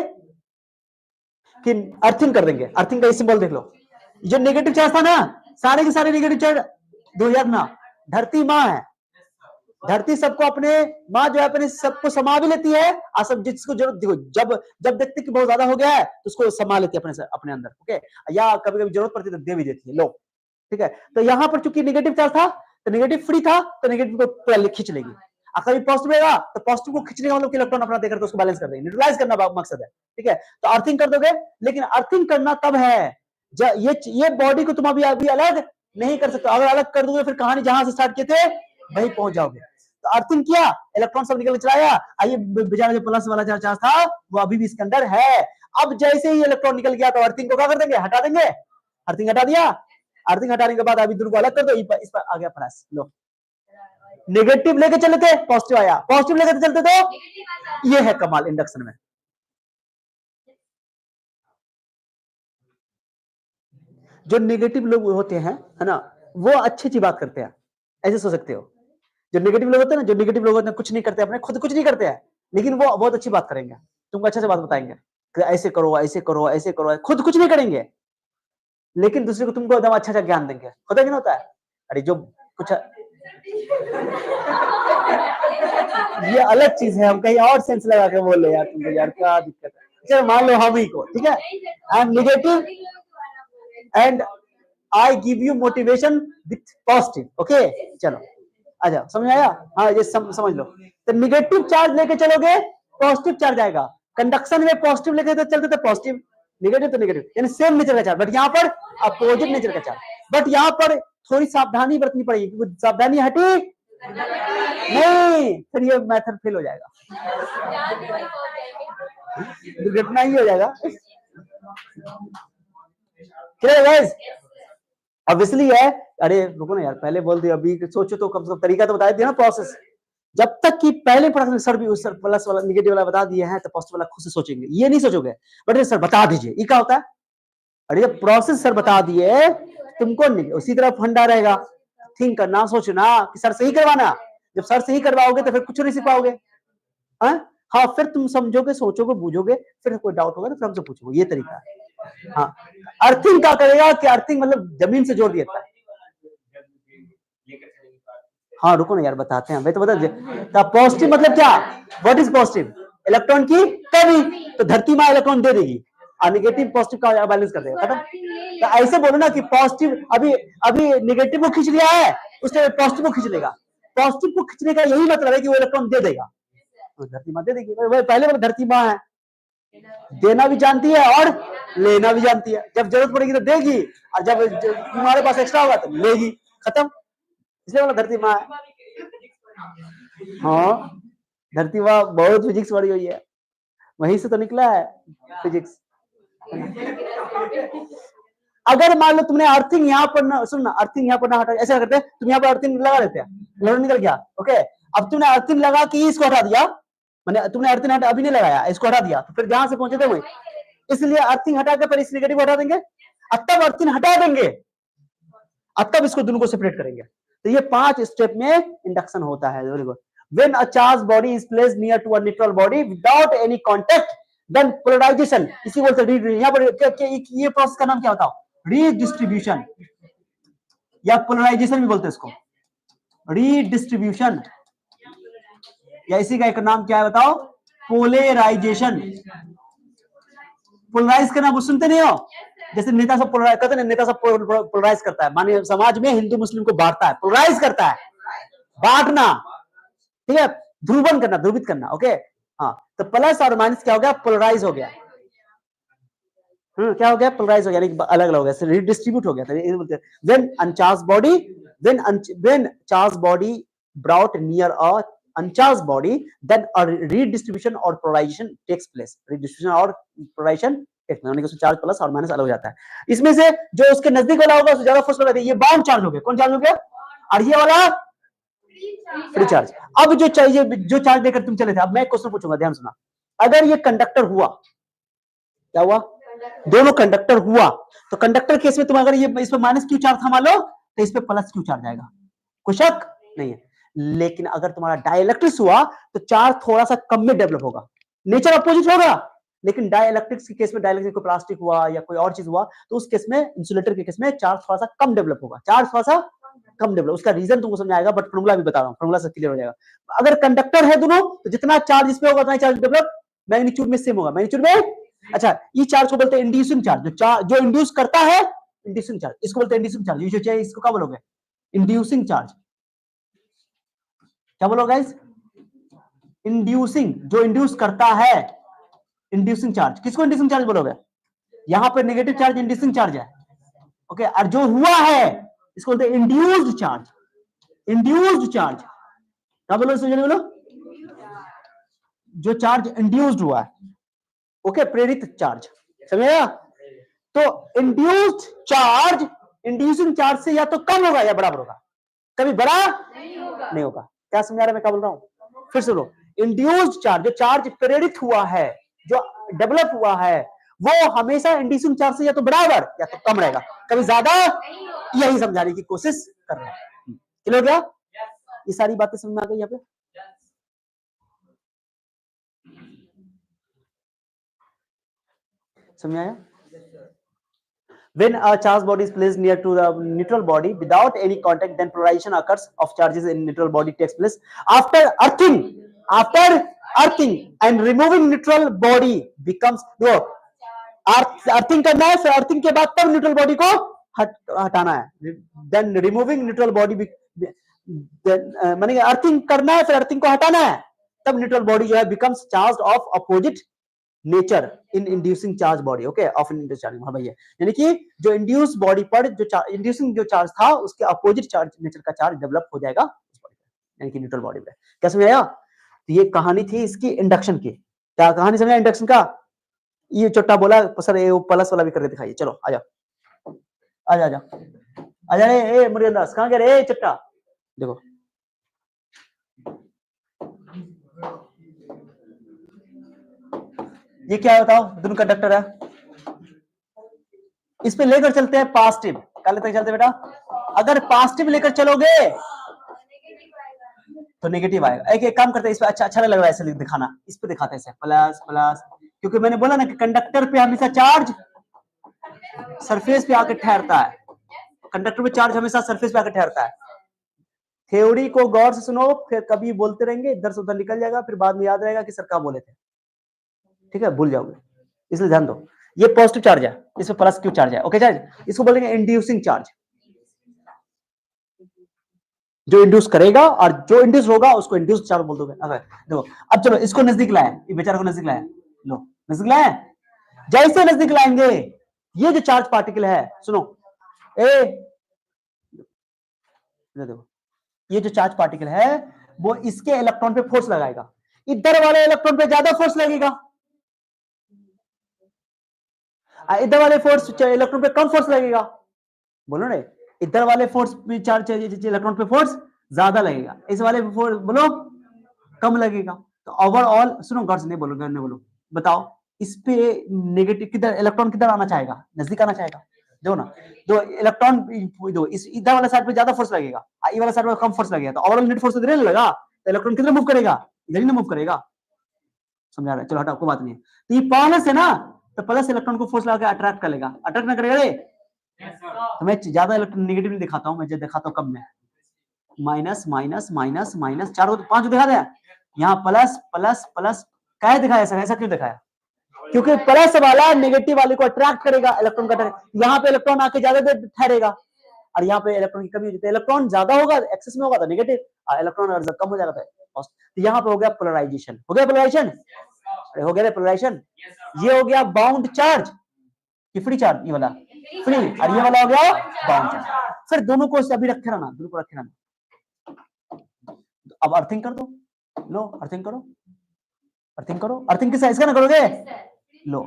[SPEAKER 1] कि अर्थिंग कर देंगे। अर्थिंग का सिंबल देख लो, जो नेगेटिव चार्ज था ना, सारे के सारे नेगेटिव चार्ज दो यार ना, धरती माँ है, धरती सबको अपने माँ जो है अपने सबको समा भी लेती है, और सब जिसको जरूरत देखो, जब देखते कि बहुत ज्यादा हो गया है तो उसको समा लेती है अपने अंदर। ओके, या कभी कभी जरूरत पड़ती है तो दे भी देती है लो। ठीक है, तो यहाँ पर चूंकि नेगेटिव चार्ज था, तो नेगेटिव फ्री था, तो नेगेटिव को पूरा खींच लेगी, और कभी पॉजिटिव रहेगा तो पॉजिटिव को खींचने का मतलब इलेक्ट्रॉन अपना देकर उसको बैलेंस कर देंगे, न्यूट्रलाइज करना मकसद है। ठीक है, तो अर्थिंग कर दोगे, लेकिन अर्थिंग करना तब है जब ये बॉडी को तुम अभी अलग नहीं कर सकते। अगर अलग कर दोगे फिर कहानी जहां से स्टार्ट किए थे वहीं पहुंच जाओगे। तो अर्थिंग किया, इलेक्ट्रॉन सब निकल के चला आया, आइए बेचारा जो प्लस वाला चार्ज था वो अभी भी इसके अंदर है। अब जैसे ही इलेक्ट्रॉन निकल गया तो अर्थिंग को क्या कर देंगे? हटा देंगे। अर्थिंग हटा दिया, अर्थिंग हटाने के बाद अभी दोनों को अलग कर दो, इस पर आ गया प्लस। लो, नेगेटिव लेके चले थे, पॉजिटिव आया, पॉजिटिव लेके चलते तो ये है कमाल इंडक्शन में। जो नेगेटिव लोग होते हैं, है ना, वो अच्छी अच्छी बात करते हैं, ऐसे सोच सकते हो। जो नेगेटिव लोग होते हैं ना, जो नेगेटिव लोग होते हैं, कुछ नहीं करते, अपने खुद कुछ नहीं करते हैं, लेकिन वो बहुत अच्छी बात करेंगे, तुमको अच्छे से बात बताएंगे कि ऐसे करो, ऐसे करो, ऐसे करो, खुद कुछ नहीं करेंगे, लेकिन दूसरे को तुमको एकदम अच्छा अच्छा ज्ञान देंगे। होता है कि नहीं होता है? अरे जो कुछ ये अलग चीज है, हम कहीं और सेंस लगा के बोल रहे यार, तुमको यार क्या दिक्कत है। चलो मान लो हम ही को, ठीक है, I am negative and I give you motivation with positive. Okay, चलो आ जाओ, समझ आया? हाँ, ये समझ लो। तो नेगेटिव चार्ज लेके चलोगे पॉजिटिव चार्ज आएगा। कंडक्शन में पॉजिटिव लेके तो चलते थे पॉजिटिव, नेगेटिव तो नेगेटिव, यानी सेम नेचर का चार्ज, बट यहाँ पर अपोजिट नेचर का चार्ज। बट यहाँ पर थोड़ी सावधानी बरतनी पड़ेगी, क्योंकि सावधानी हटी नहीं फिर ये मेथड फेल हो जाएगा, दुर्घटना ही हो जाएगा। ऑब्वियसली है, अरे रुको ना यार, पहले बोल दिया, अभी सोचो तो कम से कम तरीका तो बता दिया ना प्रोसेस। जब तक कि पहले सर भी उस सर प्लस वाला निगेटिव वाला बता दिए हैं तो पॉजिटिव वाला खुद से सोचेंगे, ये नहीं सोचोगे, बट सर बता दीजिए, ये क्या होता है? अरे जब प्रोसेस सर बता दिए तुमको उसी तरह फंडा रहेगा, थिंक करना, सोचना कि सर से ही करवाना। जब सर से ही करवाओगे तो फिर कुछ नहीं सीख पाओगे। हाँ, फिर तुम समझोगे, सोचोगे, बूझोगे, फिर कोई डाउट होगा तो फिर हमसे पूछोगे, ये तरीका है। हाँ, अर्थिंग क्या करेगा कि अर्थिंग मतलब जमीन से जोड़ देता है। हाँ रुको ना यार, बताते हैं, मैं तो बता। पॉजिटिव मतलब क्या? What is positive? इलेक्ट्रॉन की कमी, तो धरती माँ इलेक्ट्रॉन दे देगी और नेगेटिव पॉजिटिव का बैलेंस कर देगा, खत्म। तो ऐसे बोलो ना कि पॉजिटिव अभी नेगेटिव को खींच लिया है, उसने पॉजिटिव को खींच लेगा। पॉजिटिव को खींचने का यही मतलब है कि वो इलेक्ट्रॉन दे देगा, तो धरती माँ दे देगी। पहले वाला धरती माँ है, देना भी जानती है और लेना भी जानती है। जब जरूरत पड़ेगी तो देगी, और जब तुम्हारे पास एक्स्ट्रा होगा तो लेगी, खत्म। इसलिए वाला धरती माँ है। हाँ, धरती माँ बहुत फिजिक्स पढ़ी हुई है, वहीं से तो निकला है फिजिक्स। अगर मान लो तुमने अर्थिंग यहाँ पर ना, सुनना, अर्थिंग यहाँ पर ना हटा, ऐसा करते हैं तुम यहाँ पर अर्थिंग लगा देते हैं, इलेक्ट्रॉन निकल गया, ओके। अब तुमने अर्थिंग लगा के इसको हटा दिया, मैंने तुमने अर्थिंग हटा अभी नहीं लगाया, इसको हटा दिया, तो फिर जहां से पहुंचे थे वही, इसलिए अर्थिंग हटा के फिर इस नेगेटिव को हटा देंगे, अब तब अर्थिंग हटा देंगे, अब तब इसको दोनों को सेपरेट करेंगे। तो ये 5 स्टेप में इंडक्शन होता है। Very good. When a charged body is placed near to a neutral body without any contact, then polarization, इसी बोलते हैं। यहाँ पर ये प्रोसेस का नाम क्या बताओ? रीडिस्ट्रीब्यूशन या पोलराइजेशन भी बोलते हैं इसको, रीडिस्ट्रीब्यूशन, या इसी का एक नाम क्या है बताओ? पोलराइजेशन। पोलराइज करना वो सुनते नहीं हो? जैसे नेता सब पोलराइज करते हैं, नेता सब पोलराइज करता है, मानिए समाज में हिंदू मुस्लिम को बांटता है, पोलराइज करता है, बांटना, ठीक है, ध्रुवन करना, ध्रुवित करना, ओके। हाँ, तो प्लस और माइनस क्या हो गया? पोलराइज हो गया। क्या हो गया? पोलराइज हो गया, अलग अलग हो गया, रिडिस्ट्रीब्यूट हो गया। When uncharged body, when charge body brought near a uncharged body, then a redistribution और पोलराइजेशन टेक्स प्लेस। रीडिस्ट्रीब्यूशन और पोलराइजेशन टेक्स प्लेस, यानी कि चार्ज प्लस और माइनस अलग हो जाता है। इसमें से जो उसके नजदीक वाला होगा उससे ज्यादा फोर्स लगाती है, ये बाउंड चार्ज हो गया। कौन चार्ज हो गया? और ये वाला फ्री चार्ज। अब जो चाहिए, जो चार्ज लेकर तुम चले थे, अब मैं क्वेश्चन पूछूंगा, ध्यान सुना। अगर ये कंडक्टर हुआ, क्या हुआ? दोनों कंडक्टर हुआ, तो कंडक्टर केस में तुम अगर ये इस पे माइनस क्यू चार्ज था मान लो, तो इस पे प्लस क्यू चार्ज आएगा, कोई शक नहीं है। लेकिन अगर तुम्हारा डाइलेक्ट्रिक्स हुआ तो चार्ज थोड़ा सा कम में डेवलप होगा, नेचर अपोजिट होगा। लेकिन डाइलेक्ट्रिक्स के केस में, डाइलेक्ट्रिक को प्लास्टिक हुआ या कोई और चीज हुआ, तो उस केस में, इंसुलेटर के केस में चार्ज थोड़ा सा कम डेवलप होगा, चार्ज थोड़ा सा कम डेवलप। उसका रीजन तुमको समझाएगा, बट फॉर्मूला भी बता रहा हूं, फॉर्मूला से क्लियर हो जाएगा। अगर कंडक्टर है दोनों, तो जितना चार्ज इसमें होगा उतना चार्ज डेवलप मैग्नीट्यूड में सेम होगा, मैग्नीट्यूड में। अच्छा, ये चार्ज को बोलते हैं इंड्यूसिंग चार्ज, जो इंड्यूस करता है, इंड्यूसिंग चार्ज, इसको बोलते हैं इंड्यूसिंग चार्ज। ये जो चाहिए इसको क्या बोलोगे? Inducing charge. क्या बोलोगे गाइस? इंड्यूसिंग, जो इंड्यूस करता है, इंड्यूसिंग चार्ज। किसको इंड्यूसिंग चार्ज बोलोगे? यहां पर नेगेटिव चार्ज इंड्यूसिंग चार्ज है, ओके। और जो हुआ है इसको बोलते हैं इंड्यूस्ड चार्ज, इंड्यूस्ड चार्ज। क्या बोलो? बोलो, जो चार्ज इंड्यूस्ड हुआ है, ओके, प्रेरित चार्ज, समझेगा? तो इंड्यूस्ड चार्ज इंड्यूसिंग चार्ज से या तो कम होगा या बराबर होगा, कभी बड़ा नहीं होगा। क्या समझा रहा मैं क्या बोल रहा हूं? फिर से लो, इंड्यूस्ड चार्ज, जो चार्ज प्रेरित हुआ है, जो डेवलप हुआ है, वो हमेशा इंड्यूसिंग चार्ज से या तो बराबर या तो कम रहेगा, कभी ज्यादा। यही समझाने की कोशिश कर रहे हैं। क्लियर हो गया? ये सारी बातें समझ में आ गई यहाँ पे? समझ आया? When a charged body is placed near to the neutral body without any contact, then polarization occurs of charges in neutral body takes place after earthing. After earthing and removing neutral body becomes no earthing करना है, फिर earthing के बाद तब neutral body को हटाना है। Then removing neutral body माने earthing करना है, फिर earthing को हटाना है, तब न्यूट्रल बॉडी जो है becomes charge of opposite nature in inducing charge body. Okay, of induce charge. हाँ भैया, यानी कि जो इंड्यूस बॉडी पर जो इंड्यूसिंग जो चार्ज था उसके अपोजिट चार्ज नेचर का चार्ज डेवलप हो जाएगा उस बॉडी पे, यानी कि न्यूट्रल बॉडी पे। क्या समझ आया? तो ये कहानी थी इसकी इंडक्शन की। क्या कहानी समझा इंडक्शन का? ये छोटा बोला सर, ये प्लस वाला भी करके दिखाइए। चलो आ जाओ, आ जा, आ जा। ए मुरियंदास कहां गया रे चट्टा? देखो ये क्या है बताओ? दोनों कंडक्टर है, इस पे लेकर चलते हैं पॉजिटिव। क्या लेकर चलते बेटा? अगर पॉजिटिव लेकर चलोगे तो नेगेटिव आएगा। एक काम करते हैं, इस पे अच्छा लग रहा है ऐसे दिखाना, इस पे दिखाते हैं प्लस प्लस, क्योंकि मैंने बोला ना कि कंडक्टर पे हमेशा चार्ज सरफेस पे आकर ठहरता है। कंडक्टर पे चार्ज हमेशा सरफेस पे आकर ठहरता है। थ्योरी को गौर से सुनो, फिर कभी बोलते रहेंगे इधर से उधर निकल जाएगा, फिर बाद में याद रहेगा कि सर क्या बोले थे। ठीक है, भूल जाओगे, इसलिए ध्यान दो। ये पॉजिटिव चार्ज है, इसमें प्लस क्यू चार्ज है। ओके चार्ज, इसको बोलेंगे इंड्यूसिंग चार्ज। जो इंड्यूस करेगा और जो इंड्यूस होगा उसको इंड्यूस चार्ज बोल दोगे। देखो अब चलो इसको नजदीक लाए, ये बेचारा को नजदीक लाए, लो नजदीक लाए। जैसे नजदीक लाएंगे ये जो चार्ज पार्टिकल है, सुनो ए, देखो ये जो चार्ज पार्टिकल है वो इसके इलेक्ट्रॉन पे फोर्स लगाएगा, इधर वाले इलेक्ट्रॉन पे ज्यादा फोर्स लगेगा, इधर वाले फोर्स इलेक्ट्रॉन पे कम फोर्स लगेगा। बोलो रे, इधर वाले फोर्स पे चार्ज इलेक्ट्रॉन पे फोर्स ज्यादा लगेगा, इस वाले पे फोर्स बोलो कम लगेगा। तो ओवरऑल सुनो, गौर से नहीं बोलो, नहीं बोलो, बताओ इस पे नेगेटिव किधर, इलेक्ट्रॉन किधर आना चाहेगा? नजदीक आना चाहेगा। दो ना, दो इलेक्ट्रॉन दो, इस इधर वाला साइड पे ज्यादा फोर्स लगेगा, ये वाला साइड पे कम फोर्स लगेगा, तो ओवरऑल नेट फोर्स इधर लगा, तो इलेक्ट्रॉन किधर मूव करेगा? इधर ही ना मूव करेगा। समझा रहा है? चलो हटाओ, कोई बात नहीं। तो ये प्लस है ना, तो प्लस इलेक्ट्रॉन को फोर्स लगा के अट्रैक्ट कर लेगा, अट्रैक्ट ना करेगा रे। तो मैं ज्यादा इलेक्ट्रॉन नेगेटिव नहीं दिखाता हूं, मैं दिखाता हूं कम में, माइनस माइनस माइनस माइनस, 4 5 दिखा दिया। यहाँ प्लस प्लस प्लस क्या दिखाया सर? ऐसा क्यों दिखाया? क्योंकि प्लस वाला नेगेटिव वाले को अट्रैक्ट करेगा, इलेक्ट्रॉन का यहाँ पे इलेक्ट्रॉन आके ज्यादा देर ठहरेगा, और यहाँ पे इलेक्ट्रॉन की कमी हो जाती है। इलेक्ट्रॉन ज्यादा होगा, एक्सेस में होगा तो नेगेटिव, और इलेक्ट्रॉन अगर कम हो जाएगा तो यहाँ पे हो गया पोलराइजेशन। हो गया पोलराइजेशन, हो गया पोलराइजेशन। ये हो गया बाउंड चार्ज कि फ्री चार्ज, ये वाला फ्री, और ये वाला हो गया बाउंड चार्ज। फिर दोनों को अभी रखे रहना, दोनों को रखे रहना। अब अर्थिंग कर दो, लो अर्थिंग करो, अर्थिंग करो। अर्थिंग किस इसका ना करोगे? लो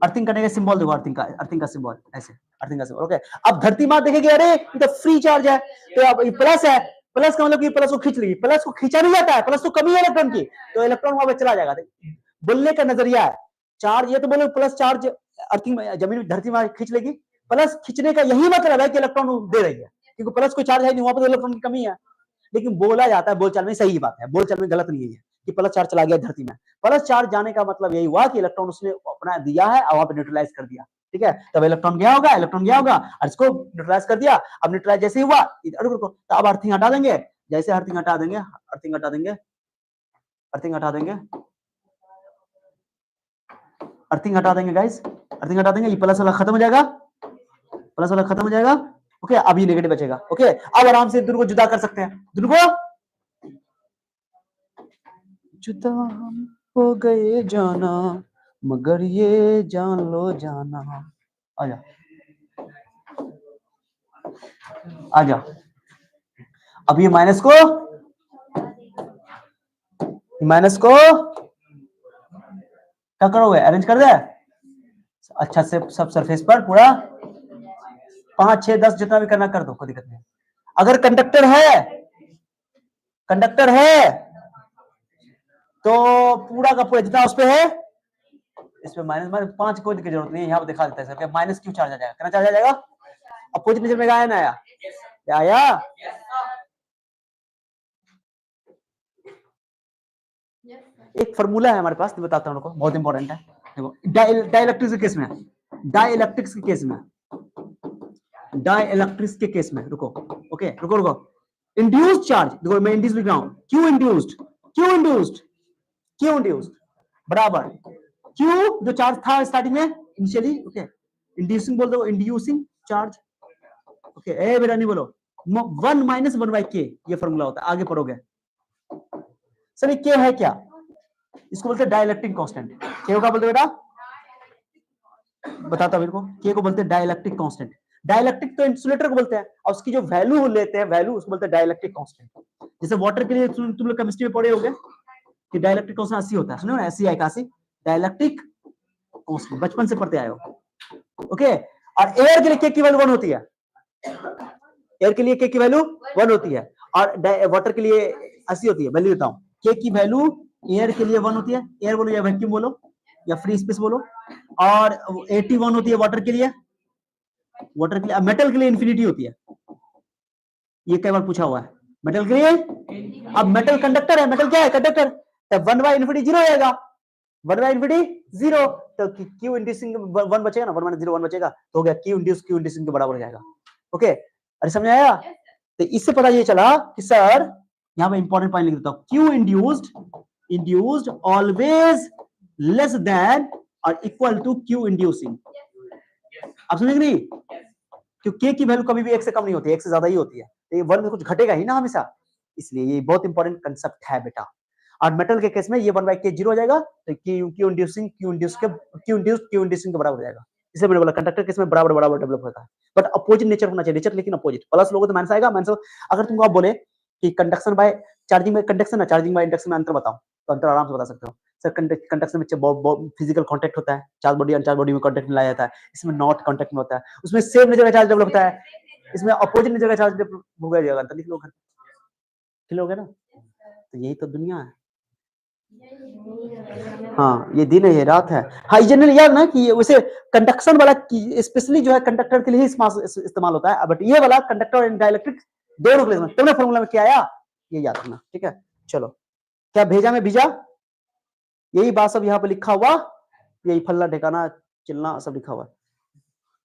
[SPEAKER 1] अर्थिंग करने का सिंबल देखो, अर्थिंग का सिंबल ऐसे, अर्थिंग का सिंबल। ओके, अब धरती माँ देखेगी अरे ये तो फ्री चार्ज है, तो अब ये प्लस है, प्लस का मतलब कि प्लस को खींच लेगी, प्लस को खींचा नहीं जाता है, प्लस तो कमी है इलेक्ट्रॉन की, तो इलेक्ट्रॉन वहां पे चला जाएगा। बोलने का नजरिया है, चार्ज ये तो बोलो प्लस चार्ज अर्थिंग जमीन धरती माँ खींच लेगी, प्लस खींचने का यही मतलब है कि इलेक्ट्रॉन दे रही है, क्योंकि प्लस को चार्ज है नहीं, वहां पर इलेक्ट्रॉन की कमी है। लेकिन बोला जाता है बोलचाल में, सही बात है, बोलचाल में गलत नहीं है कि प्लस चार्ज चला गया धरती में। प्लस चार्ज जाने का मतलब यही हुआ कि इलेक्ट्रॉन उसने अपना दिया है और वहां पे न्यूट्रलाइज कर दिया। ठीक है, तब इलेक्ट्रॉन गया होगा, और इसको न्यूट्रलाइज कर दिया। अब न्यूट्रलाइज जैसे हुआ, तो अब अर्थिंग हटा देंगे, जैसे अर्थिंग हटा देंगे, अर्थिंग हटा देंगे, अर्थिंग हटा देंगे, अर्थिंग हटा देंगे गाइस, अर्थिंग हटा देंगे, ये प्लस वाला खत्म हो जाएगा, प्लस वाला खत्म हो जाएगा। ओके, अब ये नेगेटिव बचेगा। ओके, अब आराम से दोनों को जुदा कर सकते हैं, दोनों को जुदा हम हो गए जाना, मगर ये जान लो जाना। आजा आजा, अब ये माइनस को क्या करोगे? अरेंज कर दे अच्छा से सब सरफेस पर पूरा 5 6 10 जितना भी करना कर दो, कोई दिक्कत नहीं। अगर कंडक्टर है तो पूरा का पूरा जितना उस पे है, इस पे माइनस माइनस 5 कोई की जरूरत नहीं है, यहाँ पे दिखा देता है सर, माइनस क्यों चार्ज आ जाएगा, कितना चार्ज आ जाएगा? अपोजिट नेचर में आया ना, आया एक फॉर्मूला है हमारे पास, बताता हूँ, बहुत इंपॉर्टेंट है। देखो डाइलेक्ट्रिक्स के केस में, डाइलेक्ट्रिक्स के केस में, डाइलेक्ट्रिक्स के केस में, रुको ओके, रुको रुको, इंड्यूस्ड चार्ज, देखो मैं इंड्यूस लिख रहा हूं, Q induced, Q induced, Q induced बराबर क्यू जो चार्ज था स्टार्टिंग में इनिशियली, ओके, इंड्यूसिंग बोल दो, इंड्यूसिंग चार्ज, ओके, ए बेटा नहीं बोलो, 1 - 1/k, ये फॉर्मूला होता है, आगे पढ़ोगे। सर ये के है क्या? इसको बोलते हैं डाइलेक्ट्रिक कांस्टेंट। के को बोलते बेटा? बताता मेरे को। के को बोलते हैं डाइलेक्ट्रिक कांस्टेंट। डाइलेक्ट्रिक तो इंसुलेटर को बोलते हैं, और उसकी जो वैल्यू लेते हैं, वैल्यू उसको बोलते हैं डाइलेक्ट्रिक कांस्टेंट। जैसे वाटर के लिए तुम लोग केमिस्ट्री में पढ़े होंगे कि डाइलेक्ट्रिक कांस्टेंट 80 होता है, सुनो ना, 80 81 डाइलेक्ट्रिक कांस्टेंट, बचपन से पढ़ते आए हो। ओके, और एयर के लिए के की वैल्यू 1 होती है। एयर के लिए के की वैल्यू 1 होती है, और वाटर के लिए 80 होती है। वैल्यू देता हूं, के की वैल्यू एयर के लिए 1 होती है, एयर बोलो या वैक्यूम बोलो या फ्री स्पेस बोलो, और 81 होती है वाटर के लिए। वाटर के लिए, मेटल के लिए इन्फिनिटी होती है। ये कई बार पूछा हुआ है मेटल के लिए। अब मेटल कंडक्टर है, मेटल क्या है? कंडक्टर। तब 1 बाय इन्फिनिटी 0 आएगा, 1 बाय इन्फिनिटी 0, तो क्यू इंड्यूसिंग 1 बचेगा ना, 1 माइनस 0 1 बचेगा, तो हो गया क्यू इंड्यूसिंग के बराबर हो जाएगा। ओके, अरे समझ आया? तो इससे पता ये चला कि सर, यहां पे इंपॉर्टेंट पॉइंट लिख देता हूं, Q induced always less than और इक्वल टू क्यू इंड्यूसिंग। आप समझ नहीं? क्योंकि के की वैल्यू कभी भी 1 से कम नहीं होती, 1 से ज्यादा ही होती है, तो ये 1 में कुछ घटेगा ही ना हमेशा, इसलिए ये बहुत इंपॉर्टेंट कंसेप्ट है बेटा। और मेटल के केस में ये 1 बाय के 0 हो जाएगा, तो क्यू इंड्यूसिंग के बराबर हो जाएगा। इसलिए मैंने बोला कंडक्टर केस में बराबर बराबर डेवलप होता है, बट अपोजिट नेचर होना चाहिए, नेचर लेकिन अपोजिट। प्लस लोगों तो माइनस आएगा, माइनस। अगर तुमको आप बोले कि कंडक्शन बाय चार्जिंग में, कंडक्शन है, चार्जिंग बाय इंडक्शन में अंतर बताओ, तो अंतर आराम से बता सकते हो। सर कंडक्शन में फिजिकल कांटेक्ट होता है, चार्ज बॉडी अनचार्ज बॉडी में कांटेक्ट में लाया जाता है, इसमें नॉट कांटेक्ट में होता है, उसमें सेम नेचर का चार्ज डेवलप होता है, इसमें अपोजिट नेचर का चार्ज डेवलप हो जाएगा। अंतर लिख लोगे ना, तो यही तो दुनिया है। हाँ, ये दिन है, ये रात है। हाँ, जनरल याद ना कि वैसे कंडक्शन वाला स्पेशली जो है कंडक्टर के लिए ही इस्तेमाल होता है, बट ये वाला कंडक्टर और डाइलेक्ट्रिक दोनों के लिए। तुमने फॉर्मूला में क्या आया ये याद रखना, ठीक है? चलो, क्या भेजा में बीजा, यही बात सब यहाँ पे लिखा हुआ, यही फल्ला ठिकाना चिलना सब लिखा हुआ,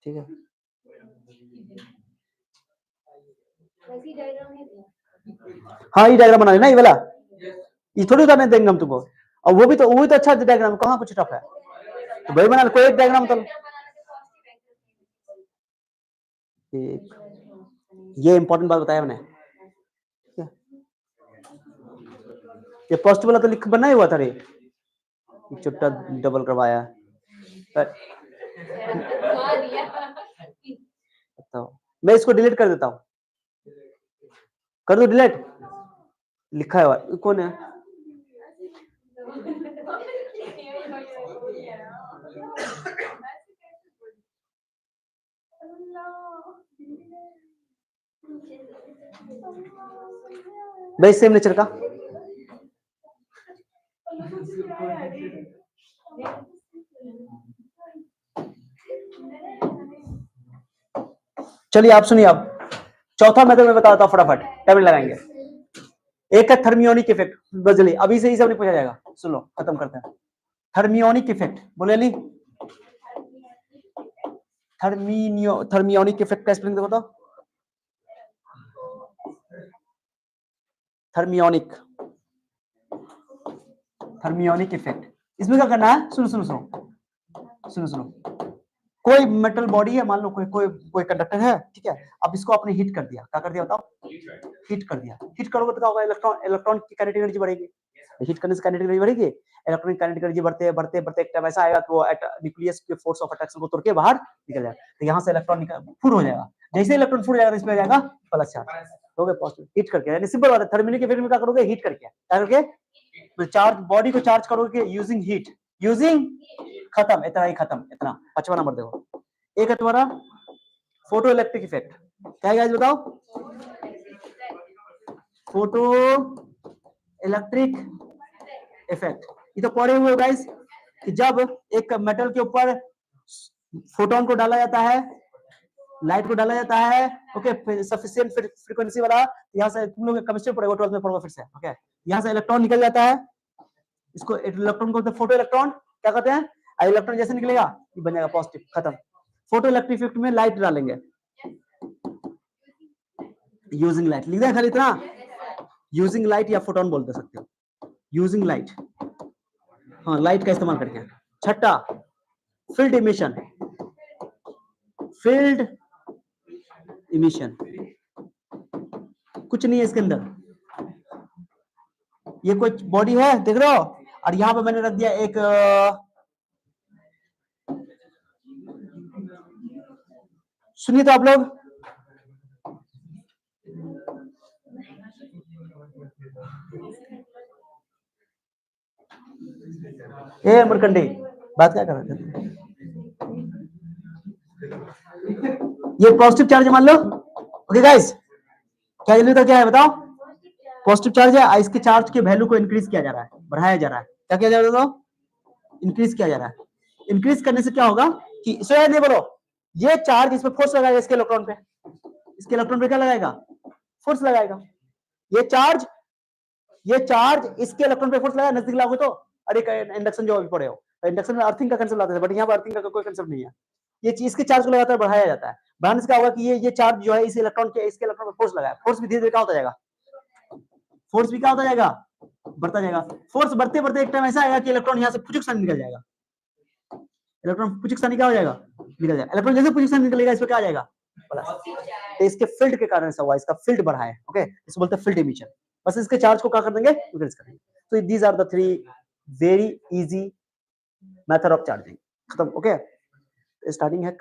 [SPEAKER 1] ठीक है? हाँ, ये डायग्राम बना लेना, ये वाला, ये थोड़ी उतारने देंगे हम तुमको, और वो भी तो अच्छा डायग्राम, कहाँ कुछ टफ है, तो वही बना, कोई एक डायग्राम तो ये इंपॉर्टेंट बात बताया मैंने, ठीक है? ये फर्स्ट वाला तो लिख बना ही हुआ था रे, चुट्टा डबल करवाया, तो मैं इसको डिलीट कर देता हूँ, कर दो डिलीट, लिखा है कौन है? भाई सेम नेचर का, चलिए आप सुनिए। अब चौथा मेथड में बताता हूं फटाफट, टाइम लगाएंगे। एक है थर्मियोनिक इफेक्ट, बजली अभी से ही सब नहीं पूछा जाएगा, सुन लो, खत्म करते हैं। थर्मियोनिक इफेक्ट बोले ली, थर्मियोनिक इफेक्ट का स्पेलिंग देखो तो, थर्मियोनिक इफेक्ट। इसमें क्या करना है, सुनो, कोई मेटल बॉडी है, मान लो कोई कंडक्टर है, ठीक है? अब इसको आपने हीट कर दिया, क्या कर दिया बताओ? हीट कर दिया। हीट करोगे तो क्या होगा? इलेक्ट्रॉन की काइनेटिक एनर्जी बढ़ेगी, हीट करने से काइनेटिक एनर्जी बढ़ेगी, इलेक्ट्रॉन की काइनेटिक एनर्जी बढ़ते बढ़ते एक टाइम ऐसा आएगा कि वो न्यूक्लियस के फोर्स ऑफ अट्रैक्शन को तोड़ के बाहर निकल जाएगा, तो यहाँ से इलेक्ट्रॉन फुल हो जाएगा। जैसे इलेक्ट्रॉन फुल हो जाएगा, इसमें आ जाएगा प्लस चार्ज, हो गया पॉजिटिव। हीट करके, यानी सिंपल बात है, थर्मियोनिक इफेक्ट में क्या करोगे? हीट करके, क्या करके? तो चार्ज बॉडी को चार्ज करोगे यूजिंग हीट, खत्म, इतना ही खत्म, इतना। 5वां नंबर देखो, एक है तुम्हारा फोटो इलेक्ट्रिक इफेक्ट। क्या है गाइस बताओ? फोटो इलेक्ट्रिक इफेक्ट, ये तो पढ़े हुए गाइस कि जब एक मेटल के ऊपर फोटोन को डाला जाता है, लाइट को डाला जाता है, ओके, सफिशिएंट फ्रीक्वेंसी वाला, यहाँ से तुम लोग केमिस्ट्री पढ़ोगे, 12th में पढ़ोगे फिर से, ओके? यहाँ से इलेक्ट्रॉन निकल जाता है, इसको इलेक्ट्रॉन को फोटो इलेक्ट्रॉन क्या कहते हैं? इलेक्ट्रॉन जैसे निकलेगा ये बन जाएगा पॉजिटिव, खत्म। फोटो इलेक्ट्रिक इफेक्ट में लाइट डालेंगे यूजिंग लाइट, लिख दिया खाली इतना, यूजिंग लाइट या फोटोन बोल सकते हो, यूजिंग लाइट, हाँ, लाइट का इस्तेमाल करके। छठा, फील्ड इमिशन, कुछ नहीं है इसके अंदर, ये कोई बॉडी है, देख रहे हो, और यहाँ पे मैंने रख दिया एक सुनिए तो आप लोग, ए अमरकंडी, बात क्या कर रहे थे? ये पॉजिटिव चार्ज मान लो, ओके गाइस, क्या जल्दी क्या है बताओ? पॉजिटिव चार्ज है, इसके चार्ज के वैल्यू को इंक्रीज किया जा रहा है, बढ़ाया जा रहा है, क्या किया जा रहा है? इंक्रीज किया जा रहा है। इंक्रीज करने से क्या होगा कि नहीं बोलो, ये चार्ज इस पे फोर्स लगाएगा, इसके इलेक्ट्रॉन पे, इसके इलेक्ट्रॉन पे क्या लगाएगा? फोर्स लगाएगा। ये चार्ज इसके इलेक्ट्रॉन पे फोर्स लगाया, नजदीक लागू तो, अरे इंडक्शन जो अभी पढ़े हो, इंडक्शन में अर्थिंग का कंसेप्ट आता है, बट यहाँ पर अर्थिंग का कोई कंसेप्ट नहीं है। ये चीज के चार्ज को लगातार बढ़ाया जाता है, बढ़ाने से क्या होगा कि ये चार्ज जो है इस इलेक्ट्रॉन के, इसके इलेक्ट्रॉन पे फोर्स लगाया, फोर्स भी धीरे धीरे क्या होता जाएगा? फोर्स भी क्या होता जाएगा? बढ़ता जाएगा। फोर्स बढ़ते बढ़ते एक टाइम ऐसा आएगा कि इलेक्ट्रॉन यहाँ से फुचुक सा निकल जाएगा, इलेक्ट्रॉन फुचुक सा क्या हो जाएगा? निकल जाएगा। इलेक्ट्रॉन जैसे फुचुक सा निकलेगा, इस पे क्या आ जाएगा? प्लस। तो इसके फील्ड के कारण ऐसा हुआ, इसका फील्ड बढ़ा है, ओके, इसको बोलते हैं फील्ड इमिशन। बस इसके चार्ज को क्या कर देंगे? इंक्रीज कर देंगे। तो these are the three very easy method of charging, खत्म, ओके। स्टार्टिंग है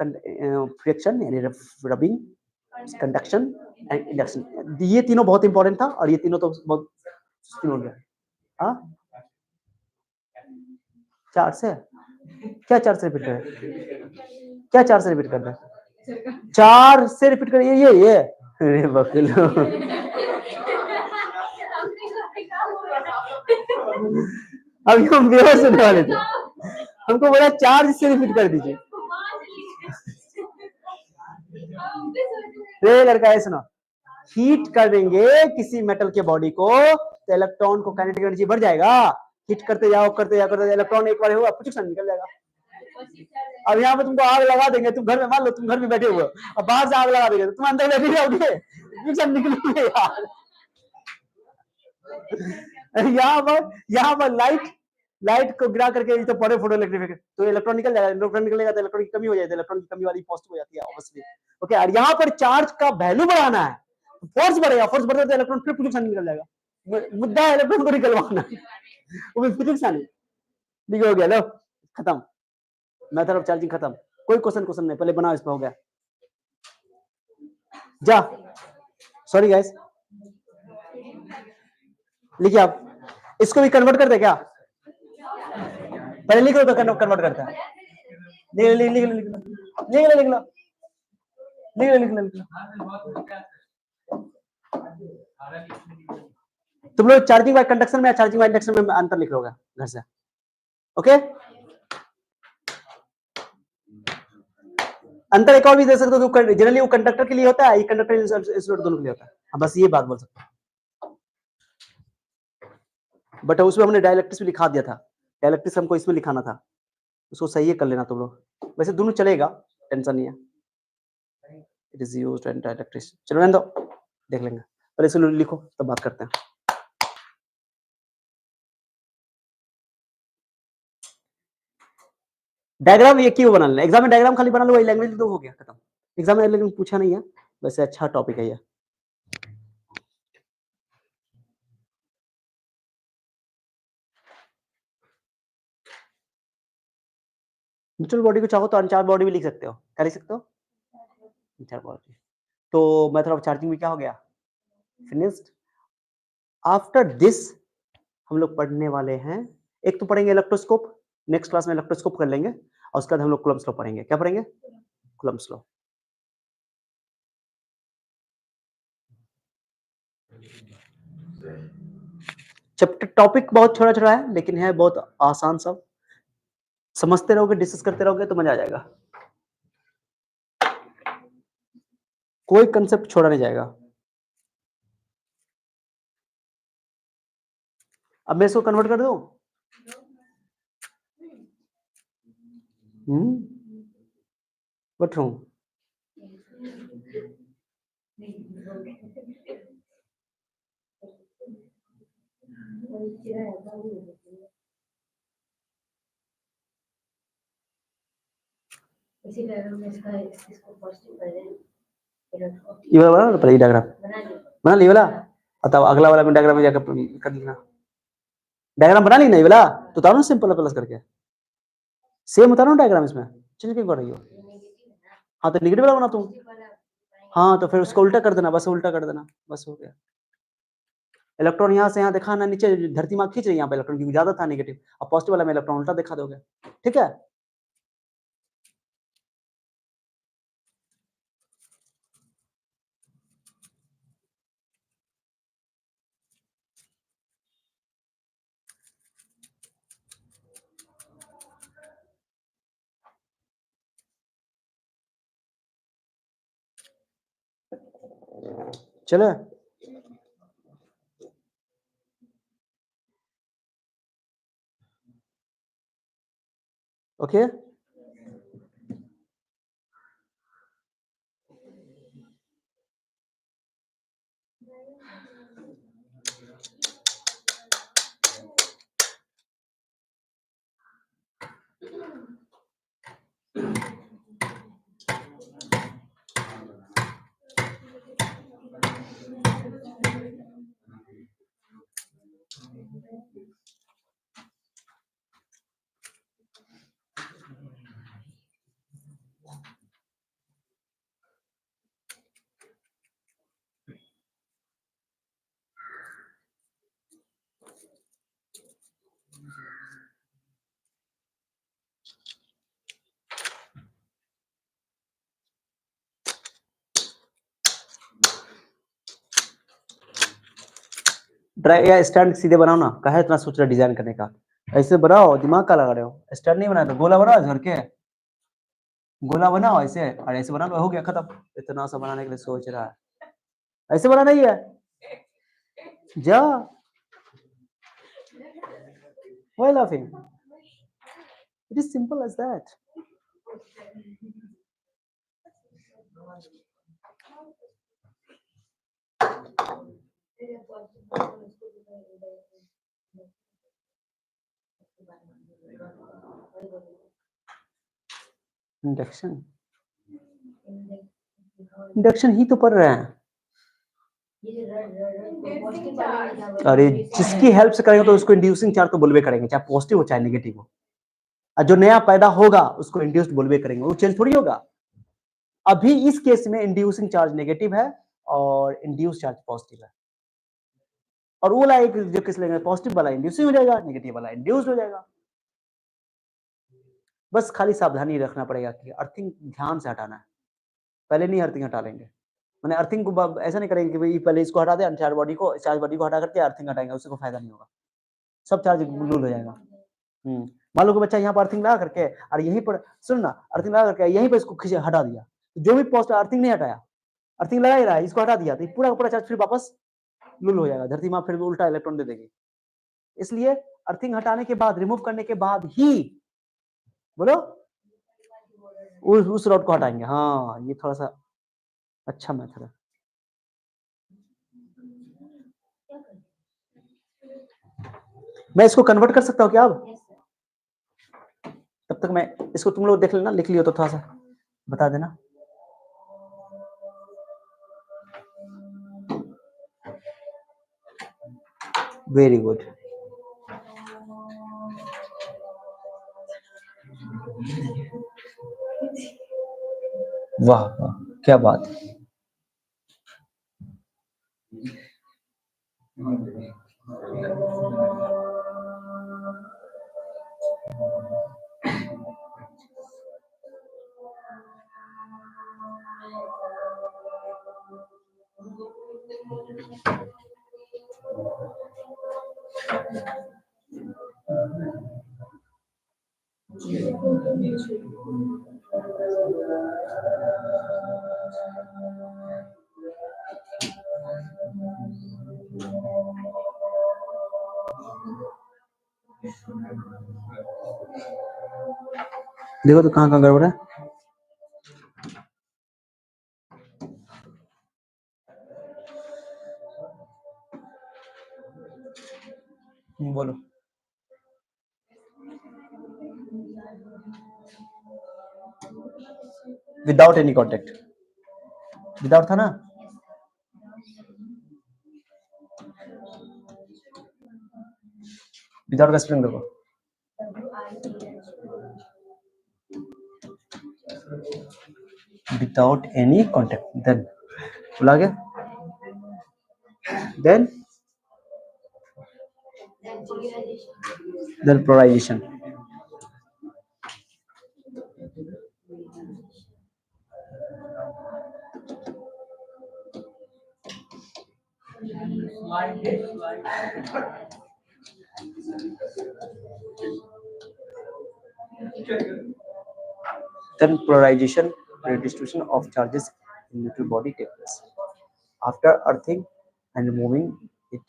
[SPEAKER 1] फ्रिक्शन यानी रबिंग, कंडक्शन एंड इंडक्शन, ये तीनों बहुत इंपॉर्टेंट था, और ये तीनों तो बहुत हो गया। हाँ, चार से क्या, चार से रिपीट कर, क्या चार से रिपीट करना है? चार से रिपीट करिए, ये अरे बकलो, अभी हम बेहोश होने वाले थे, हमको बोला चार से रिपीट कर दीजिए। रे लड़का है, सुनो, हीट कर देंगे किसी मेटल के बॉडी को तो इलेक्ट्रॉन को काइनेटिक एनर्जी बढ़ जाएगा, हीट करते जाओ करते जाओ करते, इलेक्ट्रॉन एक बार होगा कुछ निकल जाएगा। अब यहाँ पे तुमको आग लगा देंगे, तुम घर में, मान लो तुम घर में बैठे हुए, अब बाहर से आग लगा देंगे, तुम अंदर बैठे रहोगे, निकलोगे यार। यहाँ पर लाइट को गिरा करके तो पड़े फोटो इलेक्ट्रिफिकेशन, तो इलेक्ट्रॉन निकल जाएगा, इलेक्ट्रॉन निकलेगा तो इलेक्ट्रॉन की कमी हो जाती है, इलेक्ट्रॉन की कमी वाली पॉजिटिव हो जाती है ऑब्वियसली, ओके। और यहाँ पर चार्ज का वैल्यू बढ़ाना है, फोर्स बढ़ेगा, फोर्स बढ़ेगा तो इलेक्ट्रॉन फिर फिजिक्स निकल जाएगा, मुद्दा है इलेक्ट्रॉन को निकलवाना, वो भी फिजिक्स नहीं हो गया, लो खत्म, मेथड ऑफ चार्जिंग खत्म, कोई क्वेश्चन नहीं, पहले बनाओ, इस पे हो गया जा, सॉरी गाइस, लिखिए आप, इसको भी कन्वर्ट कर दे क्या? पहले लिख लो तो कन्वर्ट करता है, लिख लो। तुम लोग चार्जिंग बाय कंडक्शन में या चार्जिंग बाय इंडक्शन में अंतर लिख लोगे घर से, ओके। अंतर एक और भी दे सकते हो, जनरली वो कंडक्टर के लिए होता है, ये कंडक्टर इंसुलेटर दोनों के लिए होता है, बस ये बात बोल सकते हैं, बट उसमें हमने डाइलेक्ट्रिक्स भी लिखा दिया था, डाइलेक्ट्रिक्स हमको इसमें लिखाना था, उसको सही है कर लेना तुम लोग, वैसे दोनों चलेगा, टेंशन नहीं है, it is used in dielectrics, चलो रहने दो, देख लेंगे, पहले इसको लिखो तब बात करते हैं। डायग्राम ये क्यों बना लेना, एग्जाम में डायग्राम खाली बना लो, वही लैंग्वेज तो हो गया खत्म, एग्जाम में लेकिन पूछा नहीं है, वैसे अच्छा टॉपिक है ये। न्यूट्रल बॉडी को चाहो तो अनचार्ज बॉडी भी लिख सकते हो, क्या लिख सकते हो? Uncharged body. तो मेथड ऑफ चार्जिंग में क्या हो गया? फिनिश्ड। आफ्टर दिस हम लोग पढ़ने वाले हैं, एक तो पढ़ेंगे इलेक्ट्रोस्कोप, नेक्स्ट क्लास में इलेक्ट्रोस्कोप कर लेंगे, और उसके बाद हम लोग कूलम्ब्स लॉ पढ़ेंगे, क्या पढ़ेंगे? Coulomb's law. चैप्टर टॉपिक बहुत छोटा छोटा है, लेकिन है बहुत आसान, सब समझते रहोगे, डिस्कस करते रहोगे तो मजा आ जाएगा, कोई कंसेप्ट छोड़ा नहीं जाएगा। अब मैं इसको कन्वर्ट कर दूं, बैठूं, इसी डायग्राम में इसको पॉजिटिव कर दें, ये वाला बना लो, पहले डायग्राम बना लिया वाला, बताओ अगला वाला में डायग्राम में जाकर कर लेना। डायग्राम बना ली नहीं वाला तो उतारो सिंपल प्लस करके, सेम उतारो डायग्राम इसमें, चेंज क्यों कर रही हो? हाँ तो नेगेटिव वाला बना तुम, हाँ तो फिर उसको उल्टा कर देना, बस उल्टा कर देना, बस हो गया। इलेक्ट्रॉन यहाँ से यहाँ दिखाना, नीचे धरती माँ खींच रही है यहाँ पे इलेक्ट्रॉन, क्योंकि ज्यादा था नेगेटिव, अब पॉजिटिव वाला में इलेक्ट्रॉन उल्टा दिखा दोगे, ठीक है। चलो ओके, ड्राई या स्टैंड सीधे बनाओ ना, कहा इतना सोच रहा डिजाइन करने का, ऐसे बनाओ, दिमाग का लगा रहे हो, स्टैंड नहीं बनाया तो गोला बनाओ घर के, गोला बनाओ ऐसे, और ऐसे बना लो, हो गया खत्म, इतना सा बनाने के लिए सोच रहा है, ऐसे बनाना ही है, जा why laughing, it is simple as that. Induction, induction ही तो पढ़ रहे हैं, अरे जिसकी हेल्प से करेंगे तो उसको इंड्यूसिंग चार्ज तो बोलवे करेंगे, चाहे पॉजिटिव हो चाहे नेगेटिव हो, और जो नया पैदा होगा उसको इंड्यूस्ड बोलवे करेंगे, वो चेंज थोड़ी होगा। अभी इस केस में इंड्यूसिंग चार्ज नेगेटिव है और इंड्यूस चार्ज पॉजिटिव है, और वो वाला एक जो किस लेंगे पॉजिटिव वाला इंड्यूसिंग हो जाएगा, नेगेटिव वाला इंड्यूस्ड हो जाएगा। बस खाली सावधानी रखना पड़ेगा कि अर्थिंग ध्यान से हटाना है, पहले नहीं अर्थिंग हटा लेंगे, मैंने अर्थिंग को ऐसा नहीं करेंगे कि भाई पहले इसको हटा दे, अनचार्ज बॉडी को, चार्ज बॉडी को हटा करके अर्थिंग हटाएंगे, उससे कोई फायदा नहीं होगा, सब चार्ज लूज हो जाएगा। मान लो कि बच्चा यहाँ पर अर्थिंग लगा करके और यहीं पर सुन ना, अर्थिंग लगा करके यहीं पर इसको खींचे हटा दिया, जो भी पोस्ट अर्थिंग नहीं हटाया, अर्थिंग लगा ही रहा है, इसको हटा दिया तो पूरा पूरा चार्ज फिर वापस लूल हो जाएगा, धरती माँ फिर उल्टा इलेक्ट्रॉन दे देगी, इसलिए अर्थिंग हटाने के बाद, रिमूव करने के बाद ही बोलो उस रॉड को हटाएंगे। हाँ ये थोड़ा सा अच्छा मेथड है। मैं इसको कन्वर्ट कर सकता हूँ क्या अब? तब तक मैं इसको तुम लोग देख लेना, लिख लियो तो थोड़ा सा बता देना। वेरी गुड, वाह वाह क्या बात है। देखो तो कहाँ कहाँ गड़बड़ है। बोलो विदाउट एनी कॉन्टेक्ट, विदाउट था ना, विदाउट का स्पेलिंग देखो, विदाउट एनी कॉन्टेक्ट, देन बोला गया, then polarization. Then polarization, redistribution of charges in neutral body takes place after earthing and moving it.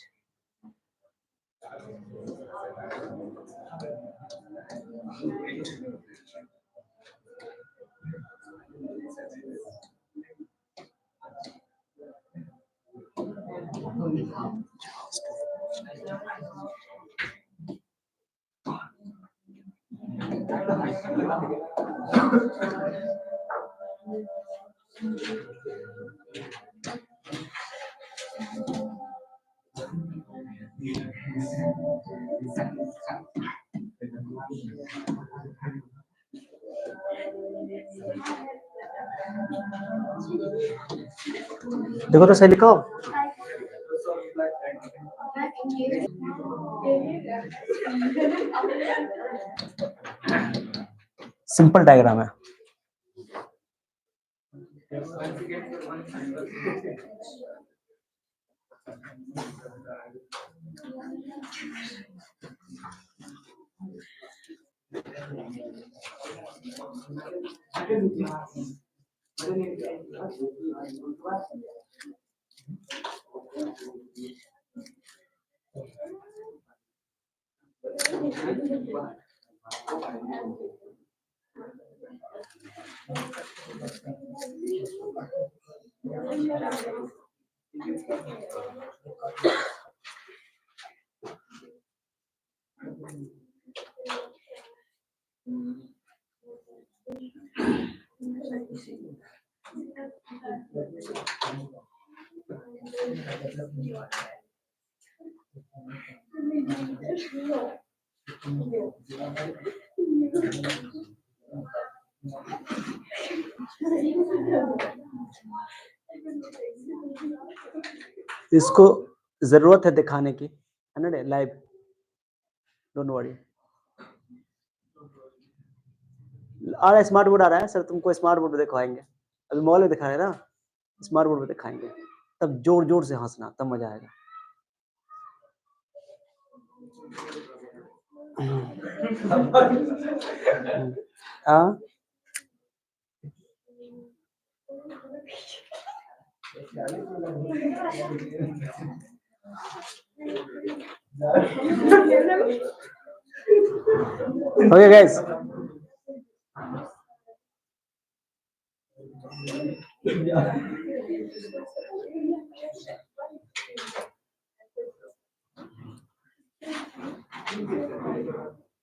[SPEAKER 1] देखो तो सही लिखा हो। सिंपल डायग्राम है। इसको जरूरत है दिखाने की, है ना, लाइव, डोंट वरी। आ रहा है स्मार्ट बोर्ड आ रहा है सर, तुमको स्मार्ट बोर्ड पे दिखाएंगे, अभी मॉल में दिखा रहे हैं ना, स्मार्ट बोर्ड पे दिखाएंगे, तब जोर जोर से हंसना, तब मजा आएगा। हाँ ओके गाइस,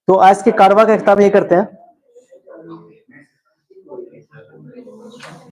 [SPEAKER 1] तो आज के कारवा का किताब ये करते हैं।